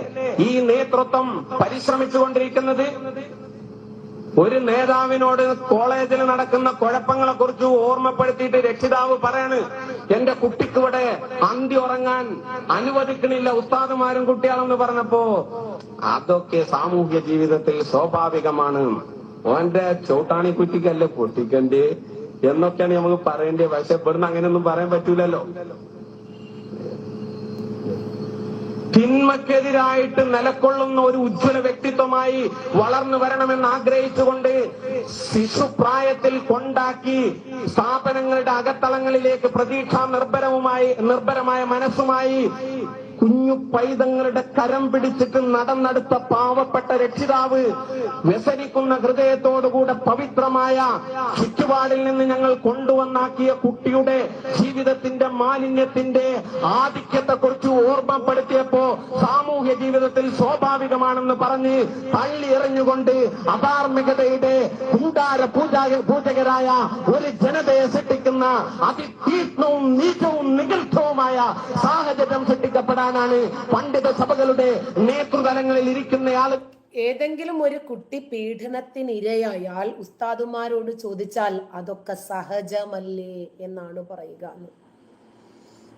ഈ നേതൃത്വം പരിശ്രമിച്ചുകൊണ്ടിരിക്കുന്നത്? ഒരു നേതാവിനോട് കോളേജിൽ നടക്കുന്ന കുഴപ്പങ്ങളെ കുറിച്ച് ഓർമ്മപ്പെടുത്തിയിട്ട് രക്ഷിതാവ് പറയാണ്, എന്റെ കുട്ടിക്ക് ഇവിടെ അന്തി ഉറങ്ങാൻ അനുവദിക്കണില്ല ഉസ്താദുമാരും കുട്ടികളെന്ന് പറഞ്ഞപ്പോ അതൊക്കെ സാമൂഹ്യ ജീവിതത്തിൽ സ്വാഭാവികമാണ്. ഓന്റെ ചോട്ടാണി കുറ്റിക്കല്ലേ പൊട്ടിക്കണ്ടേ എന്നൊക്കെയാണ് നമുക്ക് പറയേണ്ടത്. പക്ഷെ ഇവിടുന്ന് അങ്ങനെയൊന്നും പറയാൻ പറ്റൂലല്ലോ. തിന്മക്കെതിരായിട്ട് നിലകൊള്ളുന്ന ഒരു ഉജ്ജ്വല വ്യക്തിത്വമായി വളർന്നു വരണമെന്ന് ആഗ്രഹിച്ചുകൊണ്ട് ശിശുപ്രായത്തിൽ കൊണ്ടാക്കി സ്ഥാപനങ്ങളുടെ അകത്തളങ്ങളിലേക്ക് പ്രതീക്ഷാ നിർഭരമായ മനസ്സുമായി കുഞ്ഞു പൈതങ്ങളുടെ കരം പിടിച്ചിട്ട് നടന്നെടുത്ത പാവപ്പെട്ട രക്ഷിതാവ് വ്യസനിക്കുന്ന ഹൃദയത്തോടുകൂടെ പവിത്രമായ ചുറ്റുപാടിൽ നിന്ന് ഞങ്ങൾ കൊണ്ടുവന്നാക്കിയ കുട്ടിയുടെ ജീവിതത്തിന്റെ മാലിന്യത്തിന്റെ ആധിക്യത്തെ കുറിച്ച് ഓർമ്മപ്പെടുത്തിയപ്പോ സാമൂഹ്യ ജീവിതത്തിൽ സ്വാഭാവികമാണെന്ന് പറഞ്ഞ് തള്ളി എറിഞ്ഞുകൊണ്ട് അധാർമികതയുടെ കൂടാര പൂജകരായ ഒരു ജനതയെ സൃഷ്ടിക്കുന്ന അതിതീക്ഷ്ണവും നീചവും നികൃഷ്ടവുമായ സാഹചര്യം സൃഷ്ടിക്കപ്പെടാനാണ് പണ്ഡിത സഭകളുടെ നേതൃതലങ്ങളിൽ ഇരിക്കുന്ന ആള്. ഏതെങ്കിലും ഒരു കുട്ടി പീഡനത്തിനിരയായാൽ ഉസ്താദുമാരോട് ചോദിച്ചാൽ അതൊക്കെ സഹജമല്ലേ എന്നാണ് പറയുക.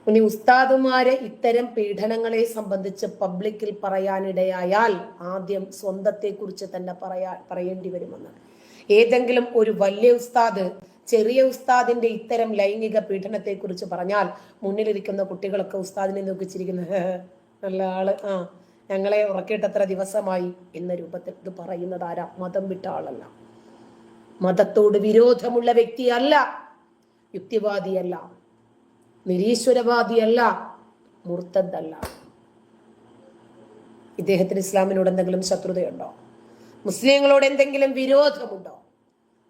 ഇനി ഉസ്താദുമാരെ ഇത്തരം പീഡനങ്ങളെ സംബന്ധിച്ച് പബ്ലിക്കിൽ പറയാനിടയായാൽ ആദ്യം സ്വന്തത്തെ കുറിച്ച് തന്നെ പറയേണ്ടി വരുമെന്ന്. ഏതെങ്കിലും ഒരു വലിയ ഉസ്താദ് ചെറിയ ഉസ്താദിന്റെ ഇത്തരം ലൈംഗിക പീഡനത്തെ കുറിച്ച് പറഞ്ഞാൽ മുന്നിലിരിക്കുന്ന കുട്ടികളൊക്കെ ഉസ്താദിനെ നോക്കിച്ചിരിക്കുന്ന നല്ല ആള്, ഞങ്ങളെ ഉറക്കിയിട്ടത്ര ദിവസമായി എന്ന രൂപത്തിൽ ഇത് പറയുന്നത് ആരാ? മതം വിട്ട ആളല്ല, മതത്തോട് വിരോധമുള്ള വ്യക്തിയല്ല, യുക്തിവാദിയല്ല, നിരീശ്വരവാദിയല്ല, മുർത്തദ്ദല്ല. ഇദ്ദേഹത്തിന് ഇസ്ലാമിനോട് എന്തെങ്കിലും ശത്രുതയുണ്ടോ? മുസ്ലിങ്ങളോട് എന്തെങ്കിലും വിരോധമുണ്ടോ?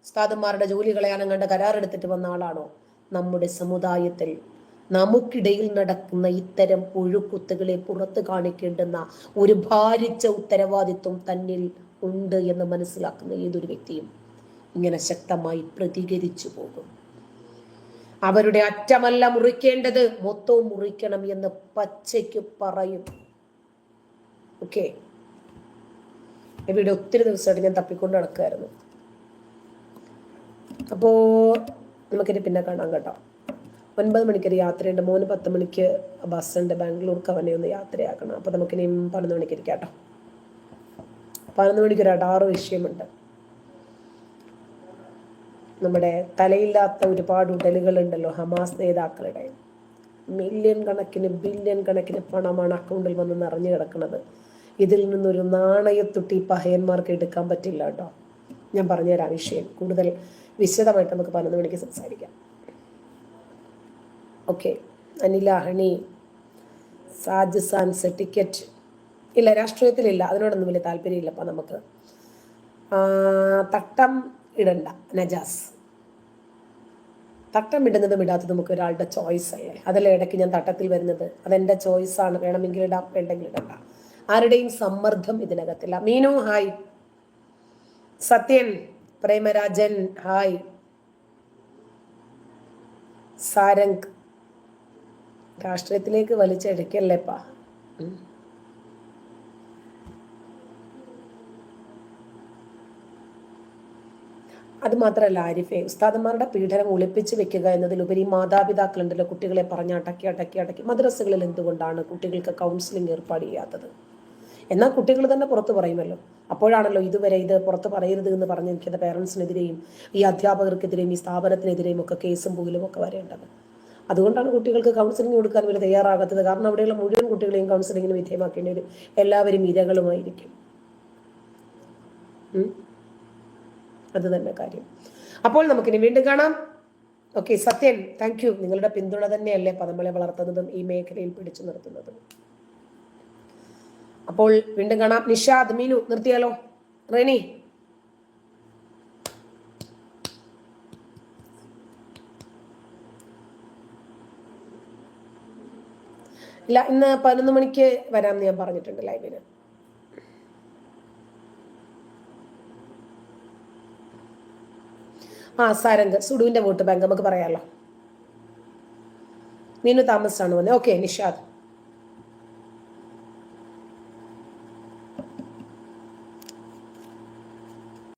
ഉസ്താദന്മാരുടെ ജോലി കളയാനും കണ്ട് കരാറെടുത്തിട്ട് വന്ന ആളാണോ? നമ്മുടെ സമുദായത്തിൽ നമുക്കിടയിൽ നടക്കുന്ന ഇത്തരം പുഴുക്കുത്തുകളെ പുറത്ത് കാണിക്കേണ്ടുന്ന ഒരു ഭാരിച്ച ഉത്തരവാദിത്വം തന്നിൽ ഉണ്ട് എന്ന് മനസ്സിലാക്കുന്ന ഏതൊരു വ്യക്തിയും ഇങ്ങനെ ശക്തമായി പ്രതികരിച്ചു പോകും. അവരുടെ അറ്റമല്ല മുറിക്കേണ്ടത്, മൊത്തവും മുറിക്കണം എന്ന് പച്ചയ്ക്ക് പറയും. ഓക്കെ, ഇവിടെ ഒത്തിരി ദിവസമായിട്ട് ഞാൻ തപ്പിക്കൊണ്ട് നടക്കുമായിരുന്നു. അപ്പോൾ നമുക്കിനി പിന്നെ കാണാം കേട്ടോ. 9 മണിക്കൊരു യാത്രയുണ്ട്, മോന് 10 മണിക്ക് ബസ്സുണ്ട്, ബാംഗ്ലൂർക്ക് അവനെ ഒന്ന് യാത്രയാക്കണം. അപ്പോൾ നമുക്കിനി 11 മണിക്ക് ഇരിക്കാം കേട്ടോ. 11 മണിക്ക് ഒരു അടാറ് വിഷയമുണ്ട്. നമ്മുടെ തലയില്ലാത്ത ഒരുപാട് ഉടലുകളുണ്ടല്ലോ ഹമാസ് നേതാക്കളുടെ. മില്യൺ കണക്കിന് ബില്യൺ കണക്കിന് പണമാണ് അക്കൗണ്ടിൽ വന്ന് നിറഞ്ഞു കിടക്കുന്നത്. ഇതിൽ നിന്നൊരു നാണയത്തുട്ടി പഹയന്മാർക്ക് എടുക്കാൻ പറ്റില്ല കേട്ടോ. ഞാൻ പറഞ്ഞുതരാം വിഷയം കൂടുതൽ വിശദമായിട്ട് നമുക്ക് 11 മണിക്ക് സംസാരിക്കാം. ഓക്കെ. അനില ഹണി സാജ് സാൻസ് ടിക്കറ്റ് ഇല്ല, രാഷ്ട്രീയത്തിലില്ല, അതിനോടൊന്നും വലിയ താല്പര്യമില്ലപ്പോൾ നമുക്ക്. തട്ടം ഇടണ്ട നജാസ്. തട്ടം ഇടുന്നതും ഇടാത്തതും നമുക്ക് ഒരാളുടെ ചോയ്സ് അല്ലേ. അതല്ലേ ഇടയ്ക്ക് ഞാൻ തട്ടത്തിൽ വരുന്നത്. അതെൻ്റെ ചോയ്സാണ്. വേണമെങ്കിൽ ഇടാം, വേണ്ടെങ്കിൽ ഇടണ്ട. ആരുടെയും സമ്മർദ്ദം ഇതിനകത്തില്ല. മീനു ഹായ്. സത്യൻ പ്രേമരാജൻ ഹായ്. സാരംഗ് രാഷ്ട്രീയത്തിലേക്ക് വലിച്ചെടുക്കല്ലേപ്പാ. അത് മാത്രമല്ല ആരിഫെ, ഉസ്താദന്മാരുടെ പീഡനം ഒളിപ്പിച്ച് വെക്കുക എന്നതിലുപരി മാതാപിതാക്കളുണ്ടല്ലോ കുട്ടികളെ പറഞ്ഞ് അടക്കി മദ്രസകളിൽ എന്തുകൊണ്ടാണ് കുട്ടികൾക്ക് കൗൺസിലിംഗ് ഏർപ്പാട് ചെയ്യാത്തത്? എന്നാൽ കുട്ടികൾ തന്നെ പുറത്ത് പറയുമല്ലോ. അപ്പോഴാണല്ലോ ഇതുവരെ ഇത് പുറത്ത് പറയരുത് എന്ന് പറഞ്ഞിരിക്കുന്ന പേരൻസിനെതിരെയും ഈ അധ്യാപകർക്കെതിരെയും ഈ സ്ഥാപനത്തിനെതിരെയും ഒക്കെ കേസും പോലും ഒക്കെ വരേണ്ടത്. അതുകൊണ്ടാണ് കുട്ടികൾക്ക് കൗൺസിലിംഗ് കൊടുക്കാൻ ഇവർ തയ്യാറാകാത്തത്. കാരണം അവിടെയുള്ള മുഴുവൻ കുട്ടികളെയും കൗൺസിലിങ്ങിന് വിധേയമാക്കേണ്ടി വരും. എല്ലാവരും ഇരകളുമായിരിക്കും. അത് തന്നെ കാര്യം. അപ്പോൾ നമുക്കിനി വീണ്ടും കാണാം. ഓക്കെ. Sathyan thank you. നിങ്ങളുടെ പിന്തുണ തന്നെയല്ലേ നമ്മളെ വളർത്തുന്നതും ഈ മേഖലയിൽ പിടിച്ചു നിർത്തുന്നതും. അപ്പോൾ വീണ്ടും കാണാം. നിഷാദ് മീനു നിർത്തിയാലോ? റെനി ഇല്ല, ഇന്ന് 11 മണിക്ക് വരാമെന്ന് ഞാൻ പറഞ്ഞിട്ടുണ്ട് ലൈവിന്. സാരംഗ് സുഡുവിന്റെ വോട്ട് ബാങ്ക് നമുക്ക് പറയാലോ. മീനു താമസിച്ചാണ് വന്നത്. ഓക്കെ നിഷാദ്